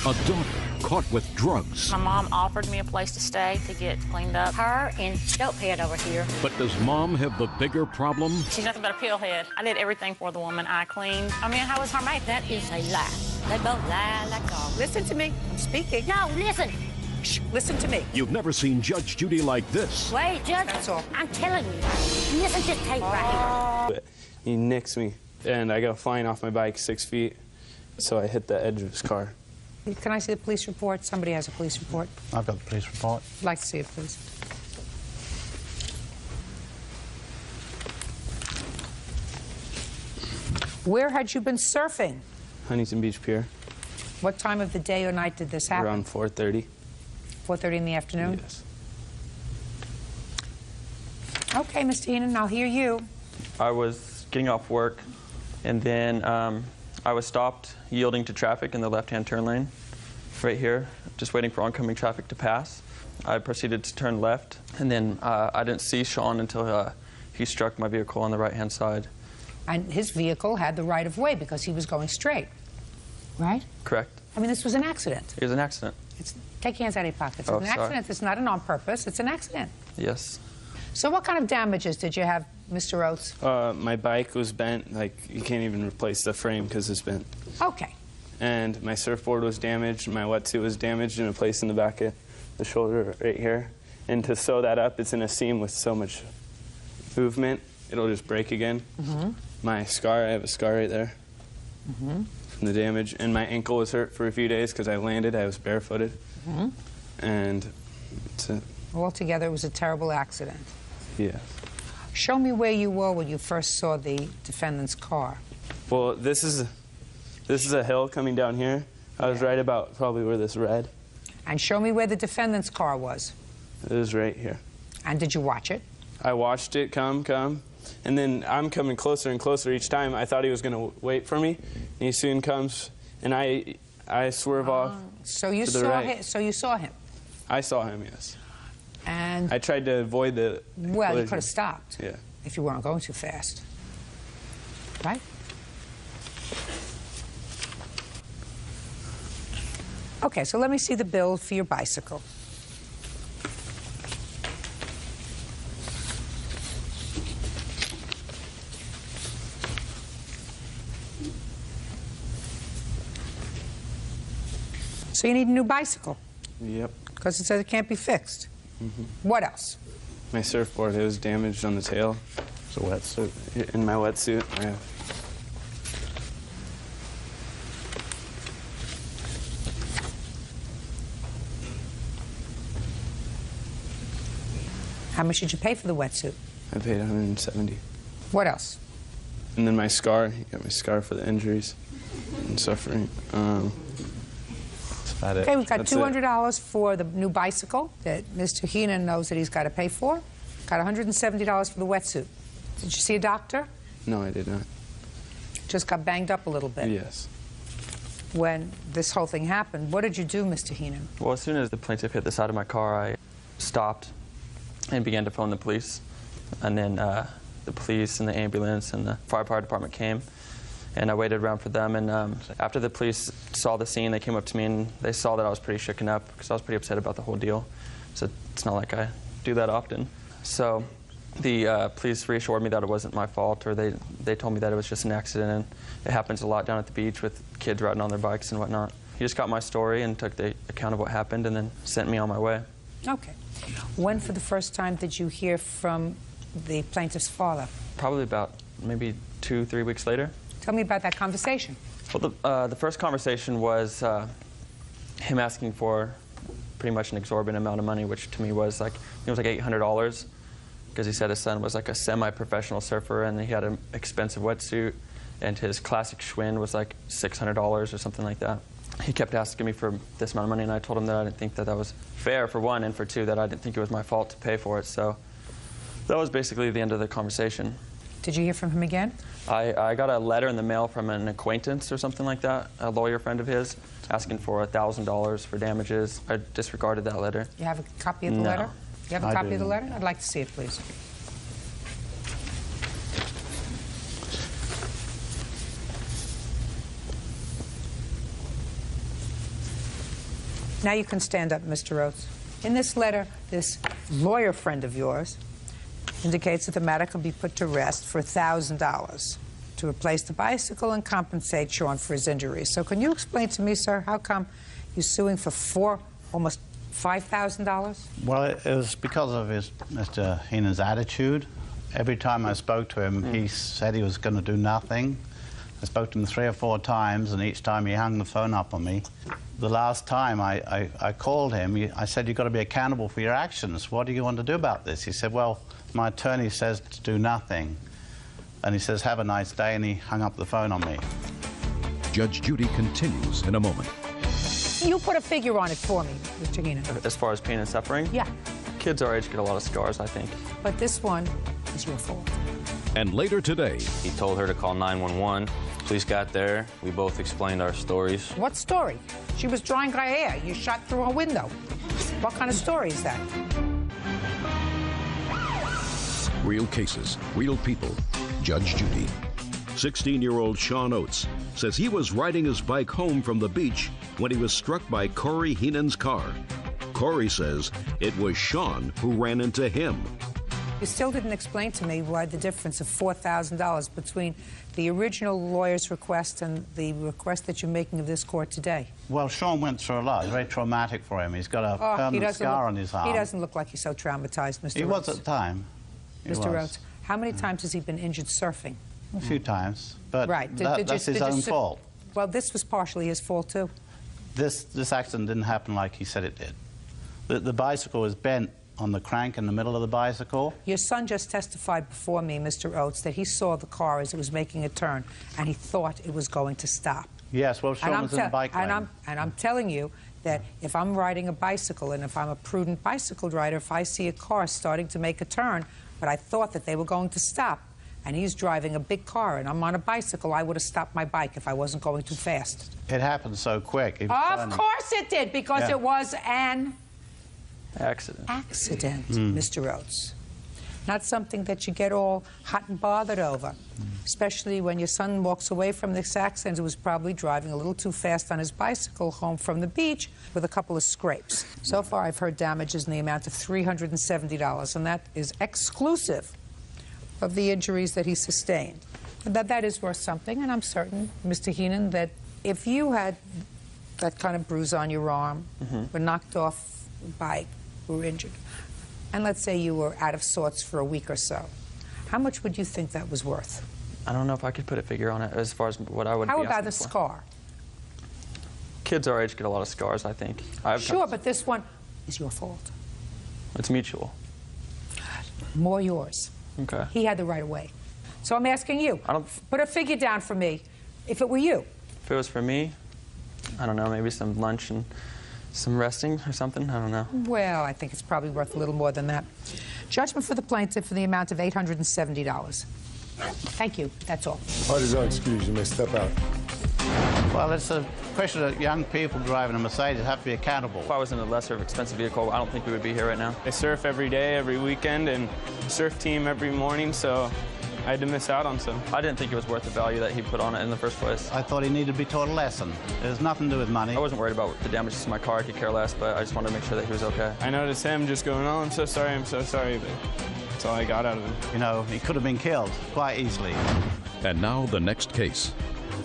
A daughter caught with drugs. My mom offered me a place to stay to get cleaned up. Her and Dopehead over here. But does mom have the bigger problem? She's nothing but a pillhead. I did everything for the woman. I cleaned. I mean, how was her mate? That is a lie. They both lie like dogs. Listen to me. I'm speaking. No, listen. Shh, listen to me. You've never seen Judge Judy like this. Wait, Judge. That's all. I'm telling you. Listen to this tape right here. He nicks me, and I go flying off my bike 6 feet, so I hit the edge of his car. Can I see the police report? Somebody has a police report. I've got the police report. I'd like to see it, please. Where had you been surfing? Huntington Beach Pier. What time of the day or night did this happen? Around 4:30. 4:30 in the afternoon? Yes. Okay, Mr. Heenan, I'll hear you. I was getting off work, and then I was stopped yielding to traffic in the left-hand turn lane, right here, just waiting for oncoming traffic to pass. I proceeded to turn left, and then I didn't see Sean until he struck my vehicle on the right-hand side. And his vehicle had the right of way because he was going straight, right? Correct. I mean, this was an accident. It was an accident. Take your hands out of your pockets. Oh, It's an accident. It's not an on purpose. It's an accident. Yes. So what kind of damages did you have, Mr. Oates? My bike was bent. Like, you can't even replace the frame because it's bent. Okay. And my surfboard was damaged. My wetsuit was damaged in a place in the back of the shoulder right here. And to sew that up, it's in a seam with so much movement, it'll just break again. Mm-hmm. My scar, I have a scar right there Mm-hmm. from the damage. And my ankle was hurt for a few days because I landed. I was barefooted. Mm-hmm. And that's it. Altogether, it was a terrible accident. Yeah. Show me where you were when you first saw the defendant's car. Well, this is a hill coming down here. I was right about probably where this red. And show me where the defendant's car was. It was right here. And did you watch it? I watched it come, and then I'm coming closer and closer each time. I thought he was going to wait for me, and he soon comes, and I swerve off So you to the saw right. him. So you saw him. I saw him, yes. And I tried to avoid the well, you collision. could have stopped. Yeah. If you weren't going too fast. Right? Okay, so let me see the bill for your bicycle. So you need a new bicycle, Yep. because it says it can't be fixed. Mm-hmm. What else? My surfboard, it was damaged on the tail. It's a wetsuit. In my wetsuit, I have. How much did you pay for the wetsuit? I paid $170. What else? And then my scar, you got my scar for the injuries and suffering. That's about it. Okay, we've got That's it. $200 for the new bicycle that Mr. Heenan knows that he's got to pay for. Got $170 for the wetsuit. Did you see a doctor? No, I did not. Just got banged up a little bit. Yes. When this whole thing happened, what did you do, Mr. Heenan? Well, as soon as the plaintiff hit the side of my car, I stopped and began to phone the police. And then the police and the ambulance and the fire department came, and I waited around for them. And after the police saw the scene, they came up to me and they saw that I was pretty shooken up because I was pretty upset about the whole deal. So it's not like I do that often. So the police reassured me that it wasn't my fault, or they told me that it was just an accident, and it happens a lot down at the beach with kids riding on their bikes and whatnot. He just got my story and took the account of what happened and then sent me on my way. Okay. When for the first time did you hear from the plaintiff's father? Probably about maybe 2-3 weeks later. Tell me about that conversation. Well, the first conversation was him asking for pretty much an exorbitant amount of money, which to me was like, it was like $800, because he said his son was like a semi-professional surfer and he had an expensive wetsuit, and his classic Schwinn was like $600 or something like that. He kept asking me for this amount of money, and I told him that I didn't think that was fair, for one, and for two, that I didn't think it was my fault to pay for it. So that was basically the end of the conversation. Did you hear from him again? I got a letter in the mail from an acquaintance or something like that, a lawyer friend of his, asking for $1,000 for damages. I disregarded that letter. You have a copy of the No. letter? You have a I copy of the didn't. letter? I'd like to see it, please. Now you can stand up, Mr. Rhodes. In this letter, this lawyer friend of yours indicates that the matter can be put to rest for $1,000 to replace the bicycle and compensate Sean for his injuries. So can you explain to me, sir, how come you're suing for almost $5,000? Well, it was because of Mr. Heenan's attitude. Every time I spoke to him, he said he was going to do nothing. I spoke to him 3 or 4 times, and each time he hung the phone up on me. The last time I called him, I said, you've got to be accountable for your actions. What do you want to do about this? He said, well, my attorney says to do nothing. And he says, have a nice day, and he hung up the phone on me. Judge Judy continues in a moment. You put a figure on it for me, Mr. Heenan. As far as pain and suffering? Yeah. Kids our age get a lot of scars, I think. But this one is your fault. And later today, He told her to call 911. Police got there. We both explained our stories. What story? She was drying her hair. You shot through her window. What kind of story is that? real cases, real people. Judge Judy. 16-year-old Sean Oates says he was riding his bike home from the beach when he was struck by Corey Heenan's car. Corey says it was Sean who ran into him. You still didn't explain to me why the difference of $4,000 between the original lawyer's request and the request that you're making of this court today. Well, Sean went through a lot. It's very traumatic for him. He's got a permanent scar on his arm. He doesn't look like he's so traumatized, Mr. Rhodes. He was at the time. Mr. Rhodes, how many times has he been injured surfing? A few times, but right. that's his own fault. Well, this was partially his fault, too. This accident didn't happen like he said it did. The bicycle was bent on the crank in the middle of the bicycle. Your son just testified before me, Mr. Oates, that he saw the car as it was making a turn, and he thought it was going to stop. Yes, well, Sean was in the bike lane. And I'm telling you that if I'm riding a bicycle, and if I'm a prudent bicycle rider, if I see a car starting to make a turn, but I thought that they were going to stop, and he's driving a big car, and I'm on a bicycle, I would have stopped my bike if I wasn't going too fast. It happened so quick. Of course it did, because it was an... accident, Mr. Oates. Not something that you get all hot and bothered over, especially when your son walks away from this accident who was probably driving a little too fast on his bicycle home from the beach with a couple of scrapes. So far, I've heard damages in the amount of $370, and that is exclusive of the injuries that he sustained. And that is worth something, and I'm certain, Mr. Heenan, that if you had that kind of bruise on your arm, were knocked off the bike, were injured, and let's say you were out of sorts for a week or so, how much would you think that was worth? I don't know if I could put a figure on it as far as what I would be How about asking the for. scar? Kids our age get a lot of scars, I think. Sure, but this one is your fault. It's mutual. More yours. Okay. He had the right of way. So I'm asking you, put a figure down for me, if it were you. If it was for me, I don't know, maybe some lunch and some resting or something, I don't know. Well, I think it's probably worth a little more than that. Judgment for the plaintiff for the amount of $870. Thank you. That's all. Parties are excused. You may step out. Well, it's a question that young people driving a Mercedes have to be accountable. If I was in a lesser expensive vehicle, I don't think we would be here right now. I surf every day, every weekend, and surf team every morning, so I had to miss out on some. I didn't think it was worth the value that he put on it in the first place. I thought he needed to be taught a lesson. It has nothing to do with money. I wasn't worried about the damages to my car. I could care less, but I just wanted to make sure that he was okay. I noticed him just going, oh, I'm so sorry, but that's all I got out of him. You know, he could have been killed quite easily. And now the next case.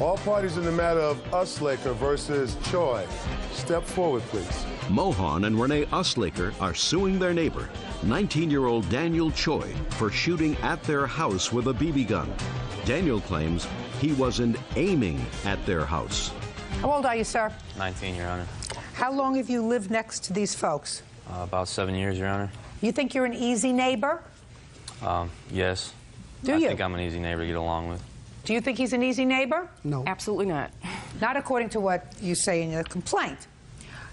All parties in the matter of Uslaker versus Choi. Step forward, please. Mohan and Renee Uslaker are suing their neighbor, 19-year-old Daniel Choi, for shooting at their house with a BB gun. Daniel claims he wasn't aiming at their house. How old are you, sir? 19, Your Honor. How long have you lived next to these folks? About 7 years, Your Honor. You think you're an easy neighbor? Yes. Do I you? think I'm an easy neighbor to get along with. Do you think he's an easy neighbor? No. Absolutely not. Not according to what you say in your complaint.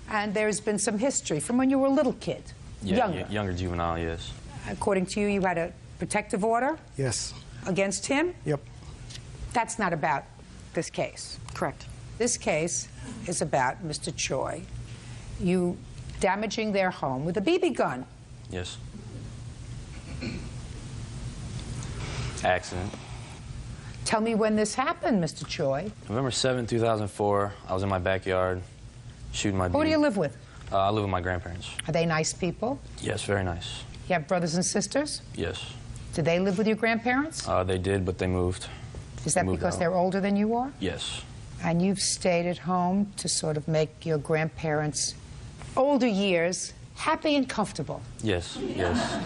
And there's been some history from when you were a little kid. Yeah, younger juvenile, yes. According to you, you had a protective order? Yes. Against him? Yep. That's not about this case. Correct. This case is about Mr. Choi, you damaging their home with a BB gun. Yes. Accident. Tell me when this happened, Mr. Choi. November 7, 2004, I was in my backyard shooting my BB. Who do you live with? I live with my grandparents. Are they nice people? Yes, very nice. You have brothers and sisters? Yes. Did they live with your grandparents? They did, but they moved. Is that because they're older than you are? Yes. And you've stayed at home to sort of make your grandparents' older years happy and comfortable? Yes, yes.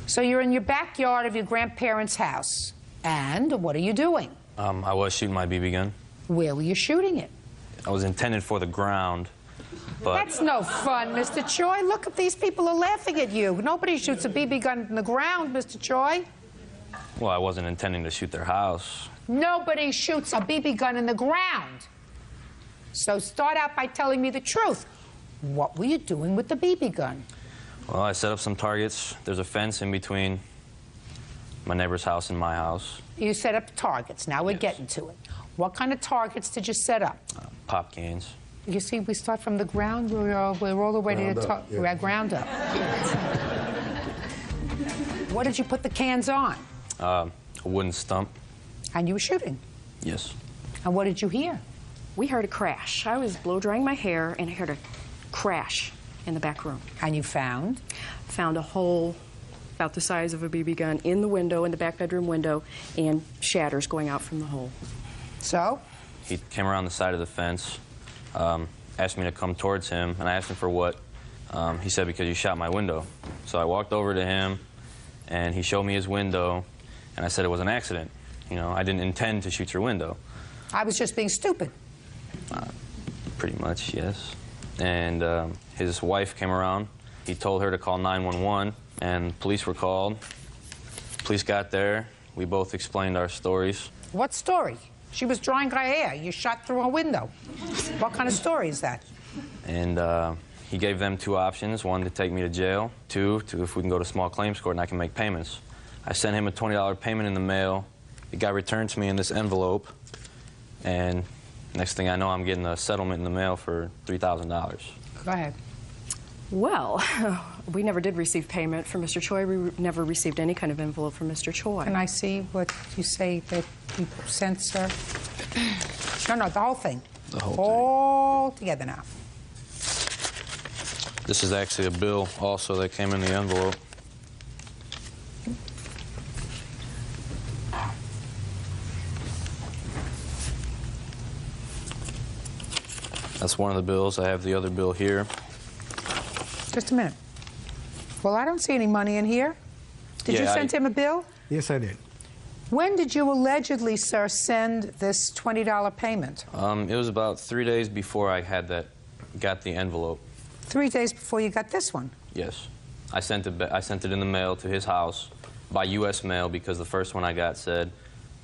So you're in your backyard of your grandparents' house. And what are you doing? I was shooting my BB gun. Where were you shooting it? I was intended for the ground, but... That's no fun, Mr. Choi. Look, if these people are laughing at you. Nobody shoots a BB gun in the ground, Mr. Choi. Well, I wasn't intending to shoot their house. Nobody shoots a BB gun in the ground. So start out by telling me the truth. What were you doing with the BB gun? Well, I set up some targets. There's a fence in between my neighbor's house and my house. You set up targets. Now we're getting to it. What kind of targets did you set up? Pop cans. You see, we start from the ground. We're all the way to the top. We're at ground up. What did you put the cans on? A wooden stump. And you were shooting? Yes. And what did you hear? We heard a crash. I was blow drying my hair, and I heard a crash in the back room. And you found? Found a hole about the size of a BB gun in the window, in the back bedroom window, and shatters going out from the hole. So? He came around the side of the fence, asked me to come towards him, and I asked him for what. He said, because you shot my window. So I walked over to him, and he showed me his window, and I said it was an accident. You know, I didn't intend to shoot your window. I was just being stupid. Pretty much, yes. And his wife came around. He told her to call 911, and police were called. Police got there. We both explained our stories. What story? She was drying her hair. You shot through a window. What kind of story is that? And he gave them two options. One, to take me to jail. Two, if we can go to small claims court and I can make payments. I sent him a $20 payment in the mail. It got returned to me in this envelope. And next thing I know, I'm getting a settlement in the mail for $3,000. Go ahead. Well, we never did receive payment from Mr. Choi. We never received any kind of envelope from Mr. Choi. Can I see what you say that you sent, sir? No, the whole thing. The whole thing. All together now. This is actually a bill also that came in the envelope. That's one of the bills. I have the other bill here. Just a minute. Well, I don't see any money in here. Did you send him a bill? Yes, I did. When did you allegedly, sir, send this $20 payment? It was about 3 days before I got the envelope. 3 days before you got this one? Yes. I sent it in the mail to his house by U.S. mail because the first one I got said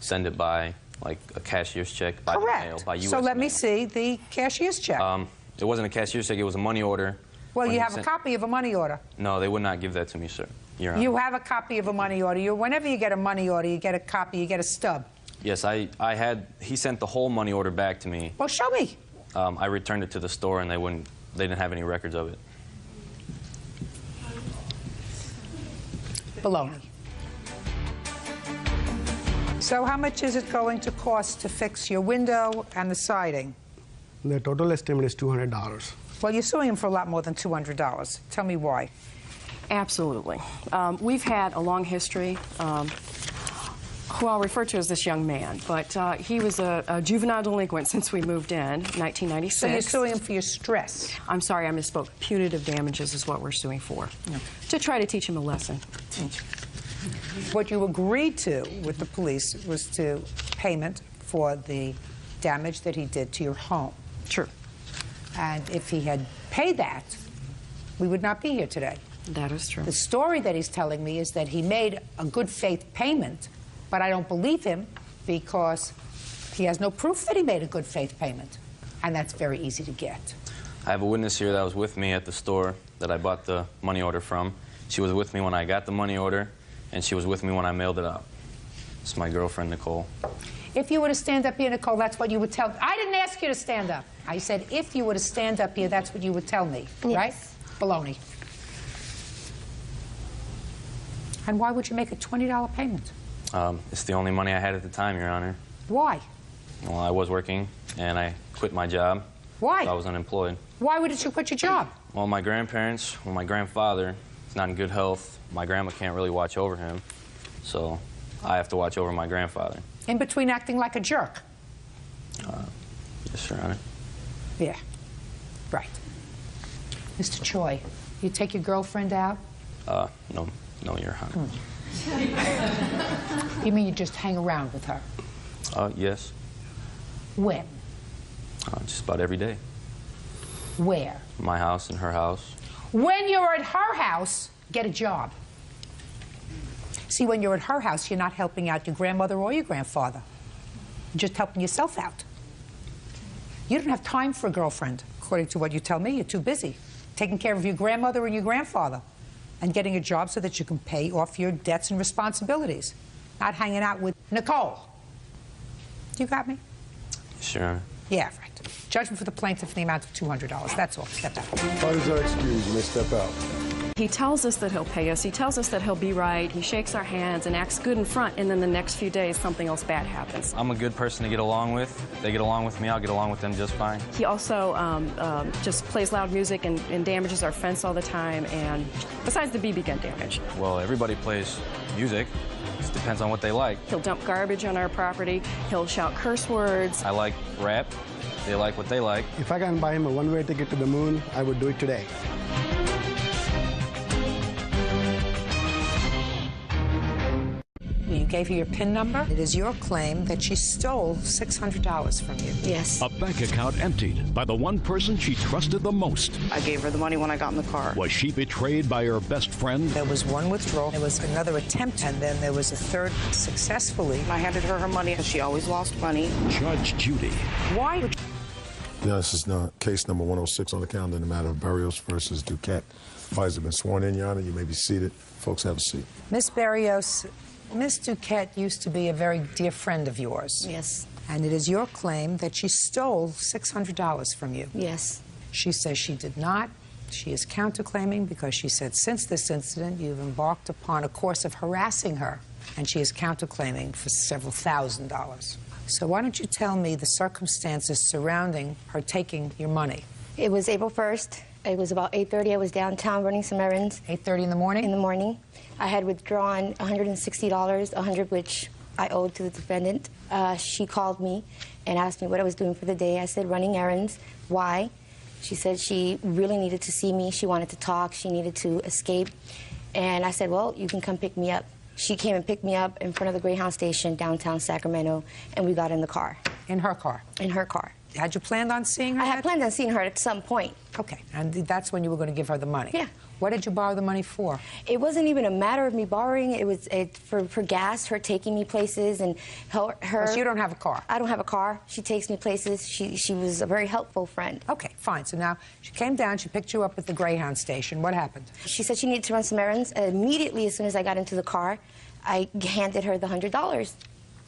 send it by like a cashier's check by Correct. the mail by U.S. So let mail. me see the cashier's check. It wasn't a cashier's check, it was a money order. Well, you have a copy of a money order. No, they would not give that to me, sir. Your Honor. You have a copy of a money order. Whenever you get a money order, you get a copy, you get a stub. Yes, he sent the whole money order back to me. Well, show me. I returned it to the store and they didn't have any records of it. Baloney. So how much is it going to cost to fix your window and the siding? The total estimate is $200. Well, you're suing him for a lot more than $200. Tell me why. Absolutely. We've had a long history, who I'll refer to as this young man, but he was a juvenile delinquent since we moved in 1996. So you're suing him for your stress? I'm sorry, I misspoke. Punitive damages is what we're suing for, to try to teach him a lesson. What you agreed to with the police was to payment for the damage that he did to your home. True. And if he had paid that, we would not be here today. That is true. The story that he's telling me is that he made a good faith payment, but I don't believe him because he has no proof that he made a good faith payment. And that's very easy to get. I have a witness here that was with me at the store that I bought the money order from. She was with me when I got the money order, and she was with me when I mailed it out. It's my girlfriend, Nicole. If you were to stand up here, Nicole, that's what you would tell me. I didn't ask you to stand up. I said if you were to stand up here, that's what you would tell me, right? Baloney. And why would you make a $20 payment? It's the only money I had at the time, Your Honor. Why? Well, I was working, and I quit my job. Why? I was unemployed. Why would you quit your job? Well, my grandparents, well, my grandfather is not in good health. My grandma can't really watch over him, so I have to watch over my grandfather. In between acting like a jerk. Yes, Your Honor. Yeah, right. Mr. Choi, you take your girlfriend out? No, Your Honor. You mean you just hang around with her? Yes. When? Just about every day. Where? My house and her house. When you're at her house, get a job. See, when you're at her house, you're not helping out your grandmother or your grandfather. You're just helping yourself out. You don't have time for a girlfriend. According to what you tell me, you're too busy taking care of your grandmother and your grandfather and getting a job so that you can pay off your debts and responsibilities, not hanging out with Nicole. You got me? Yes, Your Honor. Yeah, right. Judgment for the plaintiff in the amount of $200. That's all. Step out. Parties are excused. You may step out. He tells us that he'll pay us. He tells us that he'll be right. He shakes our hands and acts good in front, and then the next few days, something else bad happens. I'm a good person to get along with. If they get along with me, I'll get along with them just fine. He also just plays loud music and damages our fence all the time, and besides the BB gun damage. Well, everybody plays music. It depends on what they like. He'll dump garbage on our property. He'll shout curse words. I like rap. They like what they like. If I can buy him a one-way ticket to the moon, I would do it today. You gave her your PIN number. It is your claim that she stole $600 from you. Yes. A bank account emptied by the one person she trusted the most. I gave her the money when I got in the car. Was she betrayed by her best friend? There was one withdrawal, there was another attempt, and then there was a third successfully. I handed her her money, and she always lost money. Judge Judy. Why would Yeah, this is case number 106 on the calendar in the matter of Barrios versus Duquette. Parties have been sworn in, Your Honor. You may be seated. Folks, have a seat. Miss Barrios, Miss Duquette used to be a very dear friend of yours. Yes. And it is your claim that she stole $600 from you. Yes. She says she did not. She is counterclaiming because she said since this incident you've embarked upon a course of harassing her, and she is counterclaiming for several $1,000s. So why don't you tell me the circumstances surrounding her taking your money? It was April 1st. It was about 8:30. I was downtown running some errands. 8:30 in the morning? In the morning. I had withdrawn $160, $100 which I owed to the defendant. She called me and asked me what I was doing for the day. I said running errands. Why? She said she really needed to see me. She wanted to talk. She needed to escape. And I said, well, you can come pick me up. She came and picked me up in front of the Greyhound station downtown Sacramento, and we got in the car. In her car? In her car. Had you planned on seeing her? I had planned on seeing her at some point. Okay, and that's when you were going to give her the money? Yeah. What did you borrow the money for? It wasn't even a matter of me borrowing. It was for gas, her taking me places, and her... So you don't have a car? I don't have a car. She takes me places. She was a very helpful friend. Okay, fine. So now she came down, she picked you up at the Greyhound station. What happened? She said she needed to run some errands. Immediately, as soon as I got into the car, I handed her the $100.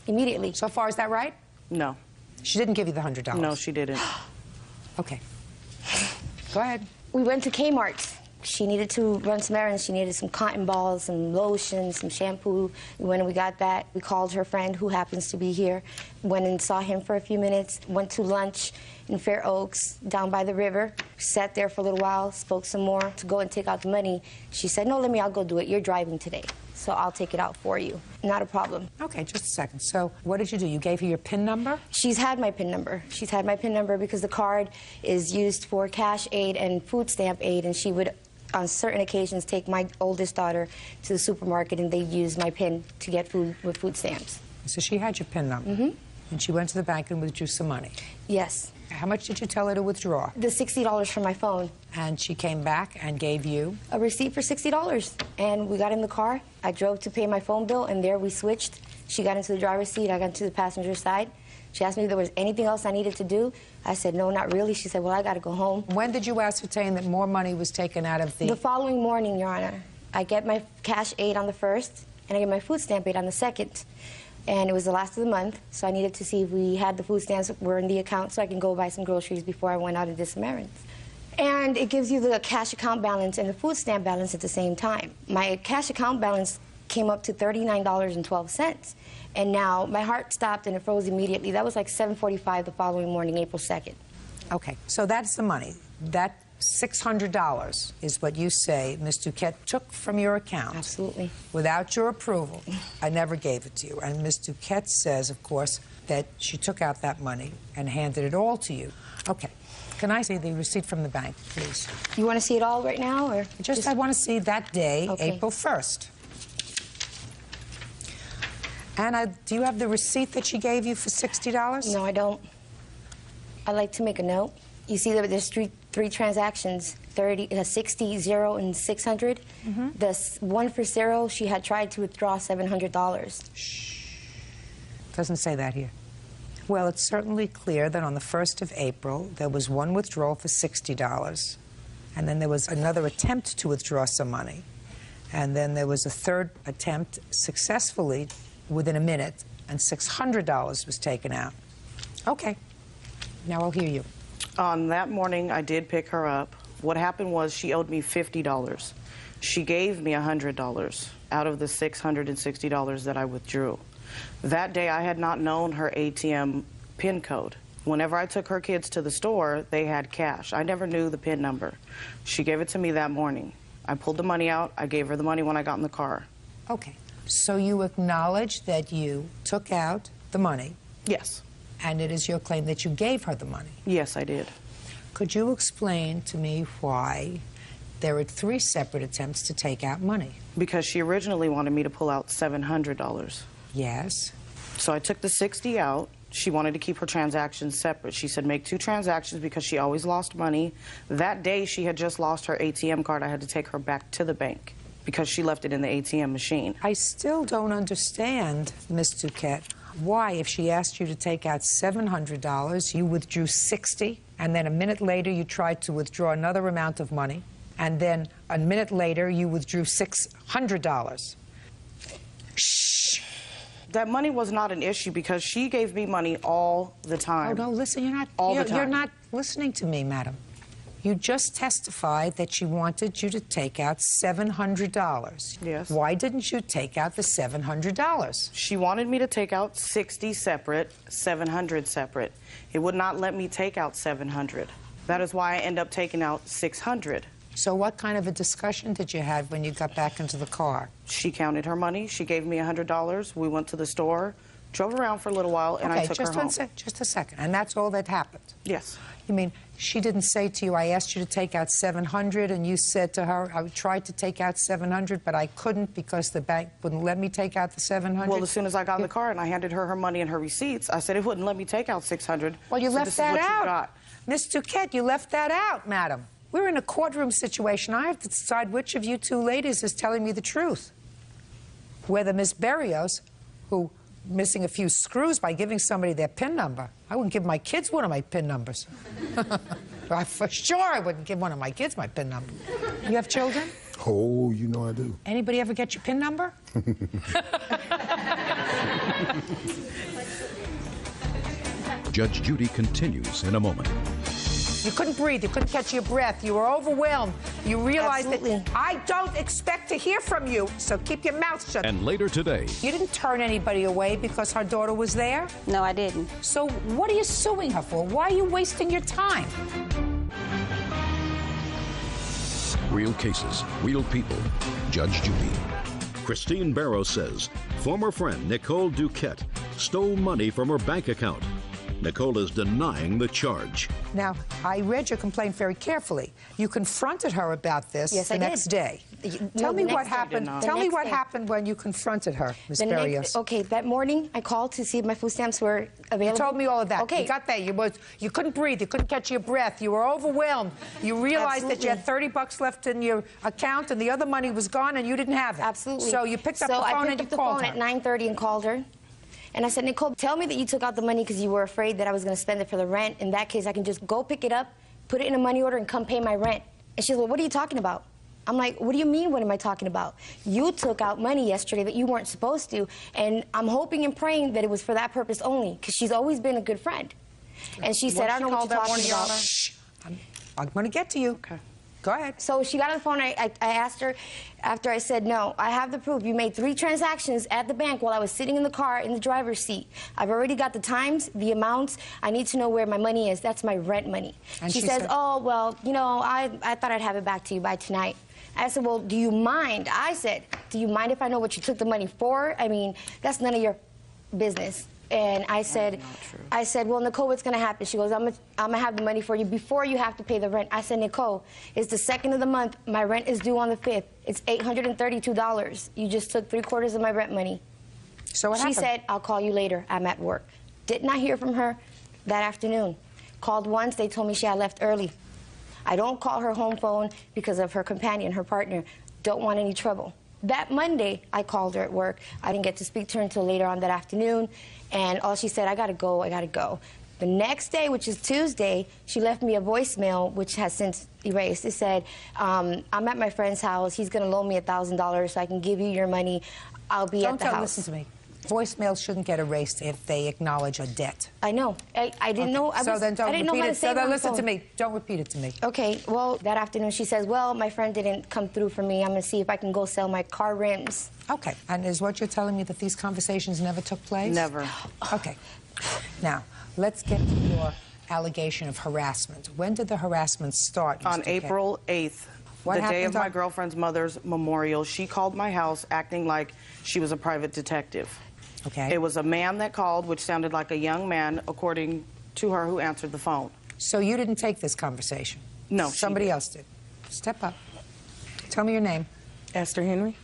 Immediately. So far, is that right? No. She didn't give you the $100? No, she didn't. Okay. Go ahead. We went to Kmart. She needed to run some errands. She needed some cotton balls, some lotion, some shampoo. When we got that, we called her friend, who happens to be here, went and saw him for a few minutes, went to lunch in Fair Oaks, down by the river, sat there for a little while, spoke some more to go and take out the money. She said, no, I'll go do it. You're driving today, so I'll take it out for you. Not a problem. Okay, just a second. So what did you do? You gave her your PIN number? She's had my PIN number. She's had my PIN number because the card is used for cash aid and food stamp aid, and she would, on certain occasions, take my oldest daughter to the supermarket, and they'd use my PIN to get food with food stamps. So she had your PIN number? Mm-hmm. And she went to the bank and withdrew some money? Yes. How much did you tell her to withdraw? The $60 from my phone. And she came back and gave you? A receipt for $60. And we got in the car. I drove to pay my phone bill, and there we switched. She got into the driver's seat. I got into the passenger side. She asked me if there was anything else I needed to do. I said, no, not really. She said, well, I got to go home. When did you ascertain that more money was taken out of the... The following morning, Your Honor. I get my cash aid on the 1st, and I get my food stamp aid on the 2nd. And it was the last of the month, so I needed to see if we had the food stamps were in the account so I can go buy some groceries before I went out and did some errands. And it gives you the cash account balance and the food stamp balance at the same time. My cash account balance came up to $39.12. And now my heart stopped and it froze immediately. That was like 7:45 the following morning, April 2nd. Okay, so that's the money. That $600 is what you say Ms. Duquette took from your account. Absolutely. Without your approval. I never gave it to you. And Ms. Duquette says, of course, that she took out that money and handed it all to you. Okay. Can I see the receipt from the bank, please? You want to see it all right now, or just I want to see that day, okay. April 1st. And do you have the receipt that she gave you for $60? No, I don't. I'd like to make a note. You see that there's three transactions, 60, 0, and 600. Mm-hmm. The one for 0, she had tried to withdraw $700. Shh. Doesn't say that here. Well, it's certainly clear that on the 1st of April, there was one withdrawal for $60, and then there was another attempt to withdraw some money, and then there was a third attempt successfully within a minute, and $600 was taken out. Okay. Now I'll hear you. That morning, I did pick her up. What happened was she owed me $50. She gave me $100 out of the $660 that I withdrew. That day, I had not known her ATM PIN code. Whenever I took her kids to the store, they had cash. I never knew the PIN number. She gave it to me that morning. I pulled the money out. I gave her the money when I got in the car. Okay. So you acknowledge that you took out the money? Yes. And it is your claim that you gave her the money? Yes, I did. Could you explain to me why there were 3 separate attempts to take out money? Because she originally wanted me to pull out $700. Yes. So I took the 60 out. She wanted to keep her transactions separate. She said make 2 transactions because she always lost money. That day she had just lost her ATM card. I had to take her back to the bank because she left it in the ATM machine. I still don't understand, Ms. Duquette, why if she asked you to take out $700, you withdrew 60, and then a minute later you tried to withdraw another amount of money, and then a minute later you withdrew $600. Shh. That money was not an issue because she gave me money all the time. Oh, no, listen, you're not listening to me, madam. You just testified that she wanted you to take out $700. Yes. Why didn't you take out the $700? She wanted me to take out 60 separate, 700 separate. It would not let me take out 700. That is why I end up taking out 600. So what kind of a discussion did you have when you got back into the car? She counted her money. She gave me $100. We went to the store, drove around for a little while, and I took her home. Just a second. And that's all that happened? Yes. You mean she didn't say to you, I asked you to take out 700, and you said to her, I tried to take out 700, but I couldn't because the bank wouldn't let me take out the 700? Well, as soon as I got in the car and I handed her her money and her receipts, I said it wouldn't let me take out 600. Well, you so left this that is what out. You got. Miss Duquette, you left that out, madam. We're in a courtroom situation. I have to decide which of you 2 ladies is telling me the truth. Whether Miss Berrios, who missing a few screws by giving somebody their PIN number. I wouldn't give my kids one of my PIN numbers. For sure I wouldn't give one of my kids my PIN number. You have children? Oh, you know I do. Anybody ever get your PIN number? Judge Judy continues in a moment. You couldn't breathe. You couldn't catch your breath. You were overwhelmed. You realized Absolutely. that I don't expect to hear from you, so keep your mouth shut. And later today, You didn't turn anybody away because her daughter was there? No, I didn't. So what are you suing her for? Why are you wasting your time? real cases, real people. Judge Judy. Christine Barrow says former friend Nicole Duquette stole money from her bank account. Nicole is denying the charge. Now, I read your complaint very carefully. You confronted her about this the next day. Tell me what happened. Tell me what happened when you confronted her, Ms. Berrios. Okay, that morning I called to see if my food stamps were available. You told me all of that. Okay. You got that. You couldn't breathe. You couldn't catch your breath. You were overwhelmed. You realized that you had $30 left in your account and the other money was gone and you didn't have it. Absolutely. So you picked up the phone and you called her. I picked up the phone at 9:30 and called her. And I said, Nicole, tell me that you took out the money because you were afraid that I was going to spend it for the rent. In that case, I can just go pick it up, put it in a money order, and come pay my rent. And she's like, what are you talking about? I'm like, what do you mean, what am I talking about? You took out money yesterday that you weren't supposed to, and I'm hoping and praying that it was for that purpose only, because she's always been a good friend. And she said, I don't know what you're talking about. Shh. I'm going to get to you. Okay. Go ahead. So she got on the phone. I asked her, after I said, no, I have the proof. You made 3 transactions at the bank while I was sitting in the car in the driver's seat. I've already got the times, the amounts. I need to know where my money is. That's my rent money. And she says, oh, well, you know, I thought I'd have it back to you by tonight. I said, well, do you mind? I said, do you mind if I know what you took the money for? I mean, that's none of your business. And I said, well, Nicole, what's going to happen? She goes, I'm gonna have the money for you before you have to pay the rent. I said, Nicole, it's the 2nd of the month. My rent is due on the 5th. It's $832. You just took 3/4 of my rent money. So what happened? She said, I'll call you later. I'm at work. Did not hear from her that afternoon. Called once. They told me she had left early. I don't call her home phone because of her companion, her partner. Don't want any trouble. That Monday, I called her at work. I didn't get to speak to her until later on that afternoon. And all she said, I gotta go, I gotta go. The next day, which is Tuesday, she left me a voicemail, which has since erased. It said, I'm at my friend's house. He's gonna loan me $1,000 so I can give you your money. I'll be at the house. Listen to me. Voicemails shouldn't get erased if they acknowledge a debt. I know. I didn't know. So then don't repeat it. So then listen to me. Don't repeat it to me. Okay. Well, that afternoon she says, well, my friend didn't come through for me. I'm going to see if I can go sell my car rims. Okay. And is what you're telling me that these conversations never took place? Never. Okay. Now, let's get to your allegation of harassment. When did the harassment start, Mr. On April 8th. The day of my girlfriend's mother's memorial, she called my house acting like she was a private detective. Okay. It was a man that called, which sounded like a young man, according to her, who answered the phone. So you didn't take this conversation? No. Somebody else did. Step up. Tell me your name. Esther Henry.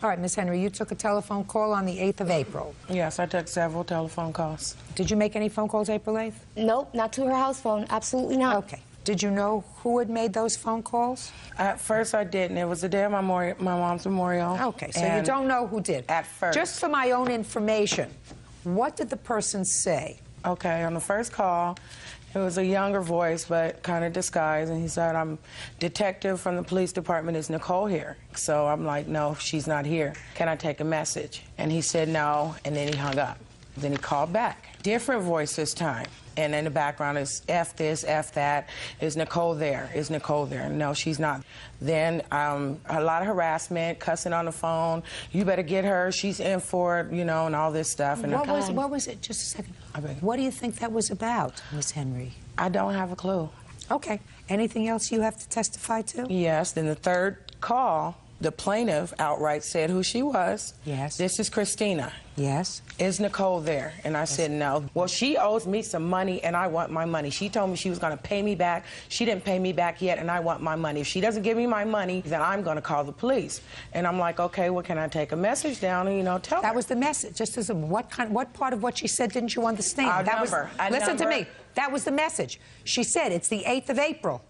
All right, Miss Henry, you took a telephone call on the 8th of April. Yes, I took several telephone calls. Did you make any phone calls April 8th? Nope, not to her house phone. Absolutely not. Okay. Did you know who had made those phone calls? At first, I didn't. It was the day of my mom's memorial. Okay, so you don't know who did. At first. Just for my own information, what did the person say? Okay, on the first call, it was a younger voice, but kind of disguised, and he said, I'm detective from the police department. Is Nicole here? So I'm like, no, she's not here. Can I take a message? And he said no, and then he hung up. Then he called back. Different voice this time. And in the background is F this, F that. Is Nicole there? Is Nicole there? No, she's not. Then a lot of harassment, cussing on the phone. You better get her. She's in for it, you know, and all this stuff. And what was it? Just a second. What do you think that was about, Miss Henry? I don't have a clue. Okay. Anything else you have to testify to? Yes. Then the third call, the plaintiff outright said who she was. Yes. This is Christina. Yes. Is Nicole there? And I said no. Well, she owes me some money, and I want my money. She told me she was going to pay me back. She didn't pay me back yet, and I want my money. If she doesn't give me my money, then I'm going to call the police. And I'm like, okay, well, can I take a message down and, you know, tell her? That was the message. Just as what part of what she said didn't you understand? Listen to me. That was the message. She said it's the 8th of April.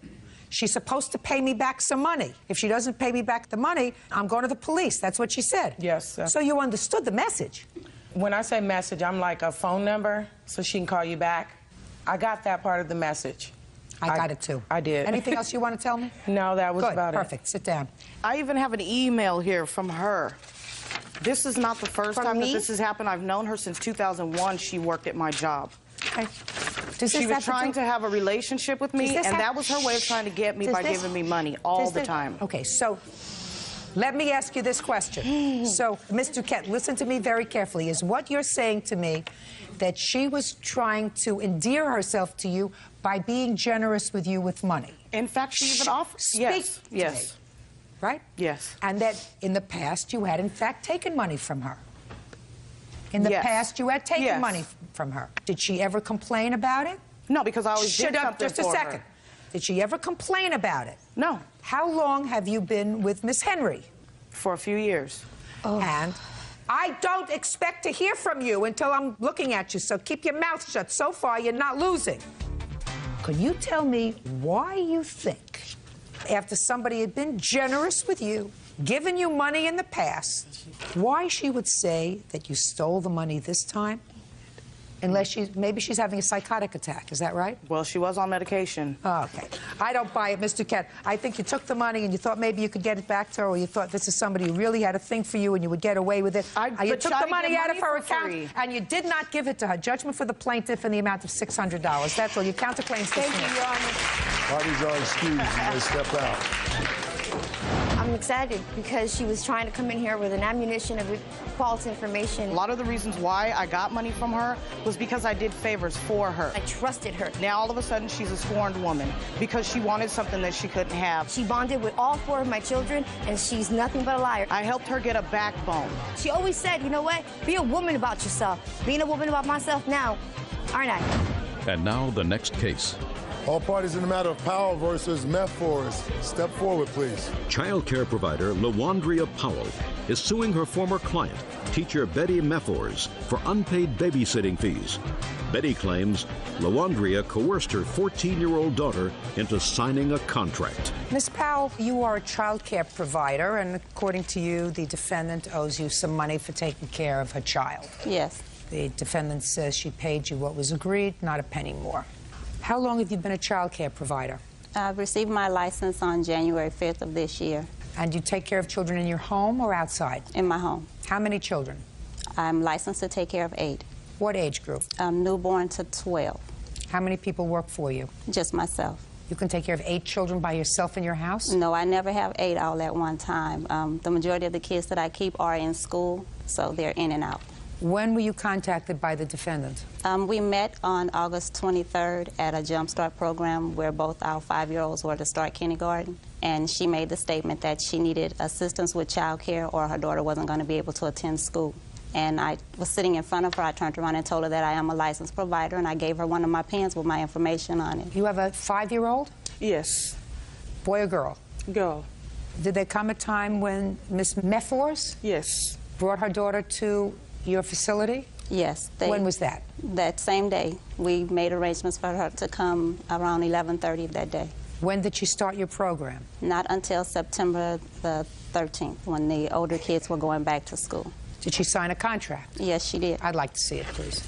She's supposed to pay me back some money. If she doesn't pay me back the money, I'm going to the police. That's what she said. Yes. So you understood the message. When I say message, I'm like a phone number so she can call you back. I got that part of the message. I got it too. I did. Anything else you want to tell me? No, that was Good, about it. perfect. Sit down. I even have an email here from her. This is not the first time that this has happened. I've known her since 2001. She worked at my job. Okay. She was trying to have a relationship with me, and that was her way of trying to get me by giving me money all the time. Okay, so let me ask you this question. So, Ms. Duquette, listen to me very carefully. Is what you're saying to me that she was trying to endear herself to you by being generous with you with money? In fact, she even offered. Yes. Yes. Me, right? Yes. And that in the past you had, in fact, taken money from her. In the past, you had taken money from her. Did she ever complain about it? No, because I always did something just a for second. her. Did she ever complain about it? No. How long have you been with Miss Henry? For a few years. Oh. And I don't expect to hear from you until I'm looking at you, so keep your mouth shut. So far, you're not losing. Can you tell me why you think, after somebody had been generous with you, given you money in the past, why she would say that you stole the money this time? Unless maybe she's having a psychotic attack. Is that right? Well, she was on medication. Oh, okay. I don't buy it, Mr. Kent. I think you took the money and you thought maybe you could get it back to her, or you thought this is somebody who really had a thing for you and you would get away with it. You took the money out of her account and you did not give it to her. Judgment for the plaintiff in the amount of $600. That's all. Your counterclaims dismissed. Thank you, Your Honor. Parties are excused. You may step out. I'm excited because she was trying to come in here with an ammunition of false information. A lot of the reasons why I got money from her was because I did favors for her. I trusted her. Now all of a sudden she's a scorned woman because she wanted something that she couldn't have. She bonded with all 4 of my children, and she's nothing but a liar. I helped her get a backbone. She always said, you know what? Be a woman about yourself. Being a woman about myself now, aren't I? And now the next case. All parties in the matter of Powell versus Methors. Step forward, please. Child care provider Lawandria Powell is suing her former client, teacher Betty Methors, for unpaid babysitting fees. Betty claims Lawandria coerced her 14-year-old daughter into signing a contract. Ms. Powell, you are a child care provider, and according to you, the defendant owes you some money for taking care of her child. Yes. The defendant says she paid you what was agreed, not a penny more. How long have you been a child care provider? I received my license on January 5th of this year. And you take care of children in your home or outside? In my home. How many children? I'm licensed to take care of 8. What age group? Newborn to 12. How many people work for you? Just myself. You can take care of 8 children by yourself in your house? No, I never have 8 all at one time. The majority of the kids that I keep are in school, so they're in and out. When were you contacted by the defendant? We met on August 23rd at a Jump Start program where both our 5-year-olds were to start kindergarten. And she made the statement that she needed assistance with child care or her daughter wasn't going to be able to attend school. And I was sitting in front of her. I turned around and told her that I am a licensed provider, and I gave her one of my pens with my information on it. You have a 5-year-old? Yes. Boy or girl? Girl. Did there come a time when Ms. Methors? Yes. Brought her daughter to your facility? Yes. When was that? That same day. We made arrangements for her to come around 11:30 of that day. When did she start your program? Not until September the 13th, when the older kids were going back to school. Did she sign a contract? Yes, she did. I'd like to see it, please.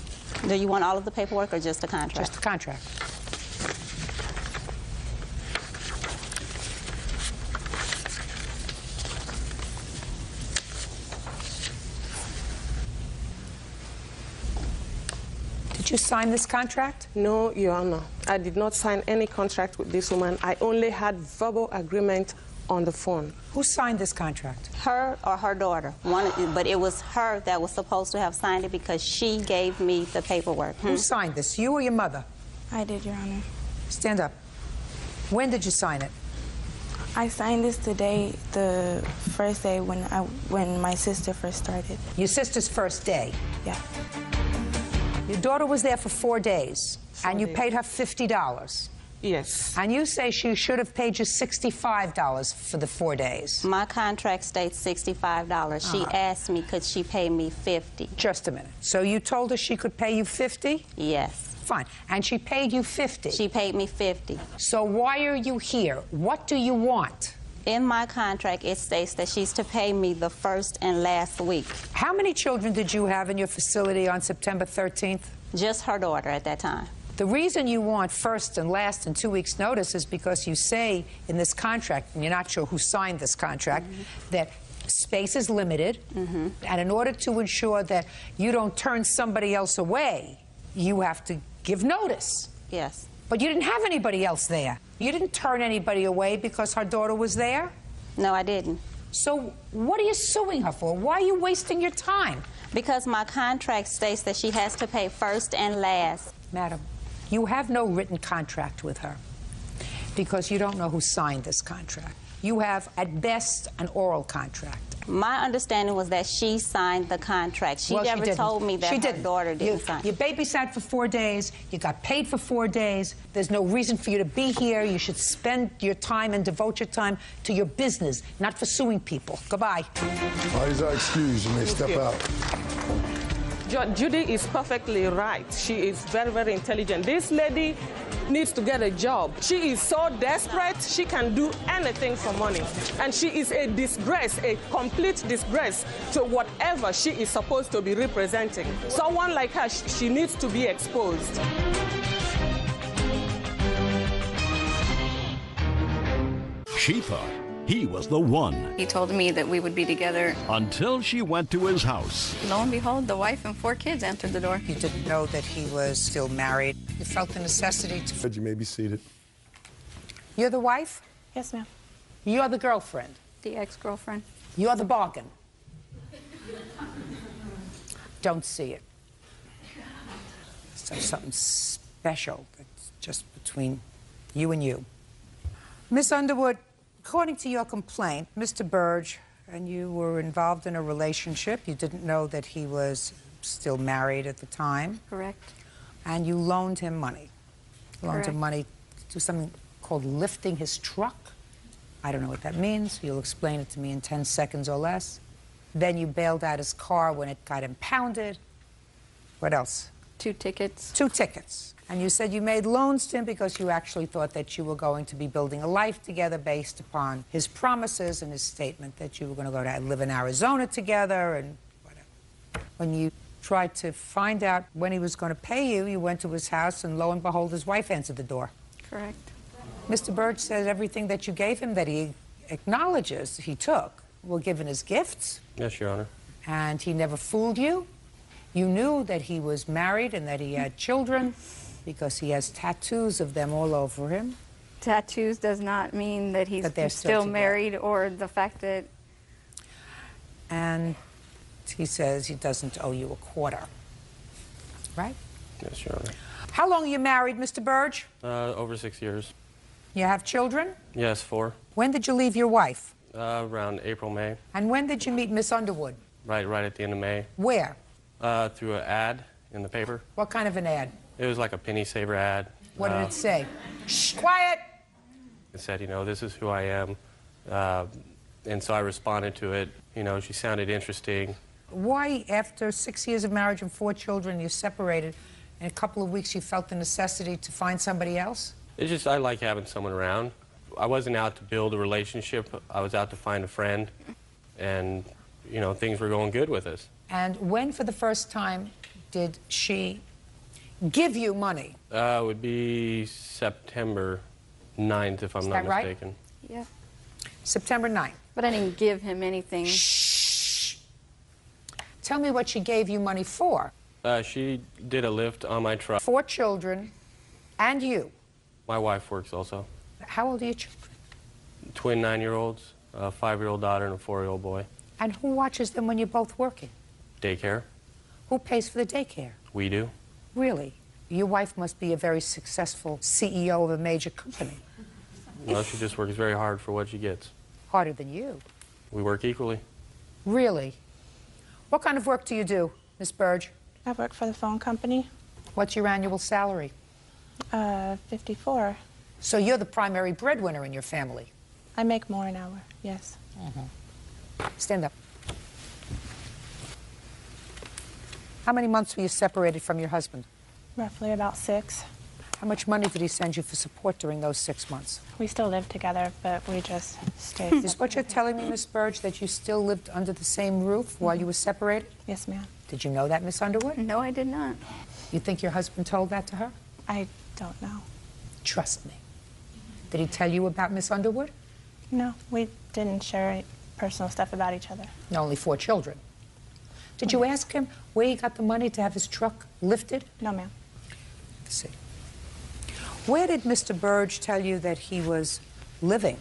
Do you want all of the paperwork or just the contract? Just the contract. Did you sign this contract? No, Your Honor. I did not sign any contract with this woman. I only had verbal agreement on the phone. Who signed this contract? Her or her daughter. But it was her that was supposed to have signed it because she gave me the paperwork. Who signed this, you or your mother? I did, Your Honor. Stand up. When did you sign it? I signed this today, the first day when my sister first started. Your sister's first day? Yeah. Your daughter was there for 4 days, and you paid her $50. Yes. And you say she should have paid you $65 for the 4 days. My contract states $65. She asked me, could she pay me $50? Just a minute. So you told her she could pay you $50? Yes. Fine. And she paid you $50? She paid me $50. So why are you here? What do you want? In my contract, it states that she's to pay me the first and last week. How many children did you have in your facility on September 13th? Just her daughter at that time. The reason you want first and last and 2 weeks' notice is because you say in this contract, and you're not sure who signed this contract, that space is limited, and in order to ensure that you don't turn somebody else away, you have to give notice. Yes. But you didn't have anybody else there. You didn't turn anybody away because her daughter was there? No, I didn't. So what are you suing her for? Why are you wasting your time? Because my contract states that she has to pay first and last. Madam, you have no written contract with her because you don't know who signed this contract. You have, at best, an oral contract. My understanding was that she signed the contract. She never told me that her daughter didn't sign. You babysat for 4 days. You got paid for 4 days. There's no reason for you to be here. You should spend your time and devote your time to your business, not for suing people. Goodbye. Parties are excused. You may step out. Judge Judy is perfectly right. She is very, very intelligent. This lady needs to get a job. She is so desperate, she can do anything for money. And she is a disgrace, a complete disgrace to whatever she is supposed to be representing. Someone like her, she needs to be exposed. She thought he was the one. He told me that we would be together. Until she went to his house. Lo and behold, the wife and 4 kids entered the door. You didn't know that he was still married. You felt the necessity to... You may be seated. You're the wife? Yes, ma'am. You're the girlfriend? The ex-girlfriend. You're the bargain? Don't see it. So something special that's just between you and you. Miss Underwood, according to your complaint, Mr. Burge and you were involved in a relationship. You didn't know that he was still married at the time. Correct. And you loaned him money. Loaned Correct. him money to do something called lifting his truck. I don't know what that means. You'll explain it to me in 10 seconds or less. Then you bailed out his car when it got impounded. What else? 2 tickets. 2 tickets. And you said you made loans to him because you actually thought that you were going to be building a life together based upon his promises and his statement that you were going to go to live in Arizona together and whatever. When you tried to find out when he was going to pay you, you went to his house and lo and behold, his wife answered the door. Correct. Mr. Burge says everything that you gave him that he acknowledges he took were given as gifts. Yes, Your Honor. And he never fooled you. You knew that he was married and that he had children because he has tattoos of them all over him. Tattoos does not mean that he's That they're still together. married or the fact that... And he says he doesn't owe you a quarter. Right? Yes, Your Honor. How long are you married, Mr. Burge? Over 6 years. You have children? Yes, 4. When did you leave your wife? Around April, May. And when did you meet Miss Underwood? Right at the end of May. Where? Through an ad in the paper. What kind of an ad? It was like a penny saver ad. What did it say? Shh, quiet! It said, you know, this is who I am. And so I responded to it. You know, she sounded interesting. Why, after 6 years of marriage and 4 children, you're separated, in a couple of weeks you felt the necessity to find somebody else? It's just, I like having someone around. I wasn't out to build a relationship. I was out to find a friend. And, you know, things were going good with us. And when, for the first time, did she give you money? It would be September 9th, if I'm not that right? mistaken. Yeah. September 9th. But I didn't give him anything. Shh. Tell me what she gave you money for. She did a lift on my truck. 4 children and you. My wife works also. How old are your children? Twin 9-year-olds, a 5-year-old daughter and a 4-year-old boy. And who watches them when you're both working? Daycare. Who pays for the daycare? We do. Really? Your wife must be a very successful CEO of a major company. Well, she just works very hard for what she gets. Harder than you. We work equally. Really? What kind of work do you do, Miss Burge? I work for the phone company. What's your annual salary? 54. So you're the primary breadwinner in your family? I make more an hour, yes. Stand up. How many months were you separated from your husband? Roughly about 6. How much money did he send you for support during those 6 months? We still live together, but we just stayed Is what you're telling me, Miss Burge, that you still lived under the same roof while you were separated? Yes, ma'am. Did you know that, Miss Underwood? No, I did not. You think your husband told that to her? I don't know. Trust me. Did he tell you about Miss Underwood? No, we didn't share personal stuff about each other. No, only 4 children. Did you ask him where he got the money to have his truck lifted? No, ma'am. Let's see. Where did Mr. Burge tell you that he was living?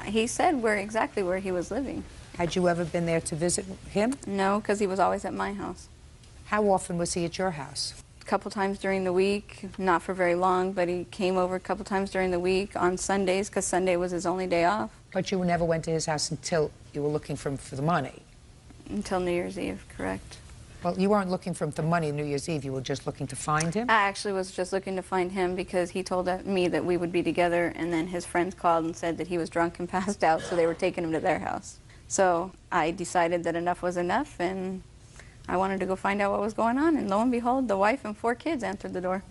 He said exactly where he was living. Had you ever been there to visit him? No, because he was always at my house. How often was he at your house? A couple times during the week, not for very long, but he came over a couple times during the week on Sundays, because Sunday was his only day off. But you never went to his house until you were looking for him for the money? Until New Year's Eve, correct. Well, you weren't looking for him for money on New Year's Eve, you were just looking to find him? I actually was just looking to find him because he told me that we would be together, and then his friends called and said that he was drunk and passed out, so they were taking him to their house. So I decided that enough was enough, and I wanted to go find out what was going on, and lo and behold, the wife and 4 kids answered the door.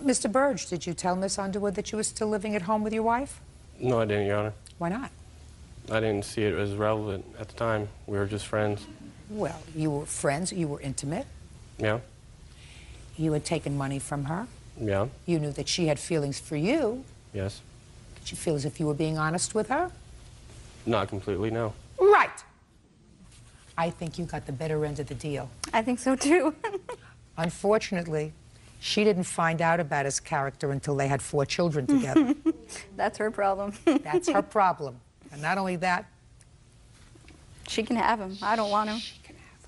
Mr. Burge, did you tell Miss Underwood that you were still living at home with your wife? No, I didn't, Your Honor. Why not? I didn't see it as relevant at the time. We were just friends. Well, you were friends, you were intimate. Yeah. You had taken money from her. Yeah. You knew that she had feelings for you. Yes. Did you feel as if you were being honest with her? Not completely, no. Right. I think you got the better end of the deal. I think so too. Unfortunately, she didn't find out about his character until they had 4 children together. That's her problem. That's her problem. And not only that, she can have him. I don't want him. She can have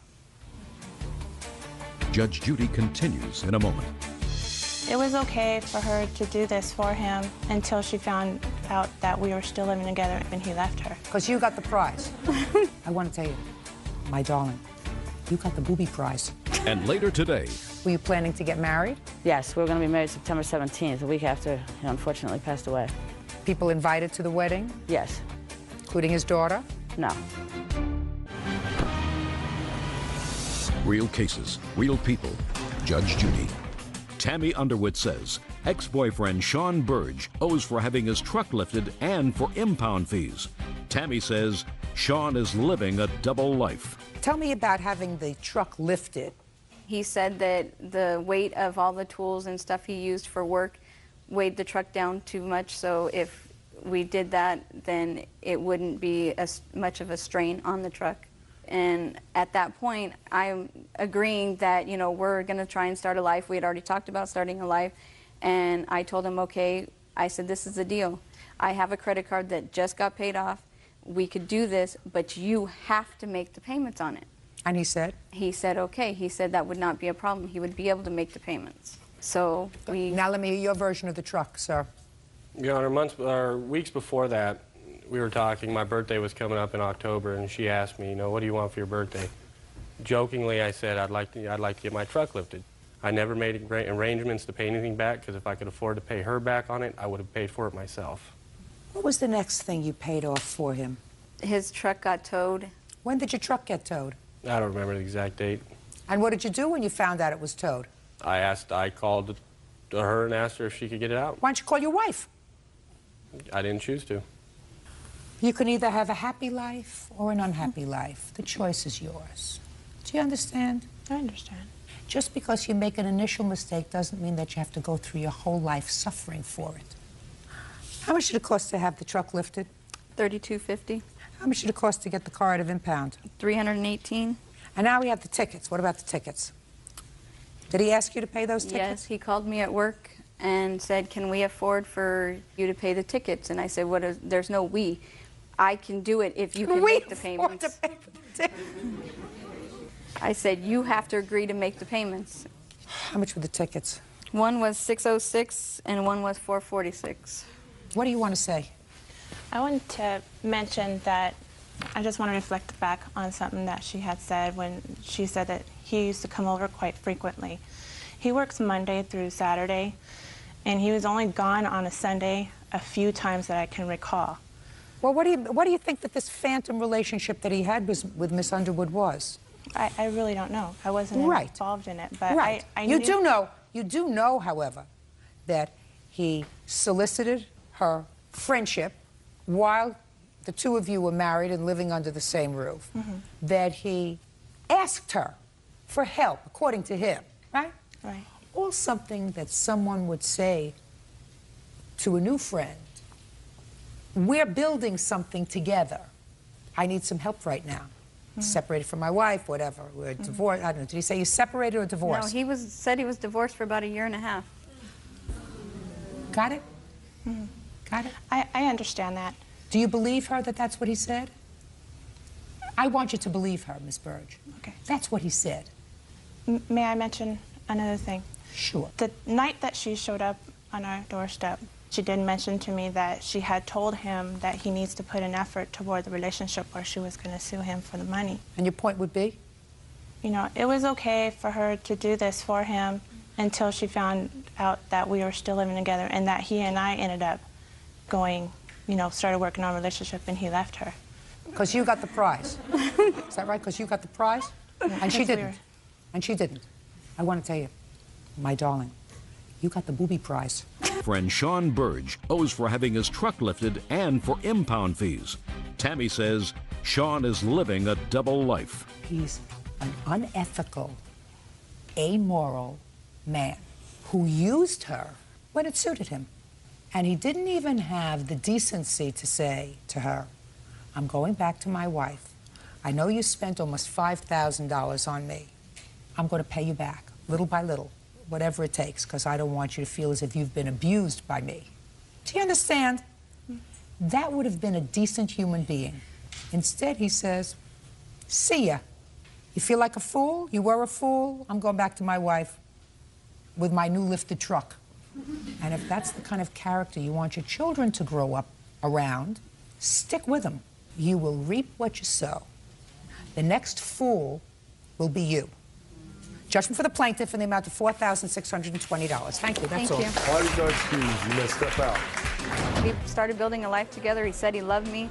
him. Judge Judy continues in a moment. It was okay for her to do this for him until she found out that we were still living together and he left her. Because you got the prize. I want to tell you, my darling, you got the booby prize. And later today... Were you planning to get married? Yes, we were going to be married September 17th, a week after he unfortunately passed away. People invited to the wedding? Yes. Including his daughter? No. Real cases, real people. Judge Judy. Tammy Underwood says ex-boyfriend Sean Burge owes for having his truck lifted and for impound fees. Tammy says Sean is living a double life. Tell me about having the truck lifted. He said that the weight of all the tools and stuff he used for work weighed the truck down too much, so if we did that, then it wouldn't be as much of a strain on the truck. And at that point, I'm agreeing that, you know, we're going to try and start a life. We had already talked about starting a life, and I told him, okay, I said, this is the deal. I have a credit card that just got paid off. We could do this, but you have to make the payments on it. And he said? He said, okay. He said that would not be a problem. He would be able to make the payments. So we... Now let me hear your version of the truck, sir. Your Honor, months or weeks before that, we were talking. My birthday was coming up in October, and she asked me, you know, what do you want for your birthday? Jokingly, I said, I'd like to get my truck lifted. I never made arrangements to pay anything back, because if I could afford to pay her back on it, I would have paid for it myself. What was the next thing you paid off for him? His truck got towed. When did your truck get towed? I don't remember the exact date. And what did you do when you found out it was towed? I called her and asked her if she could get it out. Why don't you call your wife? I didn't choose to. You can either have a happy life or an unhappy life. The choice is yours. Do you understand? I understand. Just because you make an initial mistake doesn't mean that you have to go through your whole life suffering for it. How much did it cost to have the truck lifted? $32.50. How much did it cost to get the car out of impound? $318. And now we have the tickets. What about the tickets? Did he ask you to pay those tickets? Yes, he called me at work and said, can we afford for you to pay the tickets? And I said, there's no we. I can do it if you can make the payments. I said, you have to agree to make the payments. How much were the tickets? One was $606 and one was $446. What do you want to say? I wanted to mention that I just want to reflect back on something that she had said when she said that he used to come over quite frequently. He works Monday through Saturday, and he was only gone on a Sunday a few times that I can recall. Well, what do you think that this phantom relationship that he had with Miss Underwood was? I really don't know. I wasn't involved in it, but right. I You knew... do know, however, that he solicited her friendship while the two of you were married and living under the same roof, that he asked her for help, according to him, right? Right. Or something that someone would say to a new friend. We're building something together. I need some help right now. Separated from my wife, whatever. We're divorced. I don't know. Did he say he's separated or divorced? No, he said he was divorced for about 1.5 years. Got it? Got it? I understand that. Do you believe her that that's what he said? I want you to believe her, Miss Burge. Okay. That's what he said. May I mention another thing? Sure. The night that she showed up on our doorstep, she did mention to me that she had told him that he needs to put an effort toward the relationship or she was going to sue him for the money. And your point would be? You know, it was okay for her to do this for him until she found out that we were still living together and that he and I ended up going, you know, started working on a relationship and he left her. Because you got the prize. Is that right? Because you got the prize? And she didn't. And she didn't. I want to tell you, my darling, You got the booby prize. Friend Sean Burge owes for having his truck lifted and for impound fees. Tammy says Sean is living a double life. He's an unethical, amoral man who used her when it suited him. And he didn't even have the decency to say to her, I'm going back to my wife. I know you spent almost $5,000 on me. I'm going to pay you back, little by little, whatever it takes, because I don't want you to feel as if you've been abused by me. Do you understand? That would have been a decent human being. Instead, he says, see ya. You feel like a fool? You were a fool? I'm going back to my wife with my new lifted truck. And if that's the kind of character you want your children to grow up around, stick with them. You will reap what you sow. The next fool will be you. Judgment for the plaintiff in the amount of $4,620. Thank you, that's all. Thank you. All you Judge Judy, you may step out. We started building a life together. He said he loved me,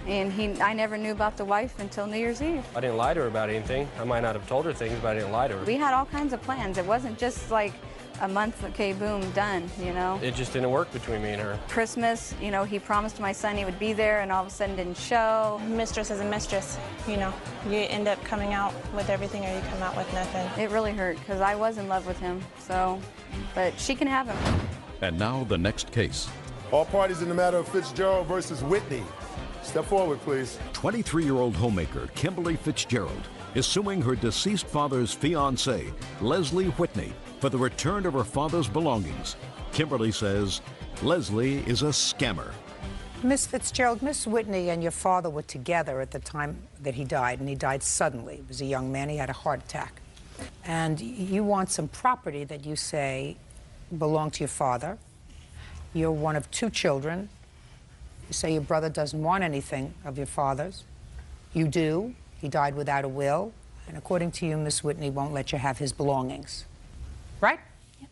and I never knew about the wife until New Year's Eve. I didn't lie to her about anything. I might not have told her things, but I didn't lie to her. We had all kinds of plans. It wasn't just like a month, okay, boom, done, you know? It just didn't work between me and her. Christmas, you know, he promised my son he would be there, and all of a sudden didn't show. Mistress is a mistress, you know. You end up coming out with everything or you come out with nothing. It really hurt, because I was in love with him, so, but she can have him. And now the next case. All parties in the matter of Fitzgerald versus Whitney. Step forward, please. 23-year-old homemaker Kimberly Fitzgerald is suing her deceased father's fiancée, Leslie Whitney, for the return of her father's belongings. Kimberly says Leslie is a scammer. Miss Fitzgerald, Miss Whitney and your father were together at the time that he died, and he died suddenly. He was a young man. He had a heart attack. And you want some property that you say belonged to your father. You're one of two children. You say your brother doesn't want anything of your father's. You do. He died without a will. And according to you, Miss Whitney won't let you have his belongings. Right? Yep.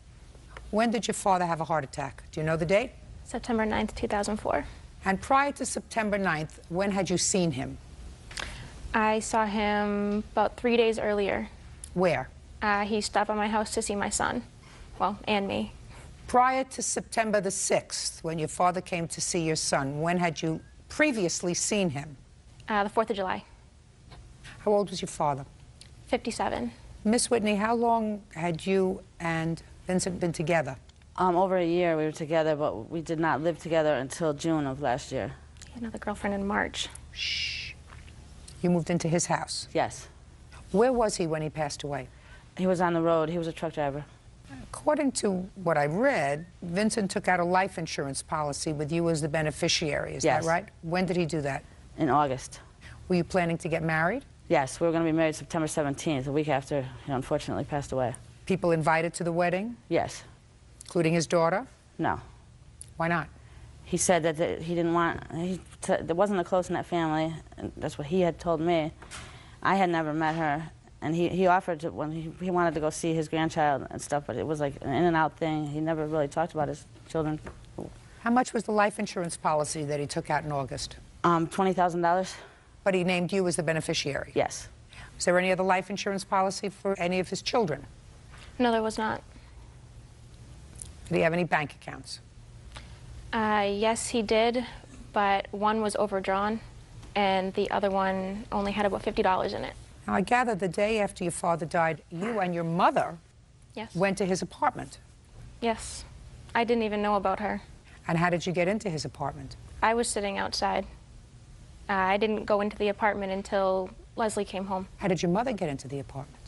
When did your father have a heart attack? Do you know the date? September 9th, 2004. And prior to September 9th, when had you seen him? I saw him about 3 days earlier. Where? He stopped by my house to see my son. Well, and me. Prior to September the 6th, when your father came to see your son, when had you previously seen him? The 4th of July. How old was your father? 57. Miss Whitney, how long had you and Vincent been together? Over a year we were together, but we did not live together until June of last year. He had another girlfriend in March. Shh. You moved into his house? Yes. Where was he when he passed away? He was on the road. He was a truck driver. According to what I read, Vincent took out a life insurance policy with you as the beneficiary. Is Yes. that right? When did he do that? In August. Were you planning to get married? Yes, we were going to be married September 17th, a week after he unfortunately passed away. People invited to the wedding? Yes. Including his daughter? No. Why not? He said that he didn't want, there wasn't a close-knit family, and that's what he had told me. I had never met her, and he offered to, when he wanted to go see his grandchild and stuff, but it was like an in-and-out thing. He never really talked about his children. How much was the life insurance policy that he took out in August? $20,000. But he named you as the beneficiary? Yes. Was there any other life insurance policy for any of his children? No, there was not. Did he have any bank accounts? Yes, he did, but one was overdrawn, and the other one only had about $50 in it. Now, I gather the day after your father died, you and your mother went to his apartment. Yes. I didn't even know about her. And how did you get into his apartment? I was sitting outside. I didn't go into the apartment until Leslie came home. How did your mother get into the apartment?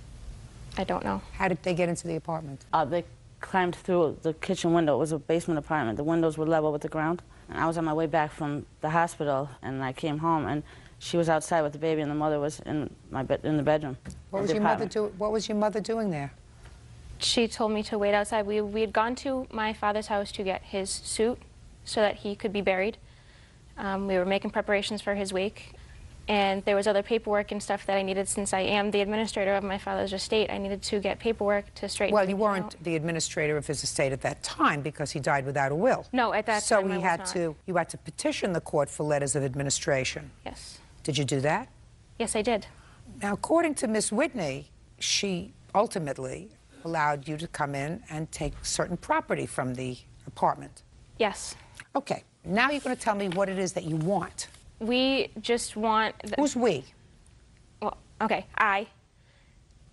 I don't know. How did they get into the apartment? They climbed through the kitchen window. It was a basement apartment. The windows were level with the ground. And I was on my way back from the hospital, and I came home, and she was outside with the baby, and the mother was in the bedroom. What was your mother doing there? She told me to wait outside. We had gone to my father's house to get his suit so that he could be buried. We were making preparations for his wake, and there was other paperwork and stuff that I needed. Since I am the administrator of my father's estate, I needed to get paperwork to straighten Well, you things weren't out. the administrator of his estate at that time because he died without a will. No, at that so time I you was had not. you had to petition the court for letters of administration. Yes. Did you do that? Yes, I did. Now, according to Miss Whitney, she ultimately allowed you to come in and take certain property from the apartment. Yes. Okay, now you're going to tell me what it is that you want. We just want... Who's we? Well, okay, I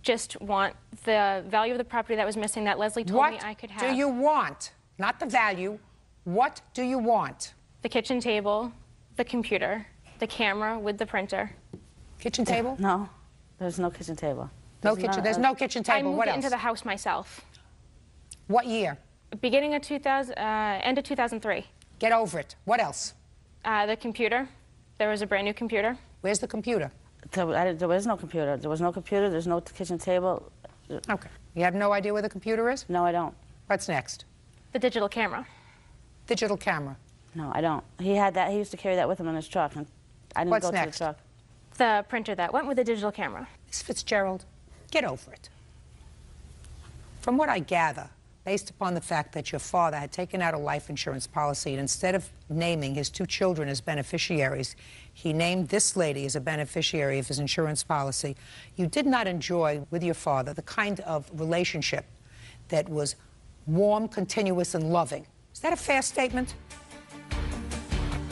just want the value of the property that was missing that Leslie told me I could have. What do you want? Not the value. What do you want? The kitchen table, the computer, the camera with the printer. Kitchen table? No, there's no kitchen table. There's no kitchen table. I moved What else? into the house myself. What year? Beginning of end of 2003. Get over it. What else? The computer. There was a brand new computer. Where's the computer? There was no computer. There was no computer. There's no kitchen table. Okay. You have no idea where the computer is? No, I don't. What's next? The digital camera. Digital camera. No, I don't. He had that. He used to carry that with him in his truck, and I didn't What's go next? to the truck. The printer that went with the digital camera. Miss Fitzgerald, get over it. From what I gather, based upon the fact that your father had taken out a life insurance policy, and instead of naming his 2 children as beneficiaries, he named this lady as a beneficiary of his insurance policy, you did not enjoy with your father the kind of relationship that was warm, continuous, and loving. Is that a fair statement?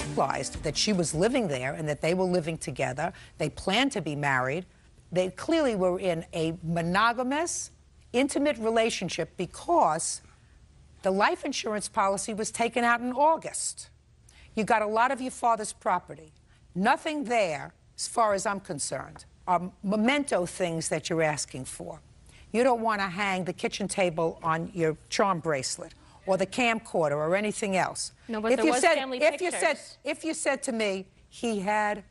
Realized that she was living there and that they were living together. They planned to be married. They clearly were in a monogamous, intimate relationship because the life insurance policy was taken out in August. You got a lot of your father's property. Nothing there, as far as I'm concerned, are memento things that you're asking for. You don't want to hang the kitchen table on your charm bracelet or the camcorder or anything else. No, but there was family pictures. If you said to me he had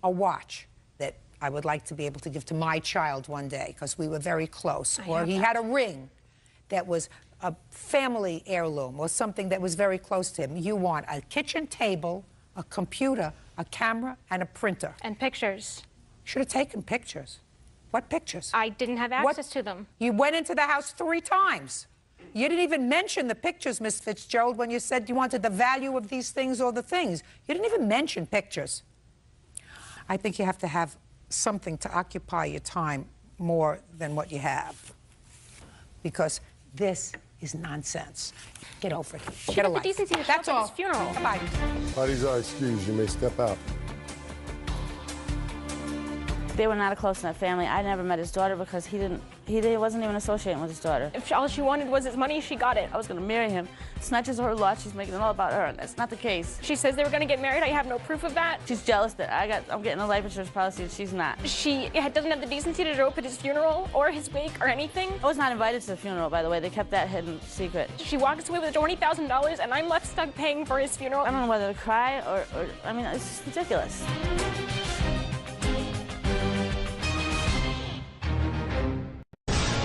a watch that I would like to be able to give to my child one day because we were very close, or he had a ring that was a family heirloom or something that was very close to him, you want a kitchen table, a computer, a camera, and a printer. And pictures. Should have taken pictures. What pictures? I didn't have access to them. You went into the house 3 times. You didn't even mention the pictures, Miss Fitzgerald, when you said you wanted the value of these things or the things. You didn't even mention pictures. I think you have to have something to occupy your time more than what you have. Because this is nonsense. Get over it. Get a life. She had the decency to show That's up at all. his funeral. Goodbye. Parties are excused. You may step out. They were not a close-knit family. I never met his daughter because he wasn't even associating with his daughter. If all she wanted was his money, she got it. I was going to marry him. It's not just her lot. She's making it all about her, and that's not the case. She says they were going to get married. I have no proof of that. She's jealous that I'm getting a life insurance policy and she's not. She doesn't have the decency to show up at his funeral or his wake or anything. I was not invited to the funeral, by the way. They kept that hidden secret. She walks away with $20,000, and I'm left stuck paying for his funeral. I don't know whether to cry or I mean, it's ridiculous.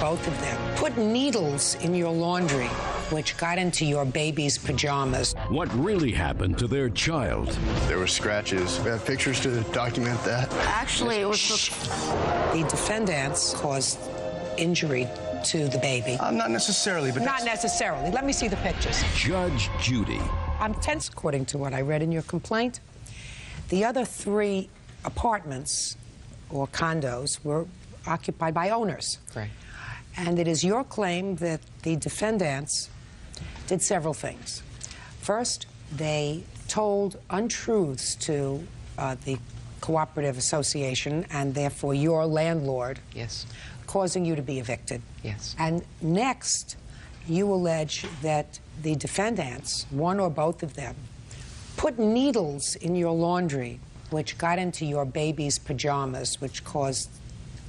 Both of them put needles in your laundry, which got into your baby's pajamas. What really happened to their child? There were scratches. We have pictures to document that. Actually, it was... The defendants caused injury to the baby. Not necessarily, but Not necessarily. Let me see the pictures. Judge Judy. I'm tense according to what I read in your complaint. The other 3 apartments or condos were occupied by owners. Right. And it is your claim that the defendants did several things. First, they told untruths to the cooperative association and therefore your landlord. Yes. Causing you to be evicted. Yes. And next, you allege that the defendants, one or both of them, put needles in your laundry, which got into your baby's pajamas, which caused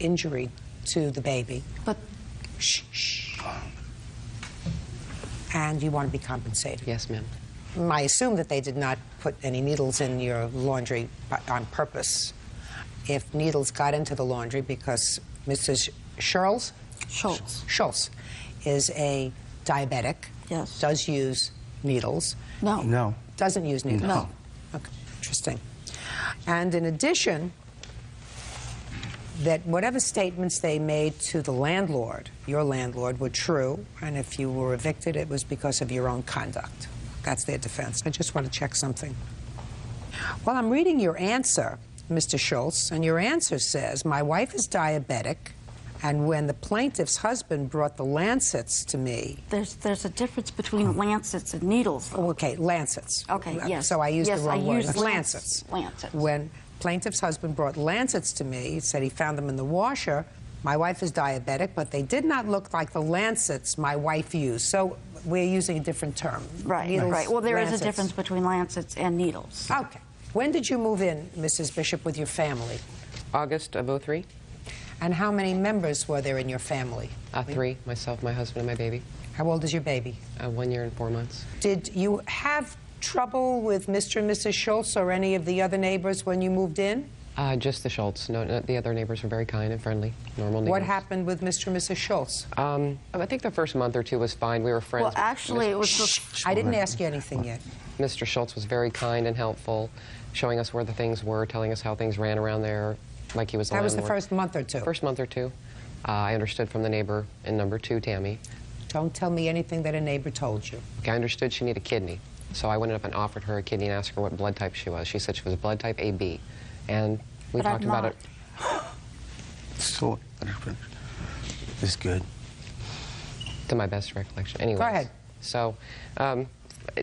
injury to the baby. But... Shh. And you want to be compensated. Yes, ma'am. I assume that they did not put any needles in your laundry on purpose. If needles got into the laundry because Mrs. Schultz is a diabetic. Yes. Does use needles. No. Doesn't use needles. No. Okay. Interesting. And in addition, that whatever statements they made to the landlord, your landlord, were true, and if you were evicted, it was because of your own conduct. That's their defense. I just want to check something. Well, I'm reading your answer, Mr. Schultz, and your answer says, my wife is diabetic, And when the plaintiff's husband brought the lancets to me... There's a difference between lancets and needles. Oh, okay, lancets. Okay, yes. So I used the wrong word. Used Lancets. Lancets. When plaintiff's husband brought lancets to me, he said he found them in the washer. My wife is diabetic, but they did not look like the lancets my wife used. So we're using a different term. Right, Needles, right. Well, there lancets. is a difference between lancets and needles. Okay. When did you move in, Mrs. Bishop, with your family? August of '03. And how many members were there in your family? 3, myself, my husband, and my baby. How old is your baby? 1 year and 4 months. Did you have trouble with Mr. and Mrs. Schultz or any of the other neighbors when you moved in? Just the Schultz. No, the other neighbors were very kind and friendly, normal neighbors. What happened with Mr. and Mrs. Schultz? I think the first month or two was fine. We were friends. Well, actually, it was... I didn't ask you anything yet. Mr. Schultz was very kind and helpful, showing us where the things were, telling us how things ran around there, like he was a That was the landlord. first month or two? First month or two. I understood from the neighbor in number 2, Tammy. Don't tell me anything that a neighbor told you. Okay, I understood she needed a kidney. So I went up and offered her a kidney and asked her what blood type she was. She said she was blood type AB. And we But talked I'm about not. it. So, it's good. To my best recollection. Anyways. Go ahead. So,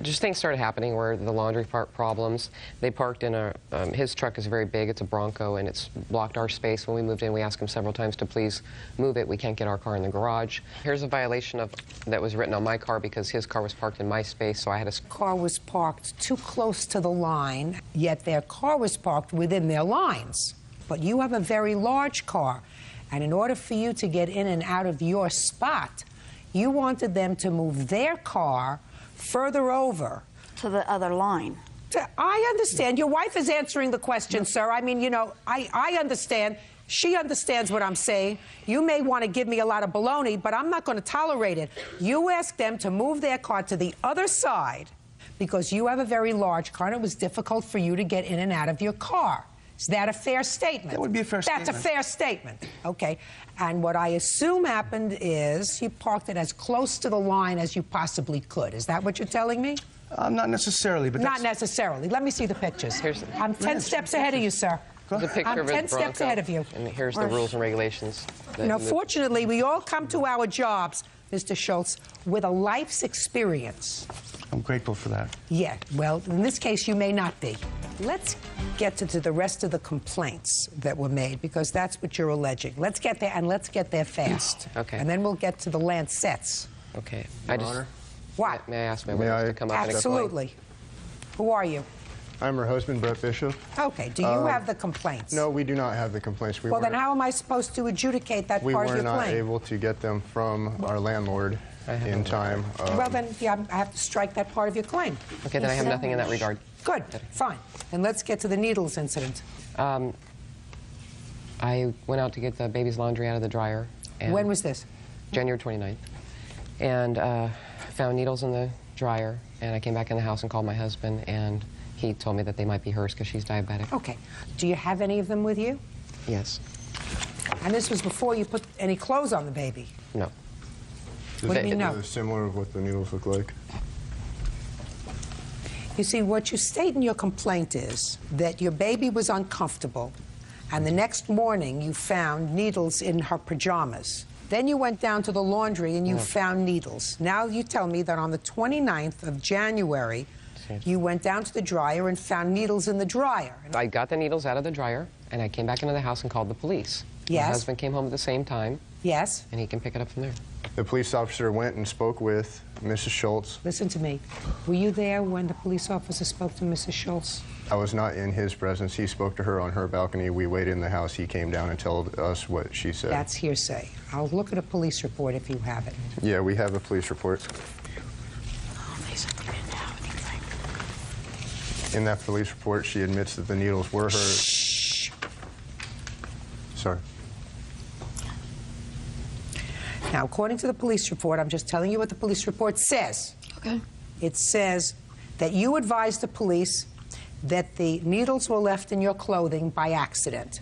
just things started happening where the laundry park problems. They parked in a, his truck is very big, it's a Bronco, and it's blocked our space. When we moved in, we asked him several times to please move it. We can't get our car in the garage. Here's a violation of that was written on my car because his car was parked in my space, so I had to... Car was parked too close to the line, yet their car was parked within their lines. But you have a very large car, and in order for you to get in and out of your spot, you wanted them to move their car further over. To the other line. I understand. Your wife is answering the question, sir. I mean, you know, I understand. She understands what I'm saying. You may want to give me a lot of baloney, but I'm not going to tolerate it. You asked them to move their car to the other side because you have a very large car and it was difficult for you to get in and out of your car. Is that a fair statement? That would be a fair statement. That's a fair statement. Okay. And what I assume happened is you parked it as close to the line as you possibly could. Is that what you're telling me? Not necessarily, but Not necessarily. Let me see the pictures. I'm 10 steps ahead of you, sir. There's a picture I'm of his 10 steps Bronco, ahead of you. And here's the rules and regulations. You know, fortunately, we all come to our jobs, Mr. Schultz, with a life's experience. I'm grateful for that. Yeah, well, in this case, you may not be. Let's get to the rest of the complaints that were made, because that's what you're alleging. Let's get there, and let's get there fast. Okay. And then we'll get to the lancets. Okay. Your Honor? What? May I ask my witness to come up and explain? Absolutely. Who are you? I'm her husband, Brett Bishop. Okay, do you have the complaints? No, we do not have the complaints. Well, then how am I supposed to adjudicate that we part of were your not claim? able to get them from our landlord in time. Well, then, yeah, I have to strike that part of your claim. Okay, then I have nothing in that regard. Good, fine. And let's get to the needles incident. I went out to get the baby's laundry out of the dryer. And When was this? January 29th. And found needles in the dryer, and I came back in the house and called my husband, and he told me that they might be hers because she's diabetic. Okay. Do you have any of them with you? Yes. And this was before you put any clothes on the baby? No. What do you mean, no? Similar of what the needles look like. You see, what you state in your complaint is that your baby was uncomfortable, and the next morning you found needles in her pajamas. Then you went down to the laundry and you found needles. Now you tell me that on the 29th of January, you went down to the dryer and found needles in the dryer. I got the needles out of the dryer, and I came back into the house and called the police. Yes. My husband came home at the same time. Yes. And he can pick it up from there. The police officer went and spoke with Mrs. Schultz. Listen to me. Were you there when the police officer spoke to Mrs. Schultz? I was not in his presence. He spoke to her on her balcony. We waited in the house. He came down and told us what she said. That's hearsay. I'll look at a police report if you have it. Yeah, we have a police report. In that police report, she admits that the needles were hers. Shh. Sorry. Now, according to the police report, I'm just telling you what the police report says. Okay. It says that you advised the police that the needles were left in your clothing by accident.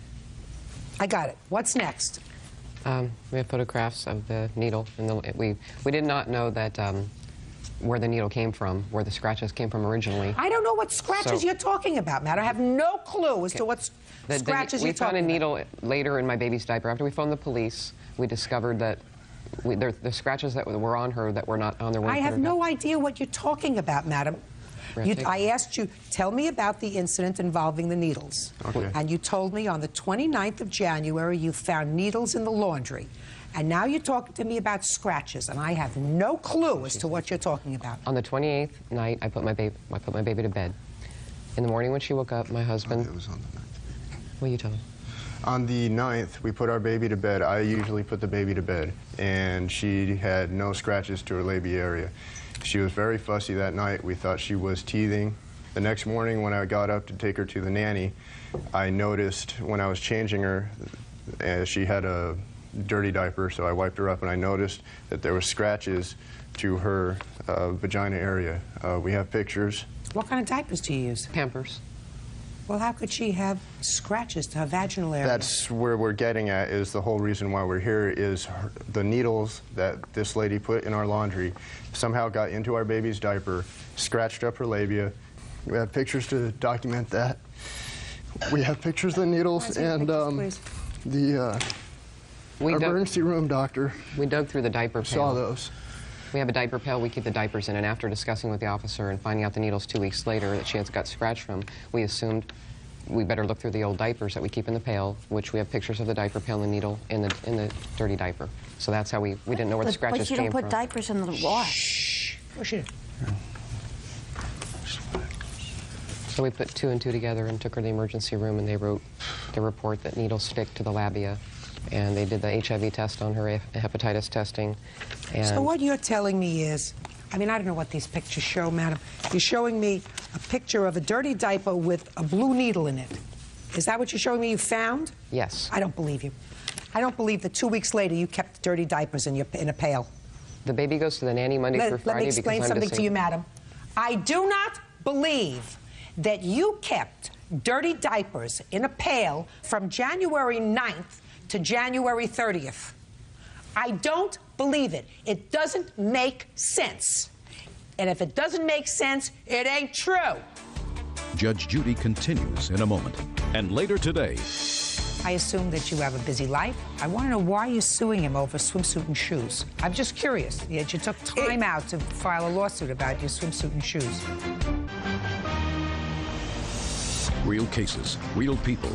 I got it. What's next? We have photographs of the needle, and we did not know that where the needle came from, where the scratches came from originally. I don't know what scratches So- you're talking about, Matt. I have no clue as to what scratches We you're found talking a about. needle later in my baby's diaper. After we phoned the police, we discovered that the scratches that were on her that were not on there. I have no idea what you're talking about, madam. I asked you, tell me about the incident involving the needles. Okay. And you told me on the 29th of January you found needles in the laundry. And now you're talking to me about scratches, and I have no clue as to what you're talking about. On the 28th night, I put my baby to bed. In the morning when she woke up, my husband... It was on the 9th. What you tell me? On the 9th, we put our baby to bed. I usually put the baby to bed, and she had no scratches to her labia area. She was very fussy that night. We thought she was teething. The next morning when I got up to take her to the nanny, I noticed when I was changing her, she had a dirty diaper, so I wiped her up, and I noticed that there were scratches to her vagina area. We have pictures. What kind of diapers do you use? Pampers. Well, how could she have scratches to her vaginal area? That's where we're getting at, is the whole reason why we're here is the needles that this lady put in our laundry somehow got into our baby's diaper, scratched up her labia. We have pictures to document that. We have pictures of the needles, and the emergency room doctor We dug through the diaper pail. saw those. We have a diaper pail we keep the diapers in, and after discussing with the officer and finding out the needles 2 weeks later that she had got scratched from, we assumed we better look through the old diapers that we keep in the pail, which we have pictures of the diaper pail and the needle in the dirty diaper. So that's how we didn't know where the scratches But you came don't from. put diapers in the wash. Shh. Push it. So we put 2 and 2 together and took her to the emergency room, and they wrote the report that needles stick to the labia. And they did the HIV test on her, hepatitis testing. And So what you're telling me is, I mean, I don't know what these pictures show, madam. You're showing me a picture of a dirty diaper with a blue needle in it. Is that what you're showing me you found? Yes. I don't believe you. I don't believe that 2 weeks later you kept dirty diapers in a pail. The baby goes to the nanny Monday through Friday Let me explain because I'm something to you, disabled. madam. I do not believe that you kept dirty diapers in a pail from January 9th to January 30th. I don't believe it. It doesn't make sense. And if it doesn't make sense, it ain't true. Judge Judy continues in a moment. And later today, I assume that you have a busy life. I want to know why you're suing him over swimsuit and shoes. I'm just curious. Yet you took time out to file a lawsuit about your swimsuit and shoes. real cases, real people.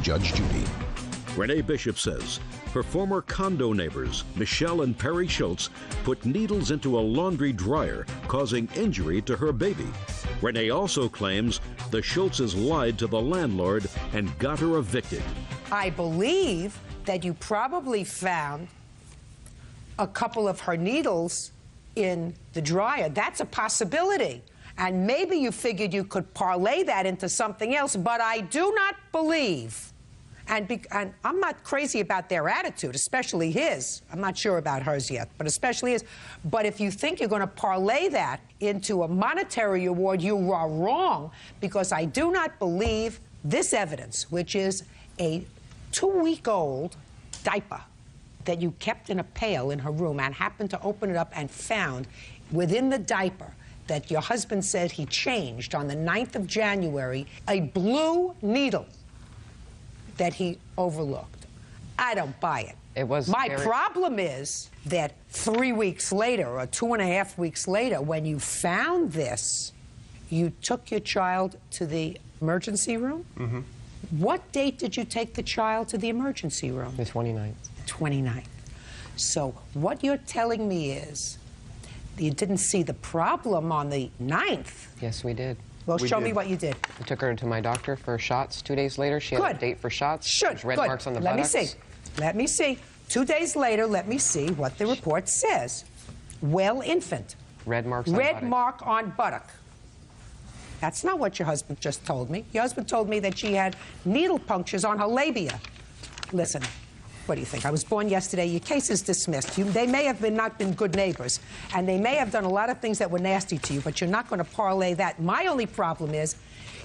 Judge Judy. Renee Bishop says her former condo neighbors, Michelle and Perry Schultz, put needles into a laundry dryer, causing injury to her baby. Renee also claims the Schultzes lied to the landlord and got her evicted. I believe that you probably found a couple of her needles in the dryer. That's a possibility. And maybe you figured you could parlay that into something else, but I do not believe. And I'm not crazy about their attitude, especially his. I'm not sure about hers yet, but especially his. But if you think you're going to parlay that into a monetary award, you are wrong, because I do not believe this evidence, which is a 2-week-old diaper that you kept in a pail in her room and happened to open it up and found within the diaper that your husband said he changed on the 9th of January, a blue needle that he overlooked. I don't buy it. It was My problem is that 3 weeks later, or 2.5 weeks later, when you found this, you took your child to the emergency room? Mm-hmm. What date did you take the child to the emergency room? The 29th. 29th. So what you're telling me is you didn't see the problem on the 9th. Yes, we did. Well, show me what you did. We took her to my doctor for shots. 2 days later, she had a date for shots. There's red marks on the buttocks. Let me see. Let me see. 2 days later, let me see what the report says. Well, infant. Red marks on Red buttock. mark on buttock. That's not what your husband just told me. Your husband told me that she had needle punctures on her labia. Listen, what do you think? I was born yesterday. Your case is dismissed. They may have not been good neighbors, and they may have done a lot of things that were nasty to you, but you're not going to parlay that. My only problem is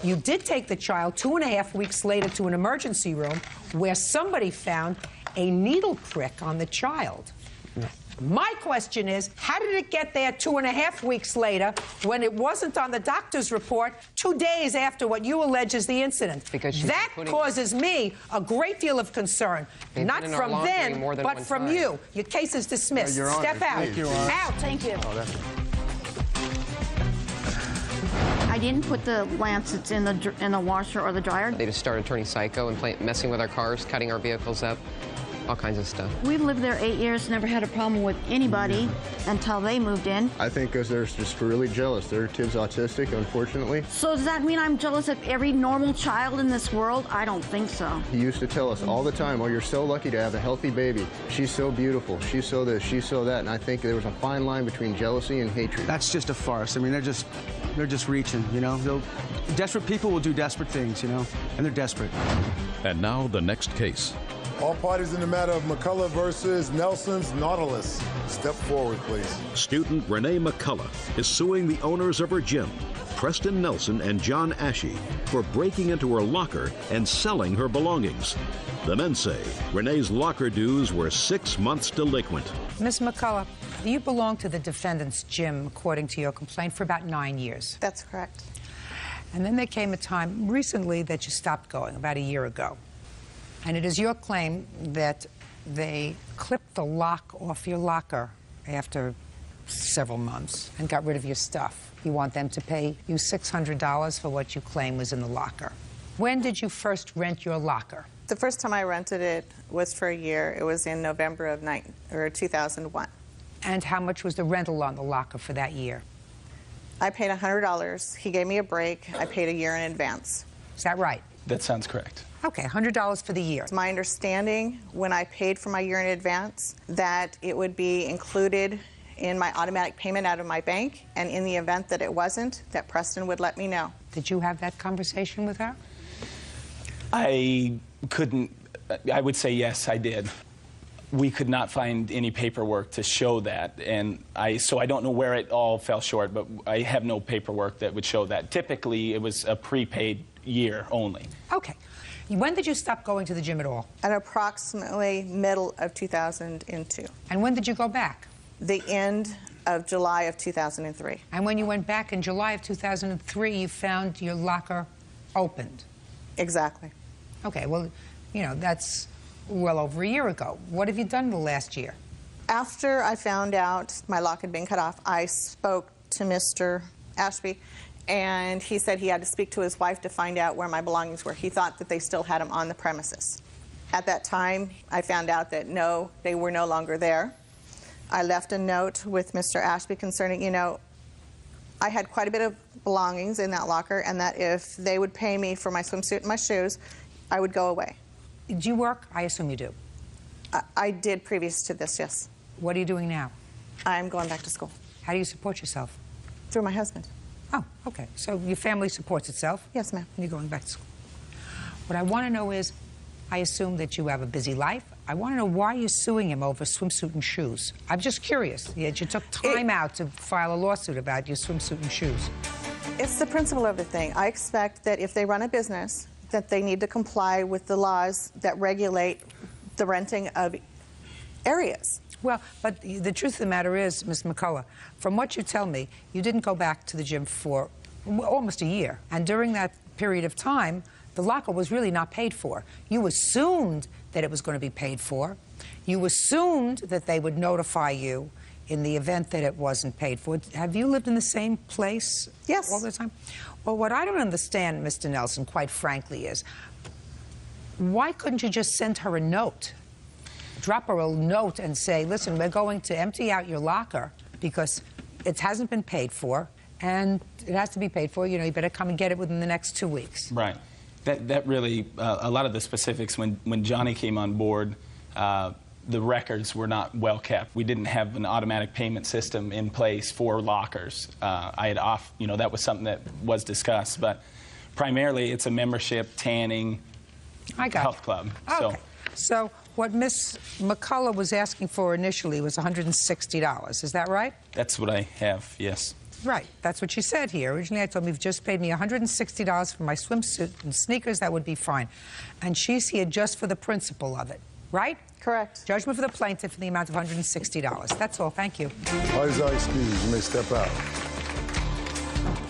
you did take the child 2.5 weeks later to an emergency room where somebody found a needle prick on the child. My question is, how did it get there 2.5 weeks later when it wasn't on the doctor's report 2 days after what you allege is the incident? Because that causes me a great deal of concern. Not from them, but from you. Your case is dismissed. Your Honor, Step out. please. Your Honor. Out. Thank you. Oh, I didn't put the lancets in the washer or the dryer. they just started turning psycho and messing with our cars, cutting our vehicles up, all kinds of stuff. We've lived there 8 years, never had a problem with anybody until they moved in. I think because they're just really jealous. Their kid's autistic, unfortunately. So does that mean I'm jealous of every normal child in this world? I don't think so. He used to tell us all the time, oh, you're so lucky to have a healthy baby. She's so beautiful. She's so this, she's so that. And I think there was a fine line between jealousy and hatred. That's just a farce. I mean, they're just reaching, you know. Desperate people will do desperate things, you know, and they're desperate. And now the next case. All parties in the matter of McCullough versus Nelson's Nautilus. Step forward, please. Student Renee McCullough is suing the owners of her gym, Preston Nelson and John Ashey, for breaking into her locker and selling her belongings. The men say Renee's locker dues were 6 months delinquent. Ms. McCullough, you belong to the defendant's gym, according to your complaint, for about 9 years. That's correct. And then there came a time recently that you stopped going, about a year ago. And it is your claim that they clipped the lock off your locker after several months and got rid of your stuff. You want them to pay you $600 for what you claim was in the locker. When did you first rent your locker? The first time I rented it was for a year. It was in November of 2001. And how much was the rental on the locker for that year? I paid $100. He gave me a break. I paid a year in advance. Is that right? That sounds correct. Okay, $100 for the year. It's my understanding, when I paid for my year in advance, that it would be included in my automatic payment out of my bank, and in the event that it wasn't, that Preston would let me know. Did you have that conversation with her? I couldn't, I would say yes, I did. We could not find any paperwork to show that, and so I don't know where it all fell short, but I have no paperwork that would show that. Typically, it was a prepaid year only. Okay. When did you stop going to the gym at all? At approximately middle of 2002. And when did you go back? The end of July of 2003. And when you went back in July of 2003, you found your locker opened? Exactly. Okay, well, you know, that's well over a year ago. What have you done the last year? After I found out my lock had been cut off, I spoke to Mr. Ashby, and he said he had to speak to his wife to find out where my belongings were. He thought that they still had them on the premises. At that time, I found out that no, they were no longer there. I left a note with Mr. Ashby concerning, you know, I had quite a bit of belongings in that locker, and that if they would pay me for my swimsuit and my shoes, I would go away. Do you work? I assume you do. I did previous to this, yes. What are you doing now? I'm going back to school. How do you support yourself? Through my husband. Oh, okay. So your family supports itself? Yes, ma'am. And you're going back to school. What I want to know is, I assume that you have a busy life. I want to know why you're suing him over swimsuit and shoes. I'm just curious. You took time out to file a lawsuit about your swimsuit and shoes. It's the principle of the thing. I expect that if they run a business, that they need to comply with the laws that regulate the renting of areas. Well, but the truth of the matter is, Ms. McCullough, from what you tell me, you didn't go back to the gym for almost a year. And during that period of time, the locker was really not paid for. You assumed that it was going to be paid for. You assumed that they would notify you in the event that it wasn't paid for. Have you lived in the same place all the time? Well, what I don't understand, Mr. Nelson, quite frankly, is why couldn't you just send her a note? Drop her a note and say, listen, we're going to empty out your locker because it hasn't been paid for, and it has to be paid for. You know, you better come and get it within the next 2 weeks. Right. That really, a lot of the specifics, when Johnny came on board, the records were not well kept. We didn't have an automatic payment system in place for lockers. You know, that was something that was discussed, but primarily it's a membership, tanning, health club. Okay. So what Ms. McCullough was asking for initially was $160. Is that right? That's what I have, yes. Right. That's what she said here. Originally, I told me if you just paid me $160 for my swimsuit and sneakers, that would be fine. And she's here just for the principle of it. right? Correct. Judgment for the plaintiff in the amount of $160. That's all. Thank you. Parties are excused. You may step out.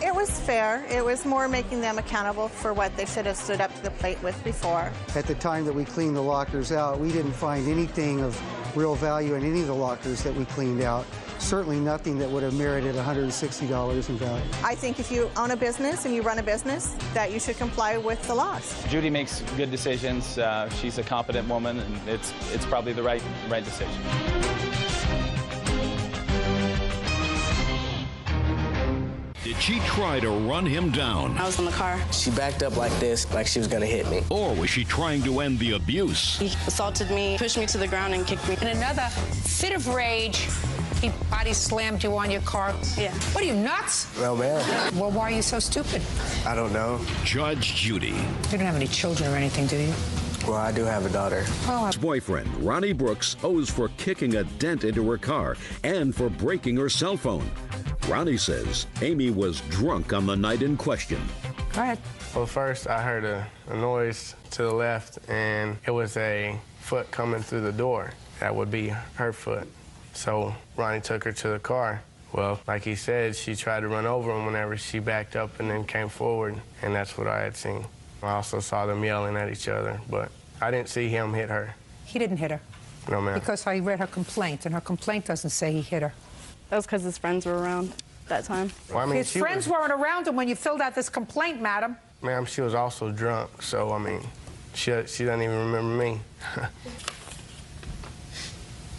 It was fair. It was more making them accountable for what they should have stood up to the plate with before. At the time that we cleaned the lockers out, we didn't find anything of real value in any of the lockers that we cleaned out. Certainly nothing that would have merited $160 in value. I think if you own a business and you run a business, that you should comply with the laws. Judy makes good decisions. She's a competent woman, and it's probably the right decision. Did she try to run him down? I was in the car. She backed up like this, like she was gonna hit me. Or was she trying to end the abuse? He assaulted me, pushed me to the ground, and kicked me. In another fit of rage, he body slammed you on your car. Yeah. What are you, nuts? No, ma'am. Well, why are you so stupid? I don't know. Judge Judy. You don't have any children or anything, do you? Well, I do have a daughter. His boyfriend, Ronnie Brooks, owes for kicking a dent into her car and for breaking her cell phone. Ronnie says Amy was drunk on the night in question. Go ahead. Well, first I heard a noise to the left, and it was a foot coming through the door. That would be her foot. So Ronnie took her to the car. Well, like he said, she tried to run over him whenever she backed up and then came forward, and that's what I had seen. I also saw them yelling at each other, but I didn't see him hit her. He didn't hit her. No, ma'am. Because I read her complaint, and her complaint doesn't say he hit her. That was because his friends were around that time. Well, I mean, His friends weren't around him when you filled out this complaint, madam. Ma'am, she was also drunk, so, I mean, she doesn't even remember me.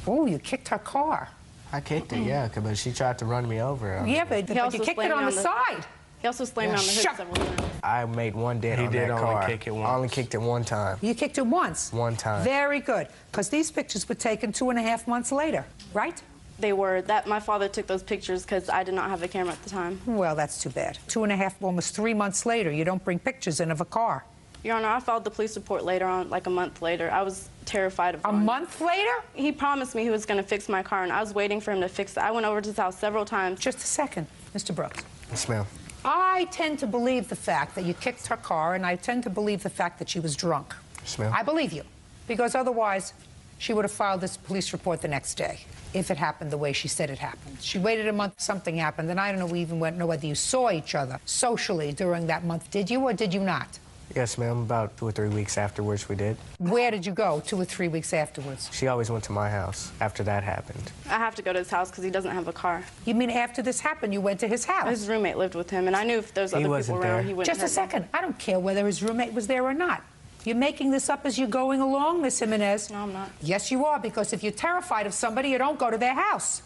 Oh, you kicked her car. I kicked it, yeah, but she tried to run me over. Yeah, but you kicked it on the side. He also slammed me on the hood several times. I made one dent on that car. He did only kick it once. I only kicked it one time. You kicked it once? One time. Very good, because these pictures were taken 2.5 months later, right? They were. My father took those pictures because I did not have a camera at the time. Well, that's too bad. 2.5, almost 3 months later, you don't bring pictures in of a car. Your Honor, I filed the police report later on, like a month later. I was terrified of A month later? He promised me he was going to fix my car, and I was waiting for him to fix it. I went over to his house several times. Just a second, Mr. Brooks. Yes, ma'am. I tend to believe the fact that you kicked her car, and I tend to believe the fact that she was drunk. Yes, ma'am. I believe you, because otherwise she would have filed this police report the next day if it happened the way she said it happened. She waited a month, something happened, and I don't know, we even know whether you saw each other socially during that month. Did you or did you not? Yes, ma'am. About 2 or 3 weeks afterwards, we did. Where did you go 2 or 3 weeks afterwards? She always went to my house after that happened. I have to go to his house because he doesn't have a car. You mean after this happened, you went to his house? His roommate lived with him, and I knew if there was other people around, he wouldn't. Just a second. I don't care whether his roommate was there or not. You're making this up as you're going along, Miss Jimenez. No, I'm not. Yes, you are, because if you're terrified of somebody, you don't go to their house.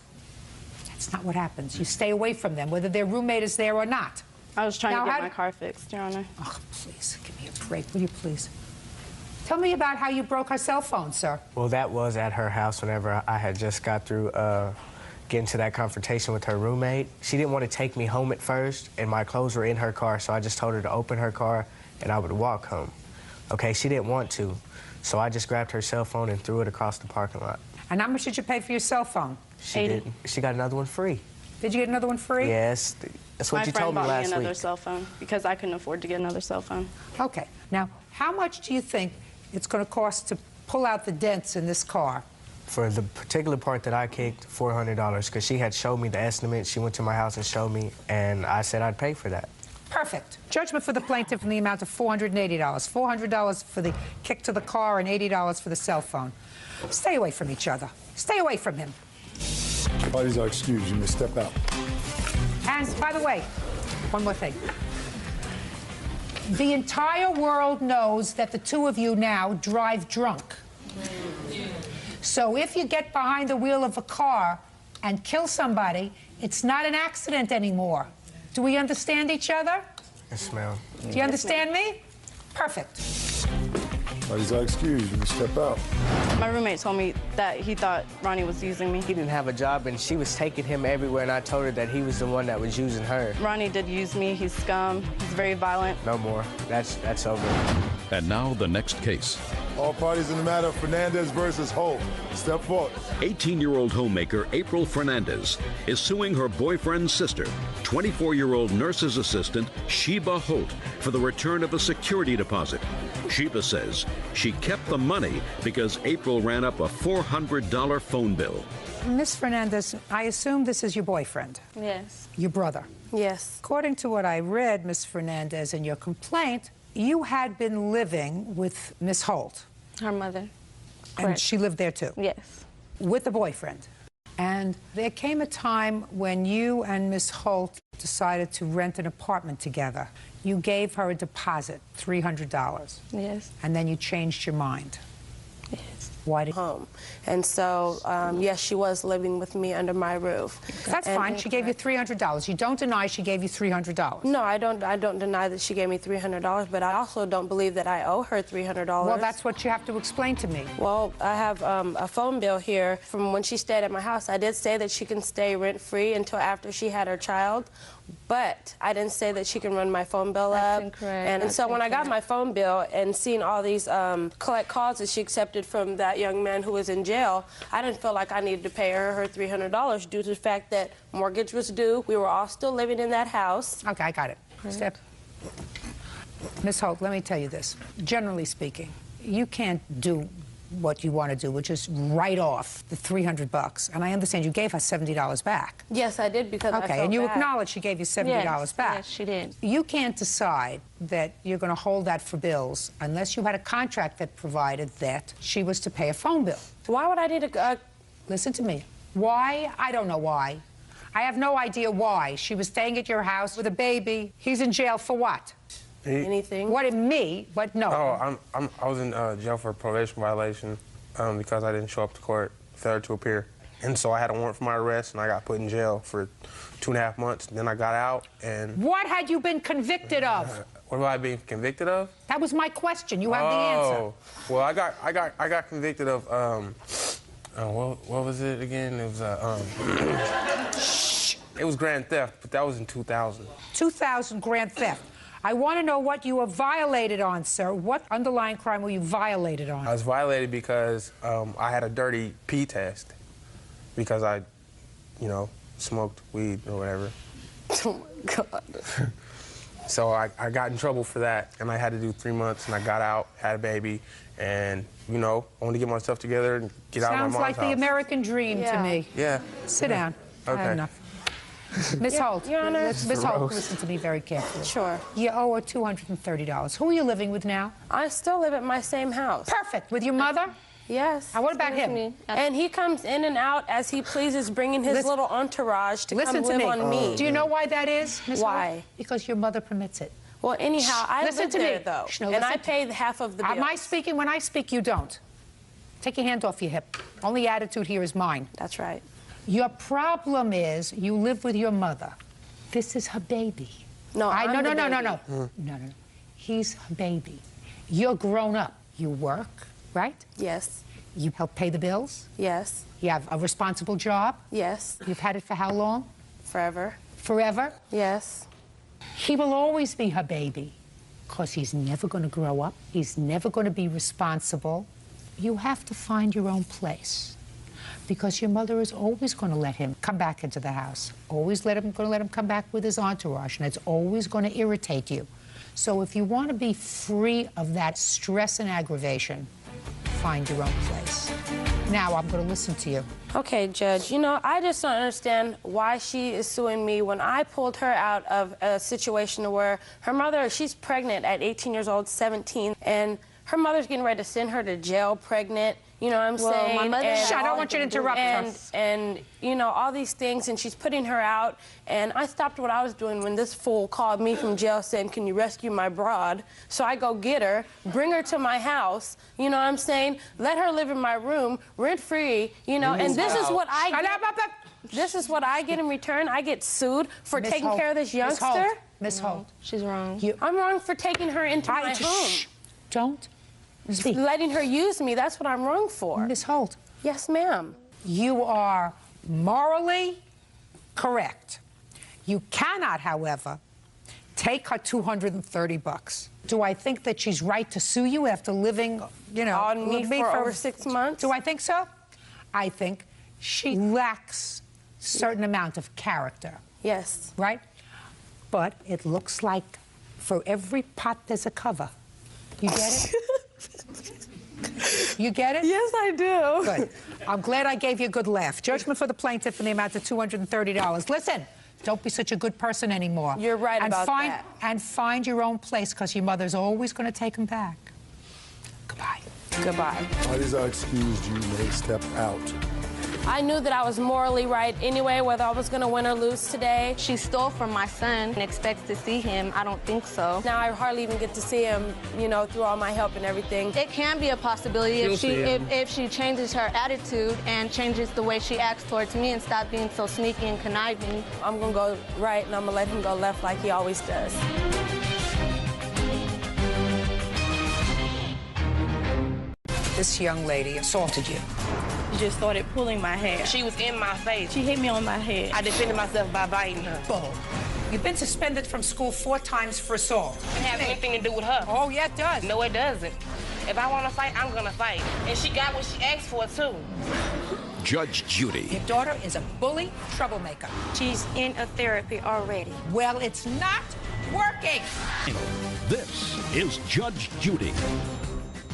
That's not what happens. You stay away from them, whether their roommate is there or not. I was trying to get my car fixed, Your Honor. Oh, please, give me a break, will you please? Tell me about how you broke her cell phone, sir. Well, that was at her house whenever I had just got through getting to that confrontation with her roommate. She didn't want to take me home at first, and my clothes were in her car, so I just told her to open her car, and I would walk home. Okay, she didn't want to, so I just grabbed her cell phone and threw it across the parking lot. And how much did you pay for your cell phone? She didn't. She got another one free. Did you get another one free? Yes. That's what you told me last week. My friend bought me another cell phone because I couldn't afford to get another cell phone. Okay. Now, how much do you think it's going to cost to pull out the dents in this car? For the particular part that I kicked, $400, because she had showed me the estimate. She went to my house and showed me, and I said I'd pay for that. Perfect. Judgment for the plaintiff in the amount of $480. $400 for the kick to the car and $80 for the cell phone. Stay away from each other. Stay away from him. Parties are excused. You may step out. And, by the way, one more thing. The entire world knows that the two of you now drive drunk. So if you get behind the wheel of a car and kill somebody, it's not an accident anymore. Do we understand each other? Yes, ma'am. Do you understand me? Perfect. Parties are excused. You may step out. My roommate told me that he thought Ronnie was using me. He didn't have a job, and she was taking him everywhere, and I told her that he was the one that was using her. Ronnie did use me. He's scum. He's very violent. No more. That's over. And now the next case. All parties in the matter of Fernandez versus Holt. Step forward. 18-year-old homemaker April Fernandez is suing her boyfriend's sister, 24-year-old nurse's assistant Sheba Holt, for the return of a security deposit. Sheba says she kept the money because April ran up a $400 phone bill. Miss Fernandez, I assume this is your boyfriend? Yes. Your brother? Yes. According to what I read, Miss Fernandez, in your complaint, you had been living with Miss Holt. Her mother. And Correct. she lived there too? Yes. With a boyfriend. And there came a time when you and Miss Holt decided to rent an apartment together. You gave her a deposit, $300. Yes. And then you changed your mind. Yes. Why did home? And so, yes, she was living with me under my roof. That's fine. She gave you $300. You don't deny she gave you $300. No, I don't deny that she gave me $300, but I also don't believe that I owe her $300. Well, that's what you have to explain to me. Well, I have a phone bill here from when she stayed at my house. I did say that she can stay rent-free until after she had her child, but I didn't say that she can run my phone bill up. Incorrect. And so when I got my phone bill and seen all these collect calls that she accepted from that young man who was in jail, I didn't feel like I needed to pay her $300 due to the fact that mortgage was due. We were all still living in that house. Okay, I got it. Step. Miss Holt, let me tell you this. Generally speaking, you can't do what you want to do, which is write off the $300. And I understand you gave her $70 back. Yes, I did because I felt and you bad. acknowledge she gave you $70 back. Yes, she did. You can't decide that you're going to hold that for bills unless you had a contract that provided that she was to pay a phone bill. Why would I need a... Listen to me. Why? I don't know why. I have no idea why. She was staying at your house with a baby. He's in jail for what? Anything. What, me? But no. Oh, I was in jail for a probation violation because I didn't show up to court, failure to appear. And so I had a warrant for my arrest, and I got put in jail for 2.5 months. Then I got out, and... What had you been convicted of? What have I been convicted of? That was my question. You have the answer. Well, I got convicted of, what was it again? It was, it was grand theft, but that was in 2000. 2000 grand theft. I want to know what you were violated on, sir. What underlying crime were you violated on? I was violated because I had a dirty pee test because I, smoked weed or whatever. Oh, my God. So I got in trouble for that, and I had to do 3 months, and I got out, had a baby, and, I wanted to get myself together and get out of my mom's house. Sounds like the American dream to me. Yeah. Sit down. Okay. I have enough. Miss Holt, Your Honor. Miss Holt, listen to me very carefully. Sure. You owe her $230. Who are you living with now? I still live at my same house. Perfect. With your mother? Yes. Now, what about him? And he comes in and out as he pleases, bringing his little entourage to come live on me. Do you know why that is, Miss Holt? Why? Because your mother permits it. Well, anyhow, I listen live to there, me. though, No, and I listen. pay half of the bills. Am I speaking? When I speak, you don't. Take your hand off your hip. Only attitude here is mine. That's right. Your problem is you live with your mother. This is her baby. No, No. He's her baby. You're grown up. You work, right? Yes. You help pay the bills? Yes. You have a responsible job? Yes. You've had it for how long? Forever. Forever? Yes. He will always be her baby because he's never going to grow up. He's never going to be responsible. You have to find your own place because your mother is always going to let him come back into the house. Always going to let him come back with his entourage, and it's always going to irritate you. So if you want to be free of that stress and aggravation, find your own place. Now I'm going to listen to you. Okay, Judge, I just don't understand why she is suing me when I pulled her out of a situation where her mother, she's pregnant at 18 years old, 17, and her mother's getting ready to send her to jail pregnant. You know what I'm saying? My mother... I don't want you to interrupt her. And, all these things, and she's putting her out. And I stopped what I was doing when this fool called me from jail saying, can you rescue my broad? So I go get her, bring her to my house, you know what I'm saying? Let her live in my room, rent-free, and this is what I get. This is what I get in return. I get sued for taking care of this youngster. Miss Holt. She's wrong. I'm wrong for taking her into my home. Don't speak. Letting her use me, that's what I'm wrong for. Miss Holt. Yes, ma'am. You are morally correct. You cannot, however, take her $230. Do I think that she's right to sue you after living, on me for over 6 months? Do I think so? I think she lacks a certain amount of character. Yes. Right? But it looks like for every pot there's a cover. You get it? You get it? Yes, I do. Good. I'm glad I gave you a good laugh. Judgment for the plaintiff in the amount of $230. Listen, don't be such a good person anymore. You're right about that. And find your own place, because your mother's always going to take him back. Goodbye. Goodbye. Parties are excused. You may step out. I knew that I was morally right anyway, whether I was going to win or lose today. She stole from my son and expects to see him. I don't think so. Now I hardly even get to see him, you know, through all my help and everything. It can be a possibility if she changes her attitude and changes the way she acts towards me and stop being so sneaky and conniving. I'm going to go right and I'm going to let him go left like he always does. This young lady assaulted you. She just started pulling my hair. She was in my face. She hit me on my head. I defended myself by biting her. Bull. You've been suspended from school 4 times for assault. It doesn't have anything to do with her. Oh, yeah, it does. No, it doesn't. If I want to fight, I'm going to fight. And she got what she asked for, too. Judge Judy. Your daughter is a bully troublemaker. She's in a therapy already. Well, it's not working. This is Judge Judy.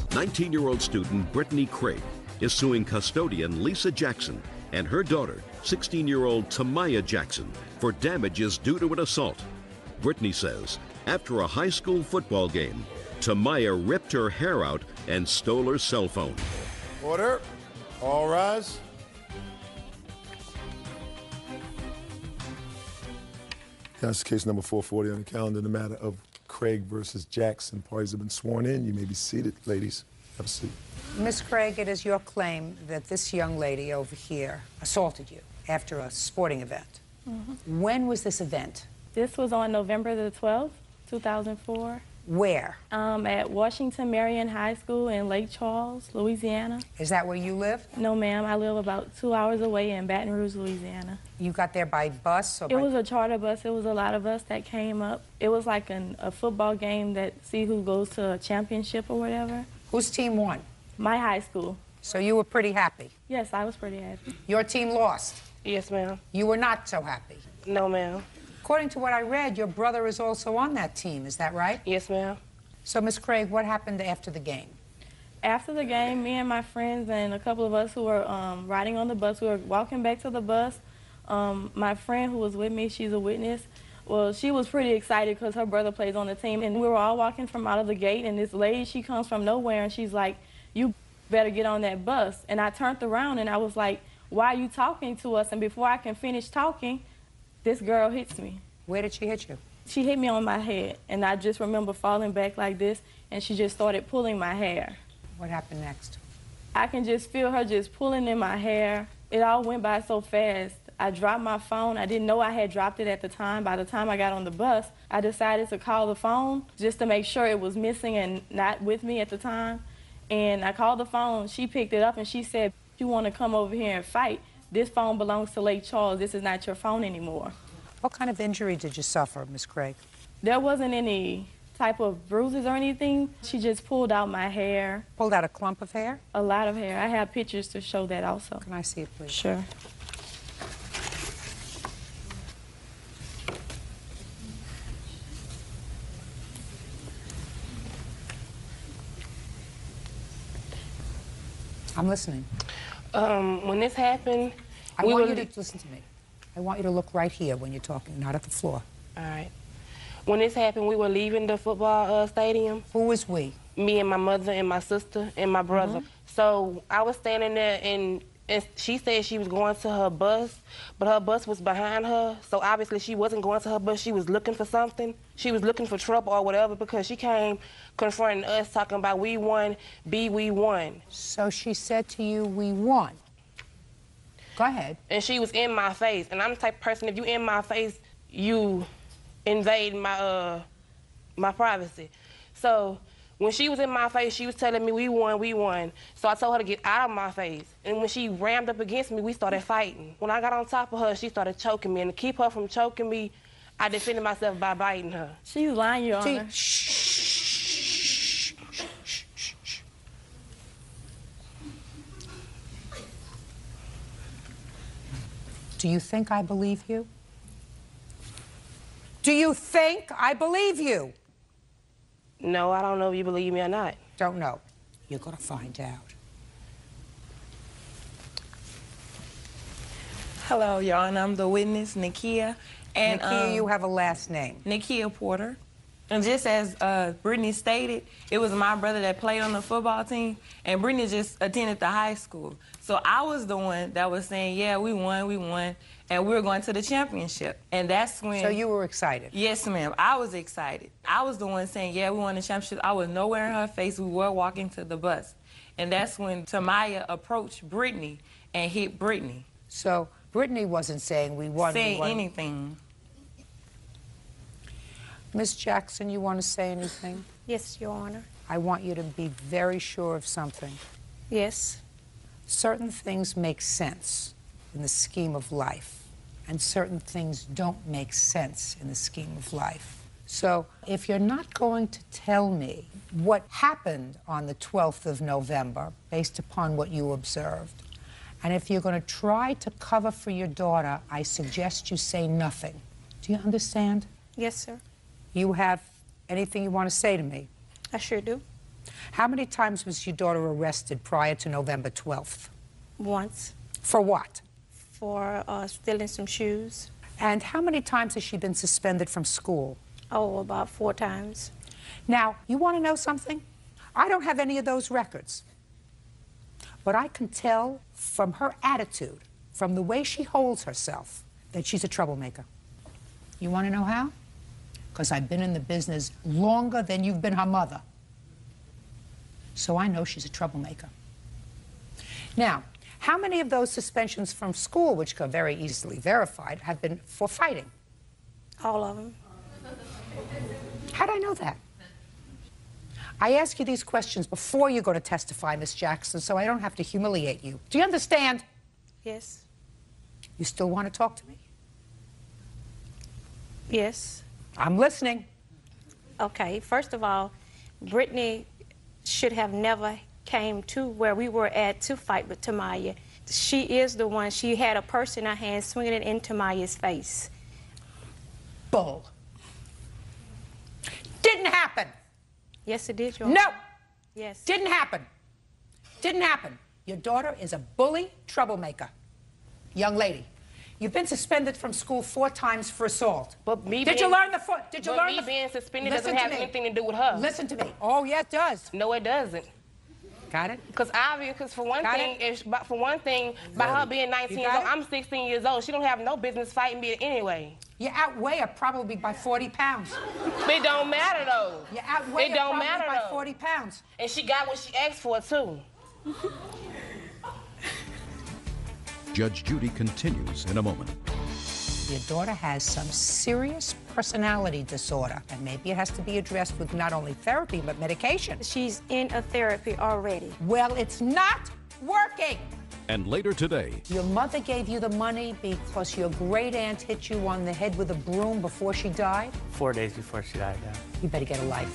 19-year-old student Brittany Craig is suing custodian Lisa Jackson and her daughter, 16-year-old Tamaya Jackson, for damages due to an assault. Brittany says after a high school football game, Tamaya ripped her hair out and stole her cell phone. Order. All rise. That's case number 440 on the calendar, the matter of Craig versus Jackson. Parties have been sworn in. You may be seated, ladies. Have a seat. Miss Craig, it is your claim that this young lady over here assaulted you after a sporting event. Mm-hmm. When was this event? This was on November the 12th, 2004. Where? At Washington Marion High School in Lake Charles, Louisiana. Is that where you live? No, ma'am. I live about 2 hours away in Baton Rouge, Louisiana. You got there by bus? Or it was a charter bus. It was a lot of us that came up. It was like a football game that see who goes to a championship or whatever. Whose team won? My high school. So you were pretty happy? Yes, I was pretty happy. Your team lost? Yes, ma'am. You were not so happy? No, ma'am. According to what I read, your brother is also on that team. Is that right? Yes, ma'am. So, Miss Craig, what happened after the game? After the game, me and my friends and a couple of us who were riding on the bus, we were walking back to the bus. My friend who was with me, she's a witness. Well, she was pretty excited because her brother plays on the team. And we were all walking from out of the gate, and this lady, she comes from nowhere, and she's like, "You better get on that bus." And I turned around, and I was like, "Why are you talking to us?" And before I can finish talking, this girl hits me. Where did she hit you? She hit me on my head, and I just remember falling back like this, and she just started pulling my hair. What happened next? I can just feel her just pulling in my hair. It all went by so fast. I dropped my phone. I didn't know I had dropped it at the time. By the time I got on the bus, I decided to call the phone just to make sure it was missing and not with me at the time. And I called the phone. She picked it up, and she said, "You want to come over here and fight? This phone belongs to Lake Charles. This is not your phone anymore." What kind of injury did you suffer, Miss Craig? There wasn't any type of bruises or anything. She just pulled out my hair. Pulled out a clump of hair? A lot of hair. I have pictures to show that also. Can I see it, please? Sure. I'm listening. When this happened, I want you to listen to me. I want you to look right here when you're talking, not at the floor. All right. When this happened, we were leaving the football stadium. Who was we? Me and my mother and my sister and my brother. So I was standing there, and she said she was going to her bus, but her bus was behind her. So obviously she wasn't going to her bus. She was looking for something. She was looking for trouble or whatever, because she came confronting us talking about we won, we won. So she said to you, we won. Go ahead. And she was in my face. And I'm the type of person, if you in my face, you invade my my privacy. So when she was in my face, she was telling me we won, we won. So I told her to get out of my face. And when she rammed up against me, we started fighting. When I got on top of her, she started choking me. And to keep her from choking me, I defended myself by biting her. She's lying, Your Honor. Do you think I believe you? Do you think I believe you? No, I don't know if you believe me or not. Don't know. You're going to find out. Hello, Your Honor. I'm the witness, Nakia. And, Nakia, you have a last name. Nakia Porter. And just as Brittany stated, it was my brother that played on the football team, and Brittany just attended the high school. So I was the one that was saying, yeah, we won, and we were going to the championship. And that's when... So you were excited? Yes, ma'am. I was excited. I was the one saying, yeah, we won the championship. I was nowhere in her face. We were walking to the bus. And that's when Tamaya approached Brittany and hit Brittany. So Brittany wasn't saying we won. Saying anything. Miss Jackson, you want to say anything? Yes, Your Honor. I want you to be very sure of something. Yes. Certain things make sense in the scheme of life, and certain things don't make sense in the scheme of life. So if you're not going to tell me what happened on the 12th of November, based upon what you observed, and if you're going to try to cover for your daughter, I suggest you say nothing. Do you understand? Yes, sir. You have anything you want to say to me? I sure do. How many times was your daughter arrested prior to November 12th? Once. For what? For stealing some shoes. And how many times has she been suspended from school? Oh, about 4 times. Now, you want to know something? I don't have any of those records. But I can tell from her attitude, from the way she holds herself, that she's a troublemaker. You want to know how? Because I've been in the business longer than you've been her mother. So I know she's a troublemaker. Now, how many of those suspensions from school, which are very easily verified, have been for fighting? All of them. How'd I know that? I ask you these questions before you go to testify, Miss Jackson, so I don't have to humiliate you. Do you understand? Yes. You still want to talk to me? Yes. I'm listening. Okay, first of all, Brittany should have never came to where we were at to fight with Tamaya. She is the one. She had a purse in her hand swinging it in Tamaya's face. Bull. Didn't happen. Yes, it did, Your No. Honor. Yes. Didn't happen. Didn't happen. Your daughter is a bully troublemaker. Young lady. You've been suspended from school 4 times for assault. But me Did being, you learn the foot? Did you but learn me the being suspended Listen doesn't have to me. anything to do with her. Listen to me. Oh, yeah, it does. No, it doesn't. Got it? Because for one thing, by her being 19 years old, I'm 16 years old. She don't have no business fighting me anyway. You outweigh her probably by 40 pounds. It don't matter though. You outweigh her probably by though. 40 pounds. And she got what she asked for too. Judge Judy continues in a moment. Your daughter has some serious personality disorder, and maybe it has to be addressed with not only therapy, but medication. She's in a therapy already. Well, it's not working. And later today, Your mother gave you the money because your great aunt hit you on the head with a broom before she died? 4 days before she died, yeah. You better get a life.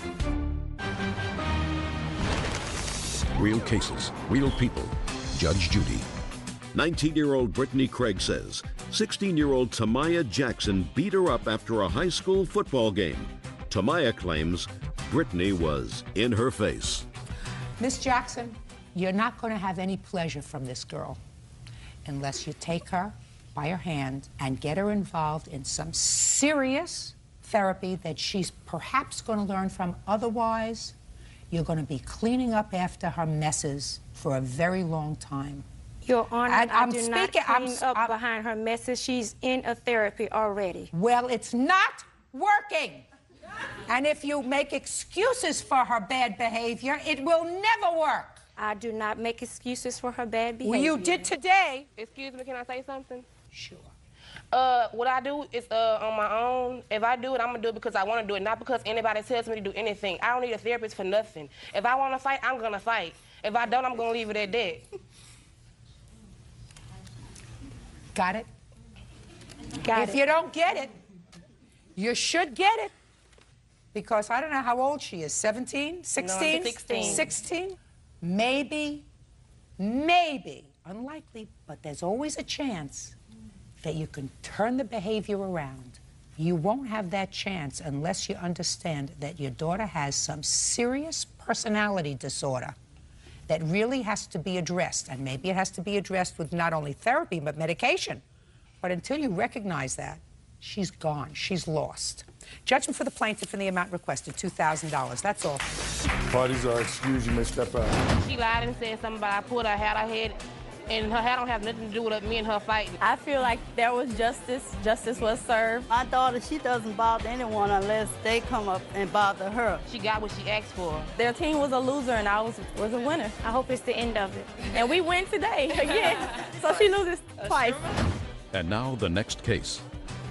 real cases, real people. Judge Judy. 19-year-old Brittany Craig says 16-year-old Tamaya Jackson beat her up after a high school football game. Tamaya claims Brittany was in her face. Miss Jackson, you're not going to have any pleasure from this girl unless you take her by her hand and get her involved in some serious therapy that she's perhaps going to learn from. Otherwise, you're going to be cleaning up after her messes for a very long time. Your Honor, I'm do not clean up behind her messes. She's in a therapy already. Well, it's not working. And if you make excuses for her bad behavior, it will never work. I do not make excuses for her bad behavior. Well, you did today. Excuse me, can I say something? Sure. What I do is on my own. If I do it, I'm gonna do it because I want to do it, not because anybody tells me to do anything. I don't need a therapist for nothing. If I want to fight, I'm gonna fight. If I don't, I'm gonna leave it at that. Got it? Got if it. you don't get it, you should get it. Because I don't know how old she is, 17, 16? No, 16. 16? Maybe, unlikely, but there's always a chance that you can turn the behavior around. You won't have that chance unless you understand that your daughter has some serious personality disorder that really has to be addressed. And maybe it has to be addressed with not only therapy, but medication. But until you recognize that, she's gone. She's lost. Judgment for the plaintiff in the amount requested, $2,000. That's all. Parties are excused. You may step out. She lied and said something about I pulled her hair out her head, and her hair don't have nothing to do with me and her fighting. I feel like there was justice. Justice was served. My daughter, she doesn't bother anyone unless they come up and bother her. She got what she asked for. Their team was a loser, and I was a winner. I hope it's the end of it. And we win today again. So she loses twice. And now the next case.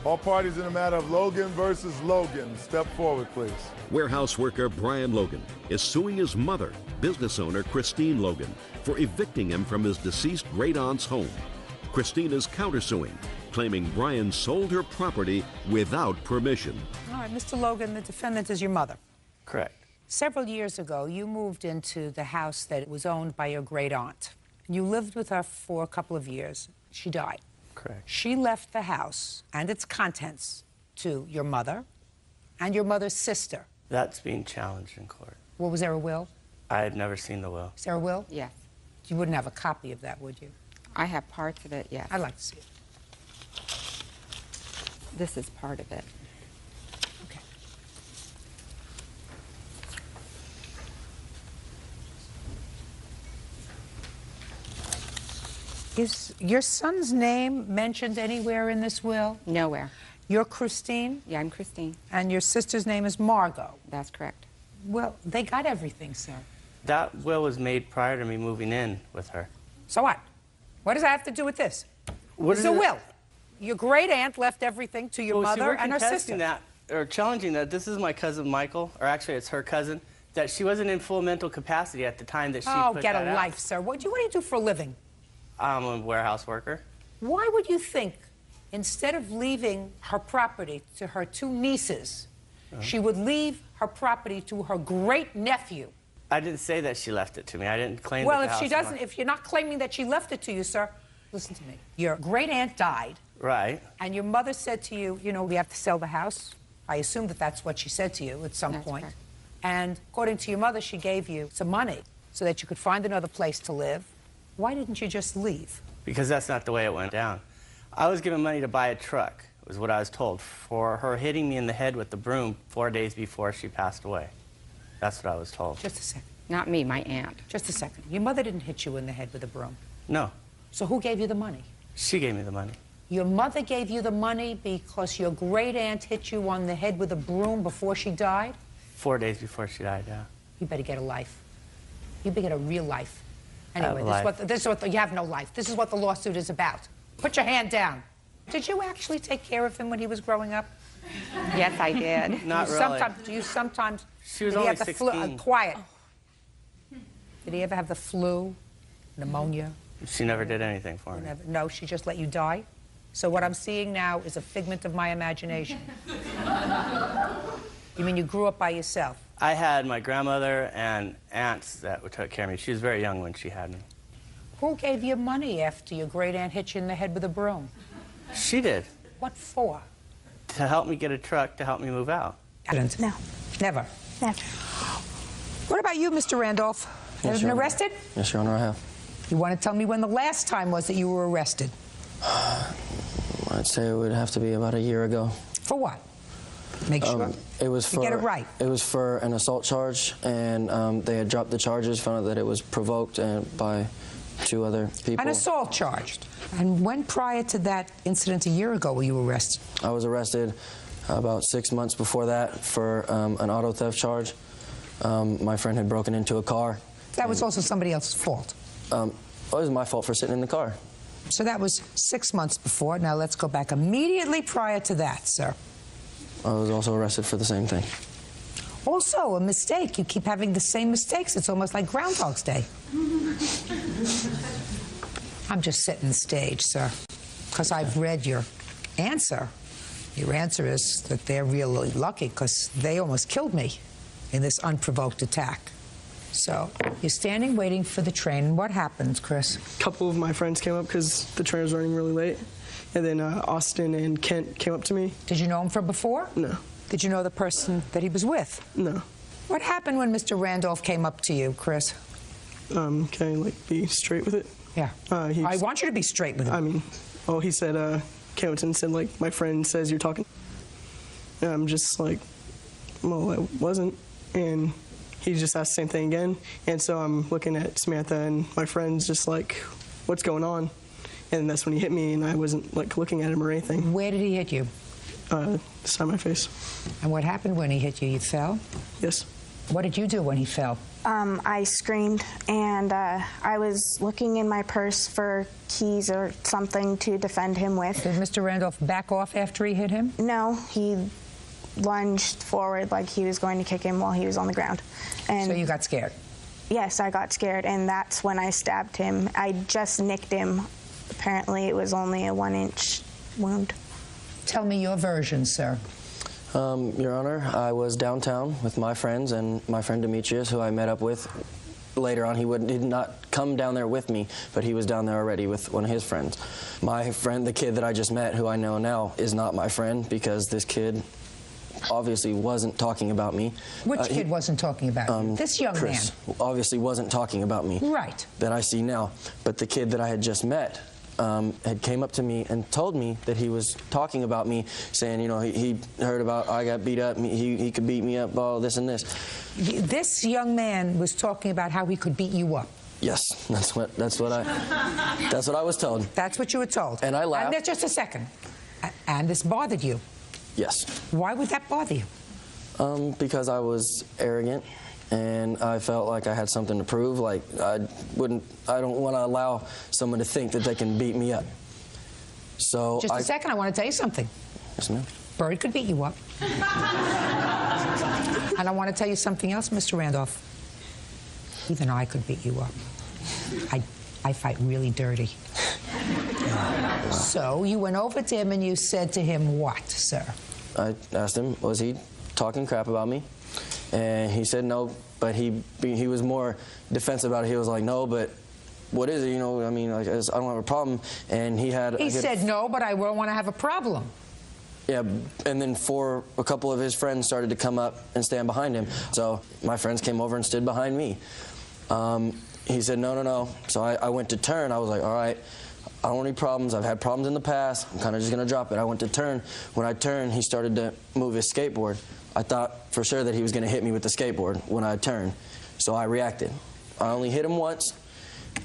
All parties in the matter of Logan versus Logan. Step forward, please. Warehouse worker Brian Logan is suing his mother, business owner Christine Logan, for evicting him from his deceased great-aunt's home. Christine is countersuing, claiming Brian sold her property without permission. All right, Mr. Logan, the defendant is your mother. Correct. Several years ago, you moved into the house that was owned by your great-aunt. You lived with her for a couple of years. She died. Correct. She left the house and its contents to your mother and your mother's sister. That's being challenged in court. Well, was there a will? I had never seen the will. Is there a will? Yes. You wouldn't have a copy of that, would you? I have parts of it, yes. I'd like to see it. This is part of it. Okay. Is your son's name mentioned anywhere in this will? Nowhere. You're Christine? Yeah, I'm Christine. And your sister's name is Margot? That's correct. Well, they got everything, sir. That will was made prior to me moving in with her. So what? What does that have to do with this? What It's a will. Your great-aunt left everything to your Well, see, mother we're and her contesting sister. that, or challenging that. This is my cousin Michael, or actually it's her cousin, that she wasn't in full mental capacity at the time that she Oh, put get that a out. life, sir. What do you do for a living? I'm a warehouse worker. Why would you think, instead of leaving her property to her two nieces, she would leave her property to her great-nephew? I didn't say that she left it to me. I didn't claim Well, that the if she house doesn't, was- if you're not claiming that she left it to you, sir, listen to me. Your great-aunt died, Right. and your mother said to you, you know, we have to sell the house. I assume that that's what she said to you at some point. correct. And according to your mother, she gave you some money so that you could find another place to live. Why didn't you just leave? Because that's not the way it went down. I was given money to buy a truck, was what I was told, for her hitting me in the head with the broom 4 days before she passed away. That's what I was told. Just a second. Not me, my aunt. Just a second. Your mother didn't hit you in the head with a broom. No. So who gave you the money? She gave me the money. Your mother gave you the money because your great-aunt hit you on the head with a broom before she died? 4 days before she died, yeah. You better get a life. You better get a real life. I have Anyway, a life. this is what you have no life. This is what the lawsuit is about. Put your hand down. Did you actually take care of him when he was growing up? Yes, I did. Not really. Do you sometimes... She was did he only have the flu? 16. Quiet. Did he ever have the flu, pneumonia? She never did anything for me. Never. No, she just let you die? So what I'm seeing now is a figment of my imagination. You mean you grew up by yourself? I had my grandmother and aunts that took care of me. She was very young when she had me. Who gave you money after your great-aunt hit you in the head with a broom? She did. What for? To help me get a truck to help me move out. No. Never? Never. What about you, Mr. Randolph? Have you been arrested? Yes, Your Honor, I have. You want to tell me when the last time was that you were arrested? I'd say it would have to be about a year ago. For what? Make sure. It was for, get it right. It was for an assault charge, and they had dropped the charges, found out that it was provoked by 2 other people. An assault charge. And when prior to that incident a year ago were you arrested? I was arrested about 6 months before that for an auto theft charge. My friend had broken into a car. That was also somebody else's fault. It was my fault for sitting in the car. So that was 6 months before. Now let's go back immediately prior to that, sir. I was also arrested for the same thing. Also, a mistake. You keep having the same mistakes. It's almost like Groundhog's Day. I'm just setting the stage, sir, because I've read your answer. Your answer is that they're really lucky because they almost killed me in this unprovoked attack. So you're standing waiting for the train. What happens, Chris? A couple of my friends came up because the train was running really late. and then Austin and Kent came up to me. Did you know him from before? No. Did you know the person that he was with? No. What happened when Mr. Randolph came up to you, Chris? Can I, like, be straight with it? Yeah. I want you to be straight with it. I mean, he said, came up to him and said, like, my friend says you're talking. And I'm just like, well, I wasn't. And he just asked the same thing again. And so I'm looking at Samantha, and my friend's just like, what's going on? And that's when he hit me, and I wasn't, like, looking at him or anything. Where did he hit you? Side of my face. And what happened when he hit you? You fell? Yes. What did you do when he fell? I screamed, and I was looking in my purse for keys or something to defend him with. Did Mr. Randolph back off after he hit him? No, he lunged forward like he was going to kick him while he was on the ground. And so you got scared? Yes, I got scared, and that's when I stabbed him. I just nicked him. Apparently, it was only a 1-inch wound. Tell me your version, sir. Your Honor, I was downtown with my friends and my friend Demetrius, who I met up with later on. He did not come down there with me, but he was down there already with one of his friends. My friend, the kid that I just met, who I know now, is not my friend because this kid obviously wasn't talking about me. Which kid wasn't talking about you? This young Chris man. Obviously wasn't talking about me. Right. That I see now. But the kid that I had just met had came up to me and told me that he was talking about me, saying, you know, he heard about I got beat up, he could beat me up, all this and this. This young man was talking about how he could beat you up. Yes, that's what I was told. That's what you were told. And I laughed. And just a second. And this bothered you. Yes. Why would that bother you? Because I was arrogant, and I felt like I had something to prove. Like I don't want to allow someone to think that they can beat me up. So just a second, I want to tell you something. Yes, ma'am. Bird could beat you up. And I want to tell you something else, Mr. Randolph. Even I could beat you up. I fight really dirty. So you went over to him and you said to him what, sir? I asked him, was he talking crap about me? And he said no, but he was more defensive about it. He was like, no, but what is it? You know, I mean, like, I don't have a problem. And he had... He said no, but I won't want to have a problem. Yeah, and then a couple of his friends started to come up and stand behind him. So my friends came over and stood behind me. He said, no, no, no. So I went to turn. I was like, all right, I don't want any problems. I've had problems in the past. I'm kind of just going to drop it. I went to turn. When I turned, he started to move his skateboard. I thought for sure that he was going to hit me with the skateboard when I turned. So I reacted. I only hit him once,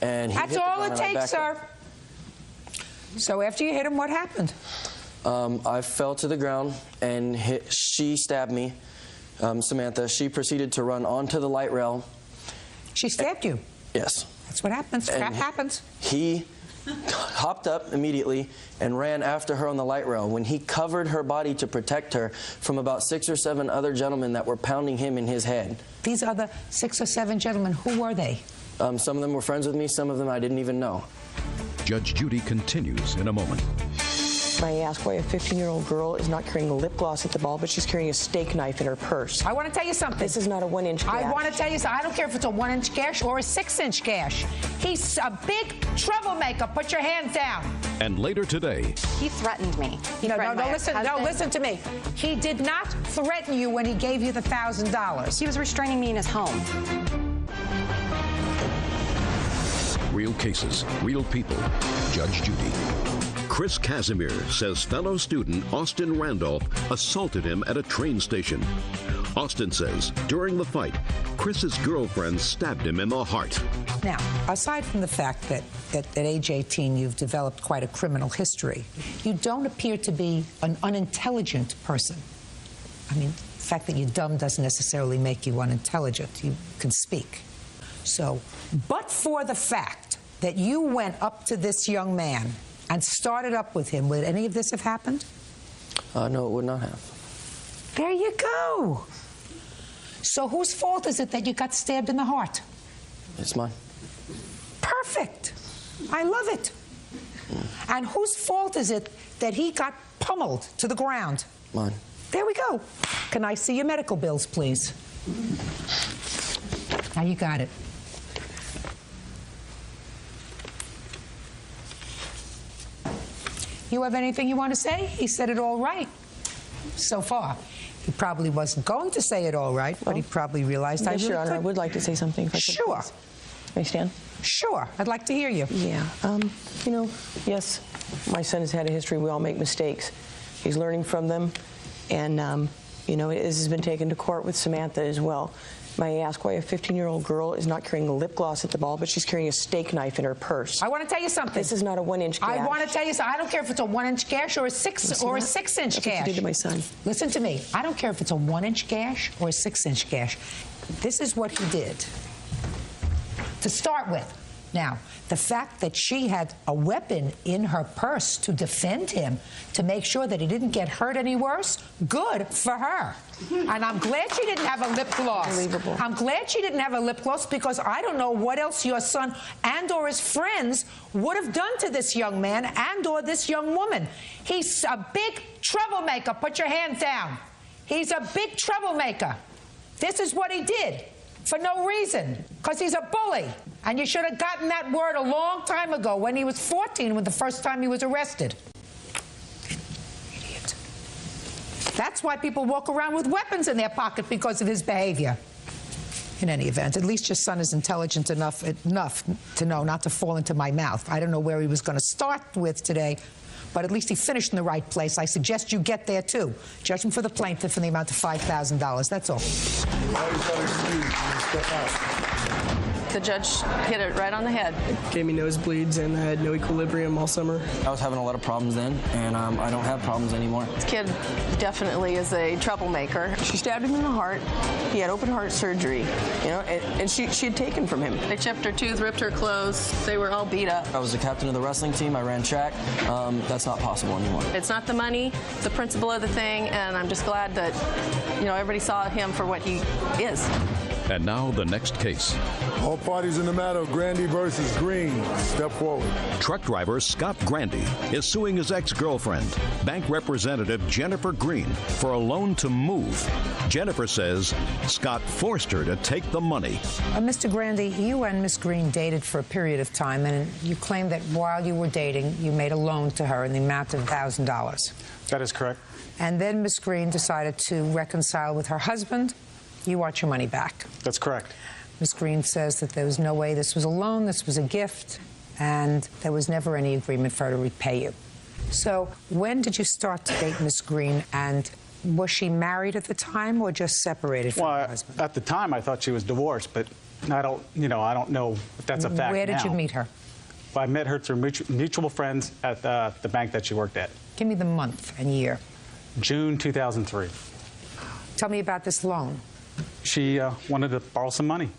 and he That's all it takes, sir. So after you hit him, what happened? I fell to the ground, and she stabbed me, Samantha. She proceeded to run onto the light rail. She stabbed you? Yes. That's what happens. Crap happens. He hopped up immediately and ran after her on the light rail. When he covered her body to protect her from about 6 or 7 other gentlemen that were pounding him in his head. These other 6 or 7 gentlemen, who were they? Some of them were friends with me, some of them I didn't even know. Judge Judy continues in a moment. I ask why a 15-year-old girl is not carrying a lip gloss at the ball, but she's carrying a steak knife in her purse. I want to tell you something. This is not a 1-inch gash. I want to tell you something. I don't care if it's a 1-inch gash or a 6-inch gash. He's a big troublemaker. Put your hands down. And later today. He threatened me. Listen to me. He did not threaten you when he gave you the $1,000. He was restraining me in his home. Real cases, real people. Judge Judy. Chris Casimir says fellow student Austin Randolph assaulted him at a train station. Austin says during the fight, Chris's girlfriend stabbed him in the heart. Now, aside from the fact that at age 18 you've developed quite a criminal history, you don't appear to be an unintelligent person. I mean, the fact that you're dumb doesn't necessarily make you unintelligent. You can speak. So, but for the fact that you went up to this young man and started up with him, would any of this have happened? No, it would not have. There you go. So whose fault is it that you got stabbed in the heart? It's mine. Perfect. I love it. And whose fault is it that he got pummeled to the ground? Mine. There we go. Can I see your medical bills, please? Now you got it. you have anything you want to say? He said it all right so far. He probably wasn't going to say it all right, but he probably realized I Yes, really Your Honor, could. I would like to say something. If I could, Sure. please. May I stand? Sure. I'd like to hear you. Yeah. You know, yes, my son has had a history. We all make mistakes. He's learning from them. And, you know, this has been taken to court with Samantha as well. May I ask why a 15-year-old girl is not carrying lip gloss at the ball, but she's carrying a steak knife in her purse? I want to tell you something. This is not a 1-inch gash. I want to tell you something. I don't care if it's a 1-inch gash or a 6-inch That's gash. what you did to my son. Listen to me. I don't care if it's a 1-inch gash or a 6-inch gash. This is what he did. To start with. Now, the fact that she had a weapon in her purse to defend him, to make sure that he didn't get hurt any worse, good for her. And I'm glad she didn't have a lip gloss. Unbelievable. I'm glad she didn't have a lip gloss because I don't know what else your son and or his friends would have done to this young man and or this young woman. He's a big troublemaker. Put your hands down. He's a big troublemaker. This is what he did. For no reason, because he's a bully. And you should have gotten that word a long time ago when he was 14, when the first time he was arrested. Idiot. That's why people walk around with weapons in their pocket, because of his behavior. In any event, at least your son is intelligent enough to know not to fall into my mouth. I don't know where he was going to start with today, but at least he finished in the right place. I suggest you get there, too. Judgment for the plaintiff in the amount of $5,000. That's all. The judge hit it right on the head. Gave me nosebleeds and I had no equilibrium all summer. I was having a lot of problems then, and I don't have problems anymore. This kid definitely is a troublemaker. She stabbed him in the heart. He had open heart surgery, you know, and she had taken from him. They chipped her tooth, ripped her clothes. They were all beat up. I was the captain of the wrestling team. I ran track. That's not possible anymore. It's not the money, the principle of the thing, and I'm just glad that, you know, everybody saw him for what he is. And now the next case. All parties in the matter, Grandy versus Green. Step forward. Truck driver Scott Grandy is suing his ex-girlfriend, bank representative Jennifer Green, for a loan to move. Jennifer says Scott forced her to take the money. Mr. Grandy, you and Miss Green dated for a period of time, and you claim that while you were dating, you made a loan to her in the amount of $1,000. That is correct. And then Miss Green decided to reconcile with her husband. You want your money back. That's correct. Ms. Green says that there was no way this was a loan, this was a gift, and there was never any agreement for her to repay you. So when did you start to date Ms. Green, and was she married at the time or just separated from her husband? At the time, I thought she was divorced, but I don't know if that's a fact. Where did you meet her? Well, I met her through mutual friends at the bank that she worked at. Give me the month and year. June 2003. Tell me about this loan. She wanted to borrow some money.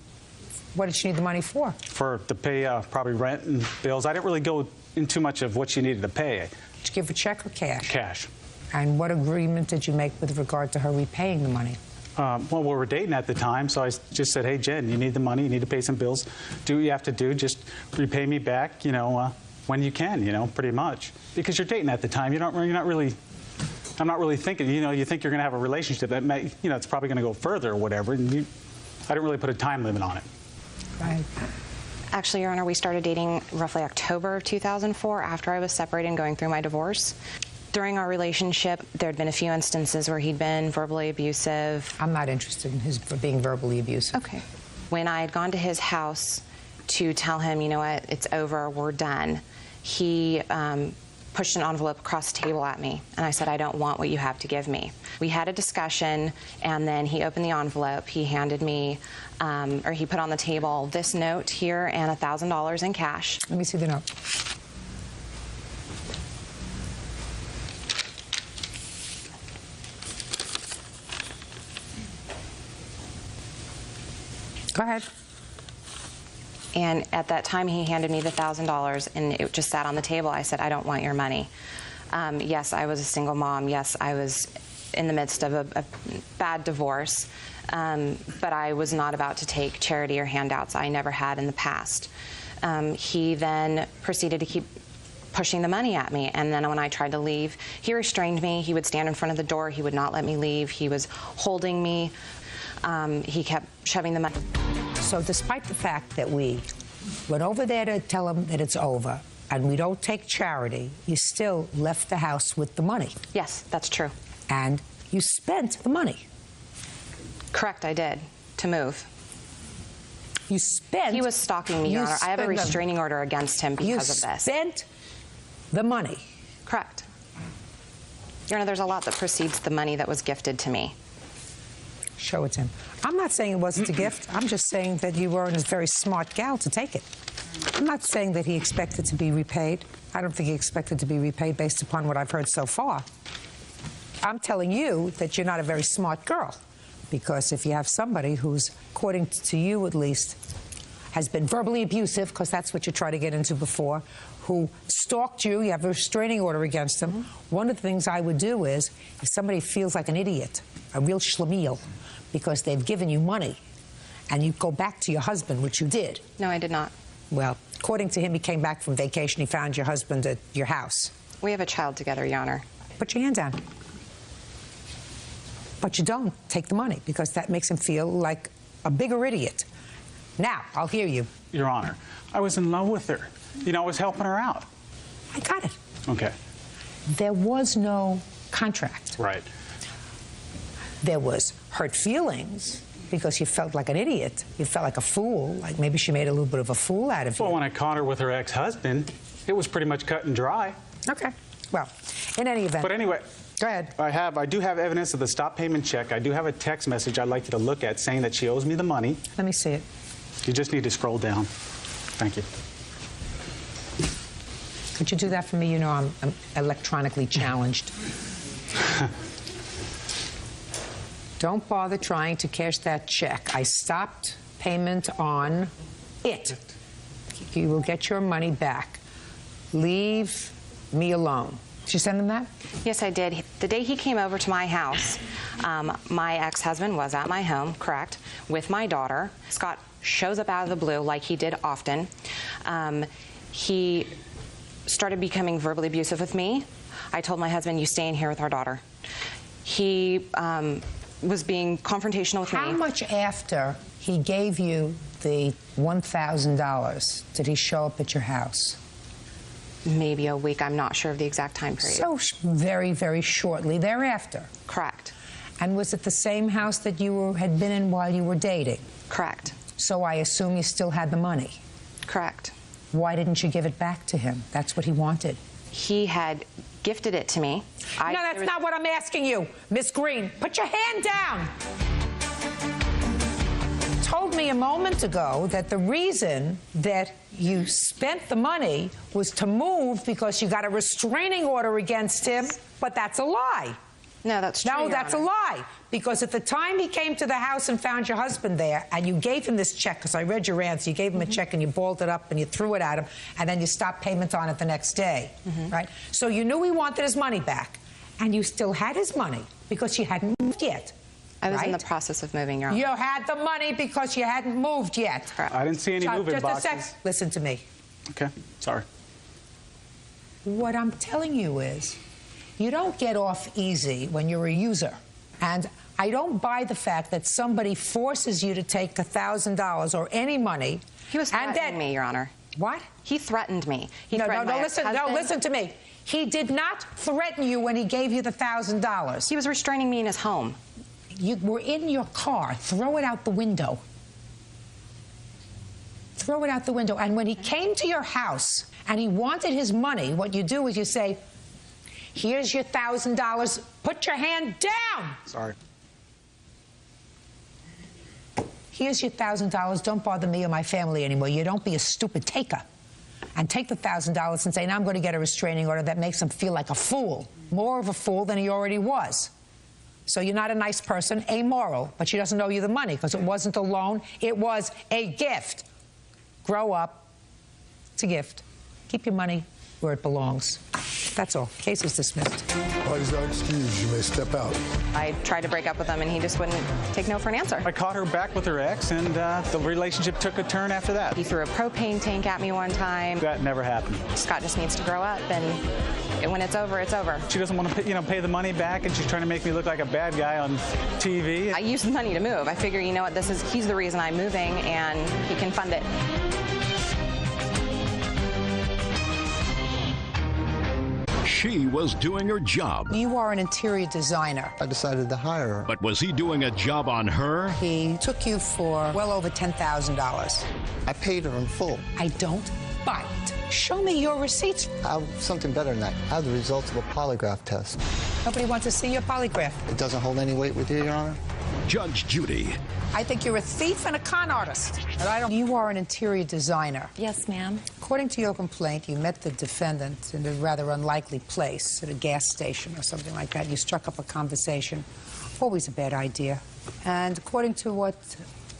What did she need the money for? To pay probably rent and bills. I didn't really go into much of what she needed to pay. Did you give her a check or cash? Cash. And what agreement did you make with regard to her repaying the money? Well, we were dating at the time, so I just said, hey, Jen, you need the money, you need to pay some bills. Do what you have to do, just repay me back, you know, when you can, you know, pretty much. Because you're dating at the time, I'm not really thinking, you know, you think you're going to have a relationship that may, you know, it's probably going to go further or whatever, and I didn't really put a time limit on it. Right. Actually, Your Honor, we started dating roughly October of 2004 after I was separated and going through my divorce. During our relationship, there had been a few instances where he'd been verbally abusive. I'm not interested in his being verbally abusive. Okay. When I had gone to his house to tell him, you know what, it's over, we're done, he pushed an envelope across the table at me, and I said, I don't want what you have to give me. We had a discussion, and then he opened the envelope. He handed me, or he put on the table this note here and $1,000 in cash. Let me see the note. Go ahead. And at that time, he handed me the $1,000, and it just sat on the table. I said, I don't want your money. Yes, I was a single mom. Yes, I was in the midst of a bad divorce, but I was not about to take charity or handouts. I never had in the past. He then proceeded to keep pushing the money at me, and then when I tried to leave, he restrained me. He would stand in front of the door. He would not let me leave. He was holding me. He kept shoving the money. So despite the fact that we went over there to tell him that it's over, and we don't take charity, you still left the house with the money. Yes, that's true. And you spent the money. Correct, I did, to move. You spent... He was stalking me, Your Honor. I have a restraining order against him because of this. You spent the money. Correct. Your Honor, there's a lot that precedes the money that was gifted to me. Show it to him. I'm not saying it wasn't a gift. I'm just saying that you weren't a very smart gal to take it. I'm not saying that he expected to be repaid. I don't think he expected to be repaid based upon what I've heard so far. I'm telling you that you're not a very smart girl, because if you have somebody who's, according to you at least, has been verbally abusive, because that's what you tried to get into before, who stalked you, you have a restraining order against them. One of the things I would do is, if somebody feels like an idiot, a real schlemiel, because they've given you money, and you go back to your husband, which you did. No, I did not. Well, according to him, he came back from vacation, he found your husband at your house. We have a child together, Your Honor. Put your hand down. But you don't take the money, because that makes him feel like a bigger idiot. Now, I'll hear you. Your Honor, I was in love with her. You know, I was helping her out. I got it. Okay. There was no contract. Right. There was hurt feelings, because you felt like an idiot. You felt like a fool, like maybe she made a little bit of a fool out of you. Well, when I caught her with her ex-husband, it was pretty much cut and dry. Okay. Well, in any event. But anyway. Go ahead. I do have evidence of the stop payment check. I do have a text message I'd like you to look at saying that she owes me the money. Let me see it. You just need to scroll down. Thank you. Could you do that for me? You know I'm electronically challenged. Don't bother trying to cash that check. I stopped payment on it. You will get your money back. Leave me alone. Did you send him that? Yes, I did. The day he came over to my house, my ex-husband was at my home, correct, with my daughter. Scott shows up out of the blue like he did often. He started becoming verbally abusive with me. I told my husband, you stay in here with our daughter. He was being confrontational with me. How much after he gave you the $1,000 did he show up at your house? Maybe a week. I'm not sure of the exact time period. So very, very shortly thereafter. Correct. And was it the same house that you had been in while you were dating? Correct. So I assume you still had the money? Correct. Why didn't you give it back to him? That's what he wanted. He had gifted it to me. No, that's not what I'm asking you, Miss Green. Put your hand down. Told me a moment ago that the reason that you spent the money was to move because you got a restraining order against him, but that's a lie. No, that's true. No, that's a lie. Because at the time he came to the house and found your husband there, and you gave him this check, because I read your answer, you gave him a check and you balled it up and you threw it at him, and then you stopped payment on it the next day, right? So you knew he wanted his money back, and you still had his money because you hadn't moved yet. I was in the process of moving, Your Honor. You had the money because you hadn't moved yet. I didn't see any moving boxes. Just a sec. Listen to me. Okay, sorry. What I'm telling you is, you don't get off easy when you're a user. And I don't buy the fact that somebody forces you to take $1,000 or any money. He was threatening me, Your Honor. What? He threatened me. He threatened my listen, no, listen to me. He did not threaten you when he gave you the $1,000. He was restraining me in his home. You were in your car. Throw it out the window. Throw it out the window. And when he came to your house and he wanted his money, what you do is you say, here's your $1,000. Put your hand down. Sorry. Here's your $1,000. Don't bother me or my family anymore. You don't be a stupid taker. And take the $1,000 and say, now I'm going to get a restraining order that makes him feel like a fool. More of a fool than he already was. So you're not a nice person, amoral, but she doesn't owe you the money because it wasn't a loan, it was a gift. Grow up. It's a gift. Keep your money where it belongs. That's all. Case is dismissed. Parties are excused. You may step out. I tried to break up with him, and he just wouldn't take no for an answer. I caught her back with her ex, and the relationship took a turn after that. He threw a propane tank at me one time. That never happened. Scott just needs to grow up, and when it's over, it's over. She doesn't want to pay the money back, and she's trying to make me look like a bad guy on TV. I used the money to move. I figure, you know what, he's the reason I'm moving, and he can fund it. She was doing her job. You are an interior designer. I decided to hire her. But was he doing a job on her? He took you for well over $10,000. I paid her in full. I don't buy it. Show me your receipts. I have something better than that. I have the results of a polygraph test. Nobody wants to see your polygraph. It doesn't hold any weight with you, Your Honor? Judge Judy. I think you're a thief and a con artist. And I don't. You are an interior designer. Yes, ma'am. According to your complaint, you met the defendant in a rather unlikely place, at a gas station or something like that. You struck up a conversation. Always a bad idea. And according to what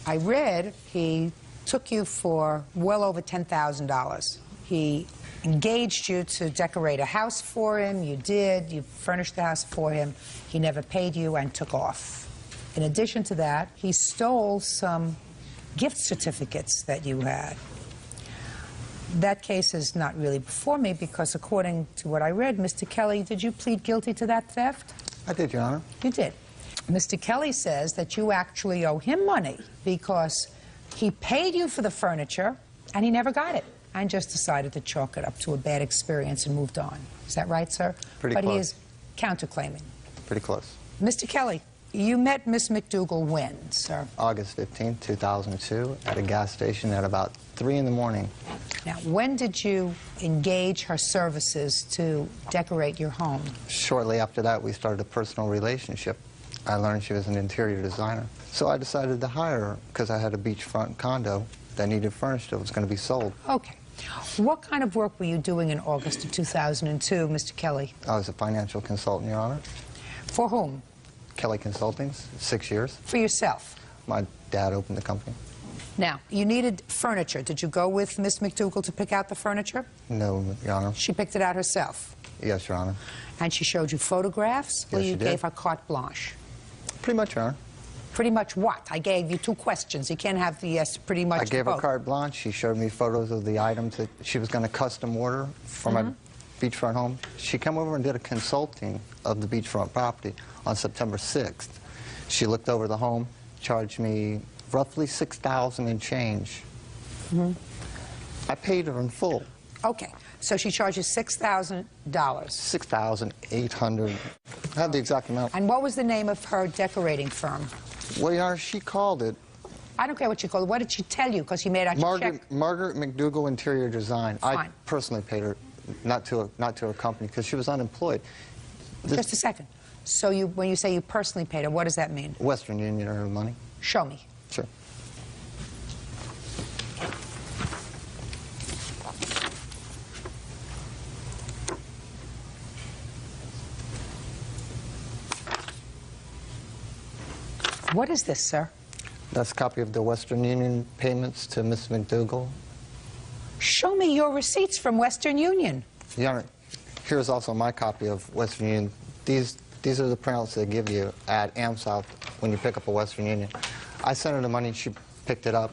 I read, he took you for well over $10,000. He engaged you to decorate a house for him. You did. You furnished the house for him. He never paid you and took off. In addition to that, he stole some gift certificates that you had. That case is not really before me because according to what I read, Mr. Kelly, did you plead guilty to that theft? I did, Your Honor. You did. Mr. Kelly says that you actually owe him money because he paid you for the furniture and he never got it and just decided to chalk it up to a bad experience and moved on. Is that right, sir? Pretty close. But he is counterclaiming. Pretty close. Mr. Kelly, you met Miss McDougal when, sir? August 15, 2002, at a gas station at about 3 in the morning. Now, when did you engage her services to decorate your home? Shortly after that, we started a personal relationship. I learned she was an interior designer. So I decided to hire her because I had a beachfront condo that needed furnished that was going to be sold. Okay. What kind of work were you doing in August of 2002, Mr. Kelly? I was a financial consultant, Your Honor. For whom? Kelly Consulting, 6 years. For yourself? My dad opened the company. Now, you needed furniture. Did you go with Miss McDougal to pick out the furniture? No, Your Honor. She picked it out herself? Yes, Your Honor. And she showed you photographs? Yes, you she did. gave her carte blanche? Pretty much, Your Honor. Pretty much what? I gave you 2 questions. You can't have the yes, pretty much. I gave her both. carte blanche. She showed me photos of the items that she was going to custom order for my beachfront home. She came over and did a consulting of the beachfront property on September 6th. She looked over the home, charged me roughly $6,000 and change. I paid her in full. Okay, so she charges $6,000. $6,800. I have the exact amount. And what was the name of her decorating firm? Well, Your Honor, she called it. I don't care what she called it. What did she tell you? Because you made out your check. Margaret McDougal Interior Design. Fine. I personally paid her, not to a company, because she was unemployed. Just a second. So when you say you personally paid her, what does that mean? Western Union or her money. Show me. Sure. What is this, sir? That's a copy of the Western Union payments to Miss McDougal. Show me your receipts from Western Union. Your Honor, here's also my copy of Western Union. These are the printouts they give you at AmSouth when you pick up a Western Union. I sent her the money, she picked it up.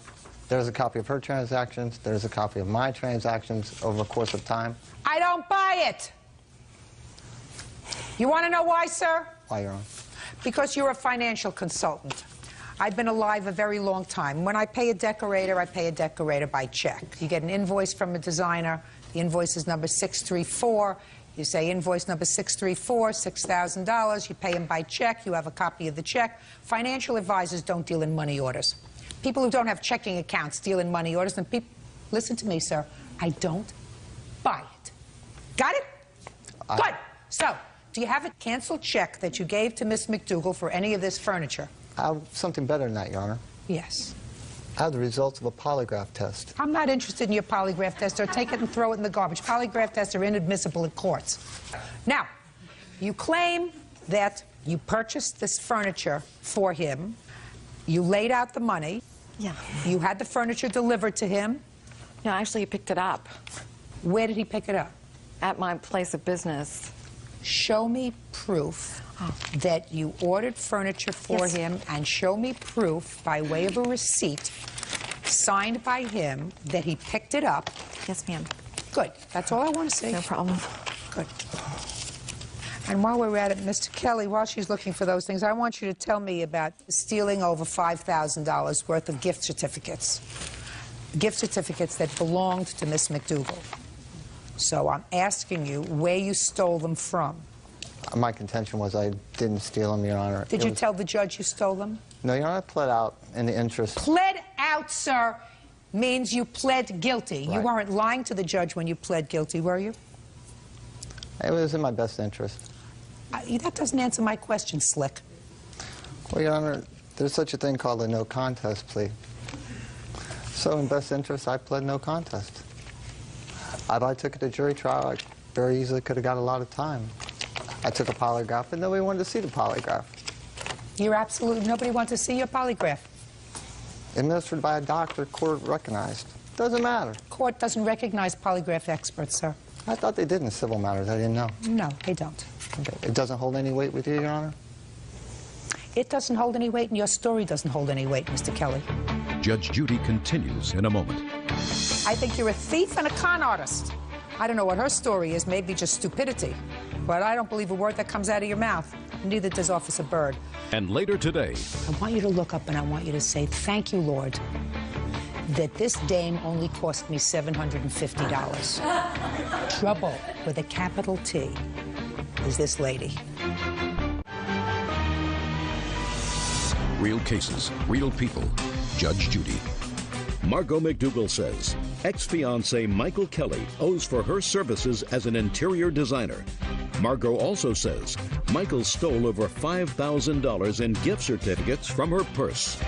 There's a copy of her transactions. There's a copy of my transactions over the course of time. I don't buy it. You want to know why, sir? Why, Your Honor? Because you're a financial consultant. I've been alive a very long time. When I pay a decorator, I pay a decorator by check. You get an invoice from a designer. The invoice is number 634. You say invoice number 634, $6,000. You pay him by check. You have a copy of the check. Financial advisors don't deal in money orders. People who don't have checking accounts deal in money orders. And people, listen to me, sir. I don't buy it. Got it? Good. So, do you have a canceled check that you gave to Miss McDougal for any of this furniture? I have something better than that, Your Honor. Yes. I have the results of a polygraph test. I'm not interested in your polygraph test, or take it and throw it in the garbage. Polygraph tests are inadmissible in courts. Now, you claim that you purchased this furniture for him. You laid out the money. Yeah. You had the furniture delivered to him. No, actually, he picked it up. Where did he pick it up? At my place of business. Show me proof that you ordered furniture for him, and show me proof by way of a receipt signed by him that he picked it up. Yes, ma'am. Good. That's all I want to see. No problem. Good. And while we're at it, Mr. Kelly, while she's looking for those things, I want you to tell me about stealing over $5,000 worth of gift certificates. Gift certificates that belonged to Miss McDougal. So I'm asking you where you stole them from. My contention was I didn't steal them, Your Honor. Did you tell the judge you stole them? No, Your Honor, I pled out in the interest. Pled out, sir, means you pled guilty. Right. You weren't lying to the judge when you pled guilty, were you? It was in my best interest. That doesn't answer my question, Slick. Well, Your Honor, there's such a thing called a no contest plea. So in best interest, I pled no contest. If I took it to jury trial, I very easily could have got a lot of time. I took a polygraph, but nobody wanted to see the polygraph. You're absolutely, nobody wants to see your polygraph. Administered by a doctor, court recognized. Doesn't matter. Court doesn't recognize polygraph experts, sir. I thought they did in civil matters. I didn't know. No, they don't. Okay. It doesn't hold any weight with you, Your Honor? It doesn't hold any weight, and your story doesn't hold any weight, Mr. Kelly. Judge Judy continues in a moment. I think you're a thief and a con artist. I don't know what her story is, maybe just stupidity. But I don't believe a word that comes out of your mouth. Neither does Officer Byrd. And later today, I want you to look up and I want you to say, thank you, Lord, that this dame only cost me $750. Trouble with a capital T is this lady. real cases, real people. Judge Judy. Margot McDougall says ex-fiancé Michael Kelly owes for her services as an interior designer. Margot also says Michael stole over $5,000 in gift certificates from her purse.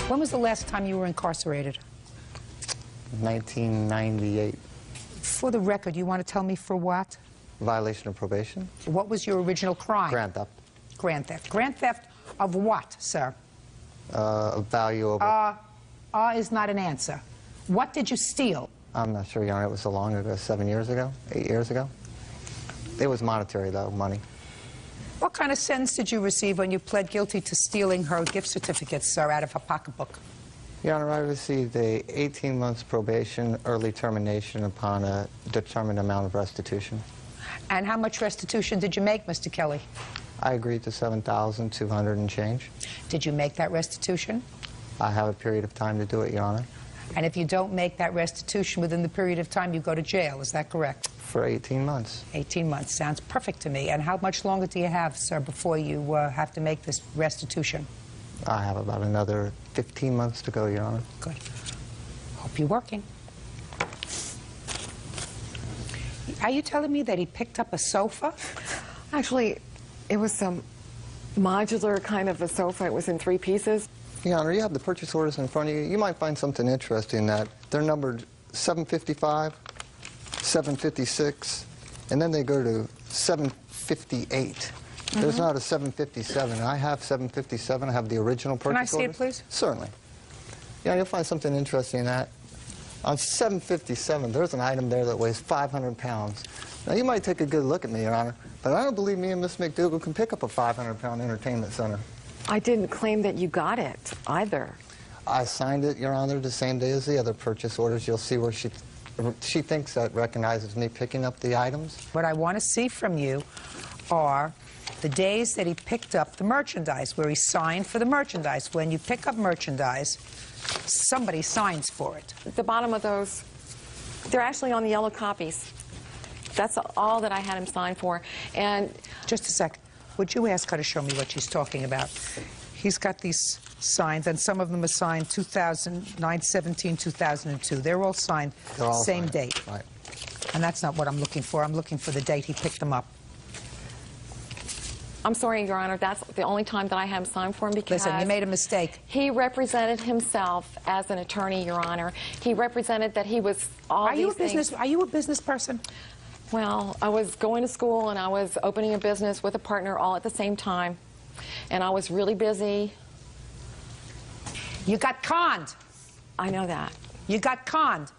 When was the last time you were incarcerated? 1998. For the record, you want to tell me for what? Violation of probation. What was your original crime? Grand theft. Grand theft. Grand theft of what, sir? Value over... is not an answer. What did you steal? I'm not sure, Your Honor. It was so long ago, 7 years ago, 8 years ago. It was monetary, though, money. What kind of sentence did you receive when you pled guilty to stealing her gift certificates, sir, out of her pocketbook? Your Honor, I received a 18 months probation, early termination upon a determined amount of restitution. And how much restitution did you make, Mr. Kelly? I agreed to $7,200 and change. Did you make that restitution? I have a period of time to do it, Your Honor. And if you don't make that restitution within the period of time, you go to jail. Is that correct? For 18 months. 18 months. Sounds perfect to me. And how much longer do you have, sir, before you have to make this restitution? I have about another 15 months to go, Your Honor. Good. Hope you're working. Are you telling me that he picked up a sofa? Actually, it was some modular kind of a sofa. It was in 3 pieces. Your Honor, you have the purchase orders in front of you. You might find something interesting that they're numbered 755, 756, and then they go to 758. There's not a 757. I have 757. I have the original purchase orders. Can I see it, please? Certainly. Yeah, you'll find something interesting in that. On 757, there's an item there that weighs 500 pounds. Now, you might take a good look at me, Your Honor, but I don't believe me and Miss McDougall can pick up a 500-pound entertainment center. I didn't claim that you got it, either. I signed it, Your Honor, the same day as the other purchase orders. You'll see where she thinks that recognizes me picking up the items. What I want to see from you are the days that he picked up the merchandise, where he signed for the merchandise. When you pick up merchandise, somebody signs for it. The bottom of those, they're actually on the yellow copies. That's all that I had him sign for. And just a second. Would you ask her to show me what she's talking about? He's got these signs, and some of them are signed 9/17, 2002. They're all signed same date. Right. And that's not what I'm looking for. I'm looking for the date he picked them up. I'm sorry, Your Honor, that's the only time that I had him sign for him because... Listen, you made a mistake. He represented himself as an attorney, Your Honor. He represented that he was all these things. Are you a business person? Well, I was going to school and I was opening a business with a partner all at the same time. And I was really busy. You got conned. I know that. You got conned.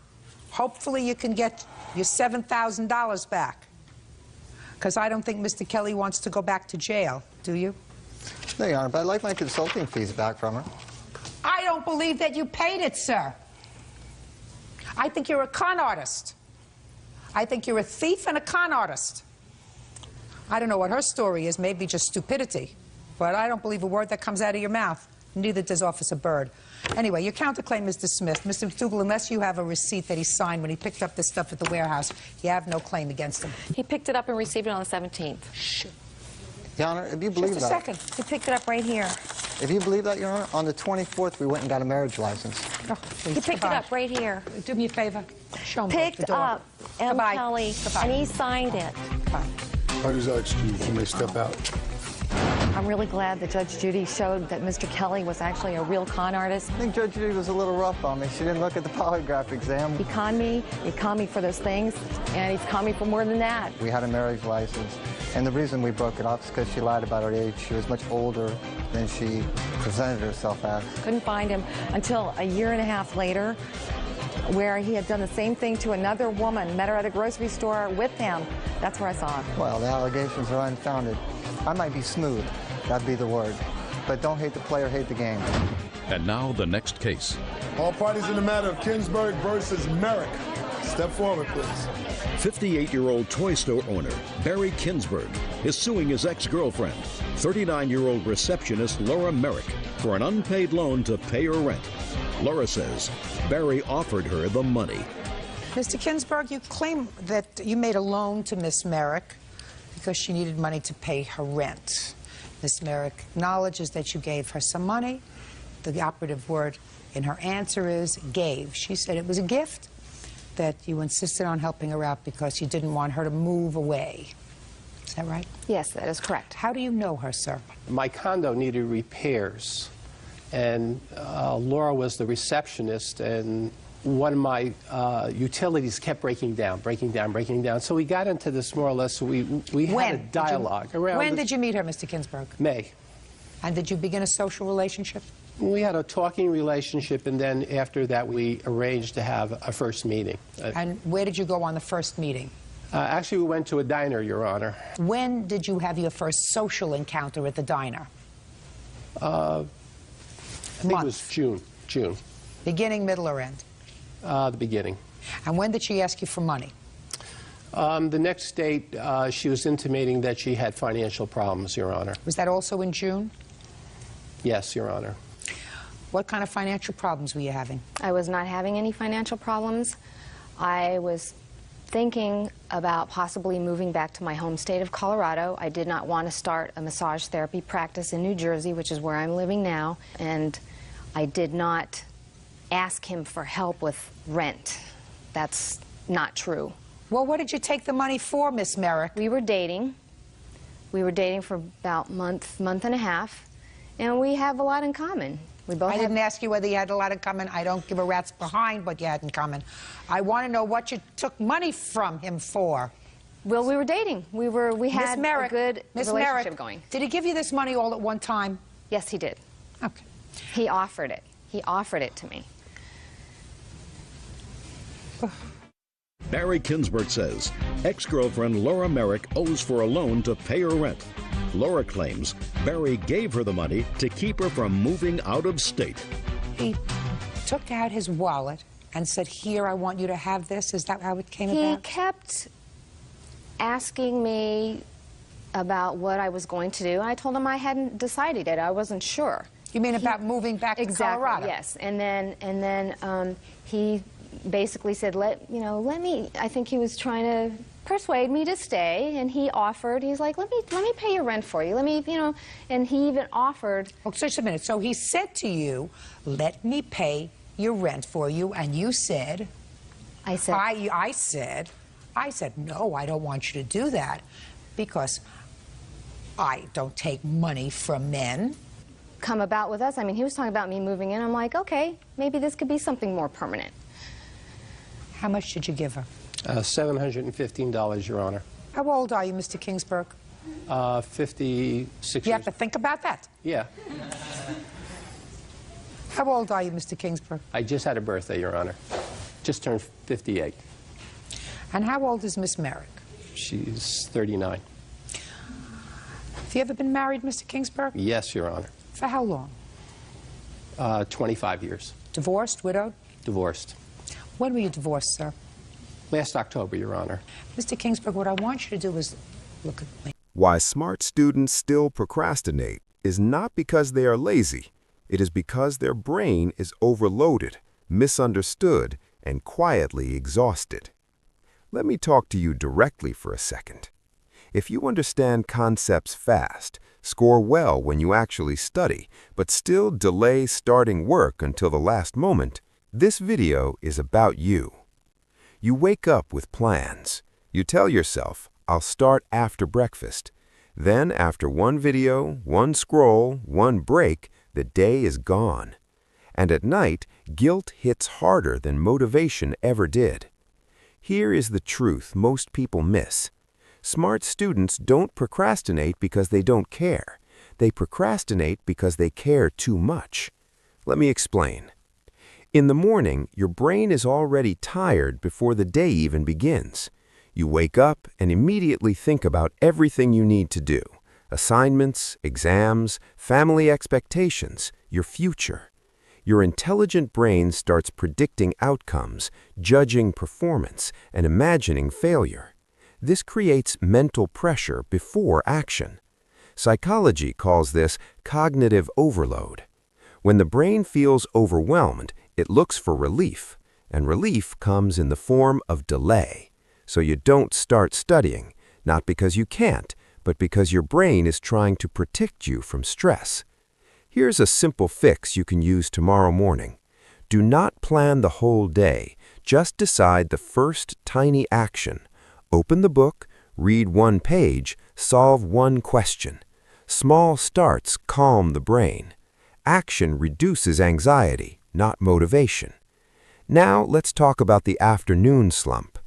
Hopefully you can get your $7,000 back. Because I don't think Mr. Kelly wants to go back to jail, do you? No, Your Honor, but I'd like my consulting fees back from her. I don't believe that you paid it, sir. I think you're a con artist. I think you're a thief and a con artist. I don't know what her story is, maybe just stupidity. But I don't believe a word that comes out of your mouth. Neither does Officer Byrd. Anyway, your counterclaim is dismissed. Mr. McDougal, unless you have a receipt that he signed when he picked up this stuff at the warehouse, you have no claim against him. He picked it up and received it on the 17th. Shh. Your Honor, if you believe that... Just a second. He picked it up right here. If you believe that, Your Honor, on the 24th, we went and got a marriage license. Oh, He picked it up right here. Do me a favor. Show me Picked the door. up M. Goodbye. Kelly, Goodbye. and he signed it. Parties are excused. You may step out. I'm really glad that Judge Judy showed that Mr. Kelly was actually a real con artist. I think Judge Judy was a little rough on me. She didn't look at the polygraph exam. He conned me for those things, and he's conned me for more than that. We had a marriage license, and the reason we broke it off is because she lied about her age. She was much older than she presented herself as. Couldn't find him until a year and a half later, where he had done the same thing to another woman, met her at a grocery store with him. That's where I saw him. Well, the allegations are unfounded. I might be smooth, that'd be the word. But don't hate the player, hate the game. And now the next case. All parties in the matter of Kinsberg versus Merrick. Step forward, please. 58-year-old toy store owner Barry Kinsberg is suing his ex-girlfriend, 39-year-old receptionist Laura Merrick, for an unpaid loan to pay her rent. Laura says Barry offered her the money. Mr. Kinsberg, you claim that you made a loan to Miss Merrick because she needed money to pay her rent. Miss Merrick acknowledges that you gave her some money. The operative word in her answer is gave. She said it was a gift, that you insisted on helping her out because you didn't want her to move away. Is that right? Yes, that is correct. How do you know her, sir? My condo needed repairs, and Laura was the receptionist, and one of my utilities kept breaking down. So we got into this more or less, we had a dialogue. When did you meet her, Mr. Kinsberg? May. And did you begin a social relationship? We had a talking relationship, and then after that we arranged to have a first meeting. And where did you go on the first meeting? Actually, we went to a diner, Your Honor. When did you have your first social encounter at the diner? I think it was June. Beginning, middle, or end? The beginning. And when did she ask you for money? The next date, she was intimating that she had financial problems, Your Honor. Was that also in June? Yes, Your Honor. What kind of financial problems were you having? I was not having any financial problems. I was thinking about possibly moving back to my home state of Colorado. I did not want to start a massage therapy practice in New Jersey, which is where I'm living now, and I did not ask him for help with rent. That's not true. Well, what did you take the money for, Miss Merrick? We were dating. We were dating for about month and a half, and we have a lot in common. I didn't ask you whether you had a lot in common. I don't give a rat's behind what you had in common. I want to know what you took money from him for. Well, we were dating. We had a good relationship going. Did he give you this money all at one time? Yes, he did. Okay. He offered it. He offered it to me. Barry Kinsberg says ex-girlfriend Laura Merrick owes for a loan to pay her rent. Laura claims Barry gave her the money to keep her from moving out of state. He took out his wallet and said, here, I want you to have this. Is that how it came about? He kept asking me about what I was going to do. I told him I hadn't decided it. I wasn't sure. You mean about moving back to Colorado? Yes. And then he basically said, let me, I think he was trying to persuade me to stay, and he offered, he's like, let me pay your rent for you, and he even offered. Oh, just a minute. So he said to you, let me pay your rent for you, and you said, I said, no, I don't want you to do that, because I don't take money from men. Come about with us. I mean, he was talking about me moving in. I'm like, okay, maybe this could be something more permanent. How much did you give her? $715, Your Honor. How old are you, Mr. Kinsberg? 56 years. You have to think about that. Yeah. How old are you, Mr. Kinsberg? I just had a birthday, Your Honor. Just turned 58. And how old is Miss Merrick? She's 39. Have you ever been married, Mr. Kinsberg? Yes, Your Honor. For how long? 25 years. Divorced, widowed? Divorced. When were you divorced, sir? Last October, Your Honor. Mr. Kinsberg, what I want you to do is look at me. Why smart students still procrastinate is not because they are lazy. It is because their brain is overloaded, misunderstood, and quietly exhausted. Let me talk to you directly for a second. If you understand concepts fast, score well when you actually study, but still delay starting work until the last moment, this video is about you. You wake up with plans. You tell yourself, I'll start after breakfast. Then after one video, one scroll, one break, the day is gone. And at night, guilt hits harder than motivation ever did. Here is the truth most people miss. Smart students don't procrastinate because they don't care. They procrastinate because they care too much. Let me explain. In the morning, your brain is already tired before the day even begins. You wake up and immediately think about everything you need to do. Assignments, exams, family expectations, your future. Your intelligent brain starts predicting outcomes, judging performance, and imagining failure. This creates mental pressure before action. Psychology calls this cognitive overload. When the brain feels overwhelmed, it looks for relief, and relief comes in the form of delay. So you don't start studying, not because you can't, but because your brain is trying to protect you from stress. Here's a simple fix you can use tomorrow morning. Do not plan the whole day. Just decide the first tiny action. Open the book, read one page, solve one question. Small starts calm the brain. Action reduces anxiety, not motivation. Now let's talk about the afternoon slump.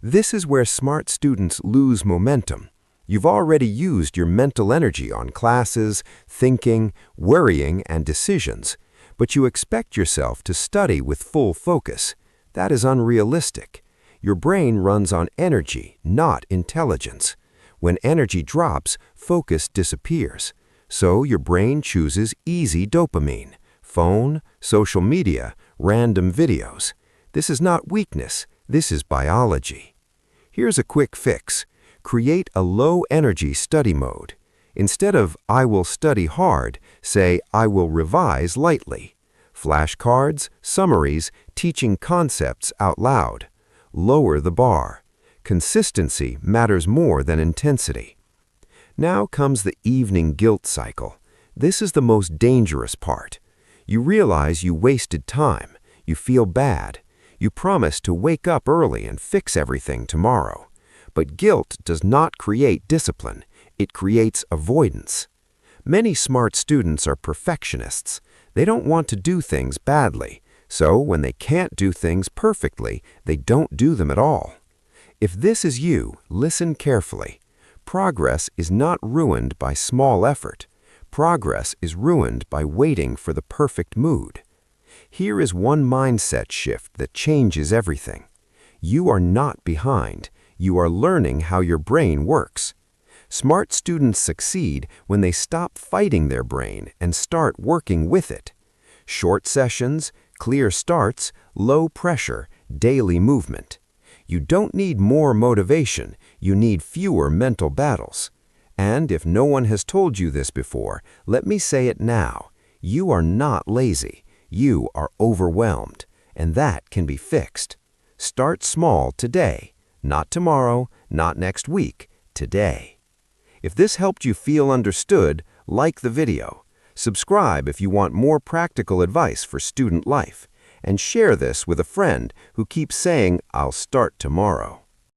This is where smart students lose momentum. You've already used your mental energy on classes, thinking, worrying, and decisions, but you expect yourself to study with full focus. That is unrealistic. Your brain runs on energy, not intelligence. When energy drops, focus disappears. So your brain chooses easy dopamine, phone, social media, random videos. This is not weakness, this is biology. Here's a quick fix. Create a low-energy study mode. Instead of I will study hard, say I will revise lightly. Flashcards, summaries, teaching concepts out loud. Lower the bar. Consistency matters more than intensity. Now comes the evening guilt cycle. This is the most dangerous part. You realize you wasted time. You feel bad. You promise to wake up early and fix everything tomorrow. But guilt does not create discipline. It creates avoidance. Many smart students are perfectionists. They don't want to do things badly. So when they can't do things perfectly, they don't do them at all. If this is you, listen carefully. Progress is not ruined by small effort. Progress is ruined by waiting for the perfect mood. Here is one mindset shift that changes everything. You are not behind. You are learning how your brain works. Smart students succeed when they stop fighting their brain and start working with it. Short sessions, clear starts, low pressure, daily movement. You don't need more motivation, you need fewer mental battles. And if no one has told you this before, let me say it now. You are not lazy, you are overwhelmed, and that can be fixed. Start small today, not tomorrow, not next week, today. If this helped you feel understood, like the video. Subscribe if you want more practical advice for student life, and share this with a friend who keeps saying, I'll start tomorrow.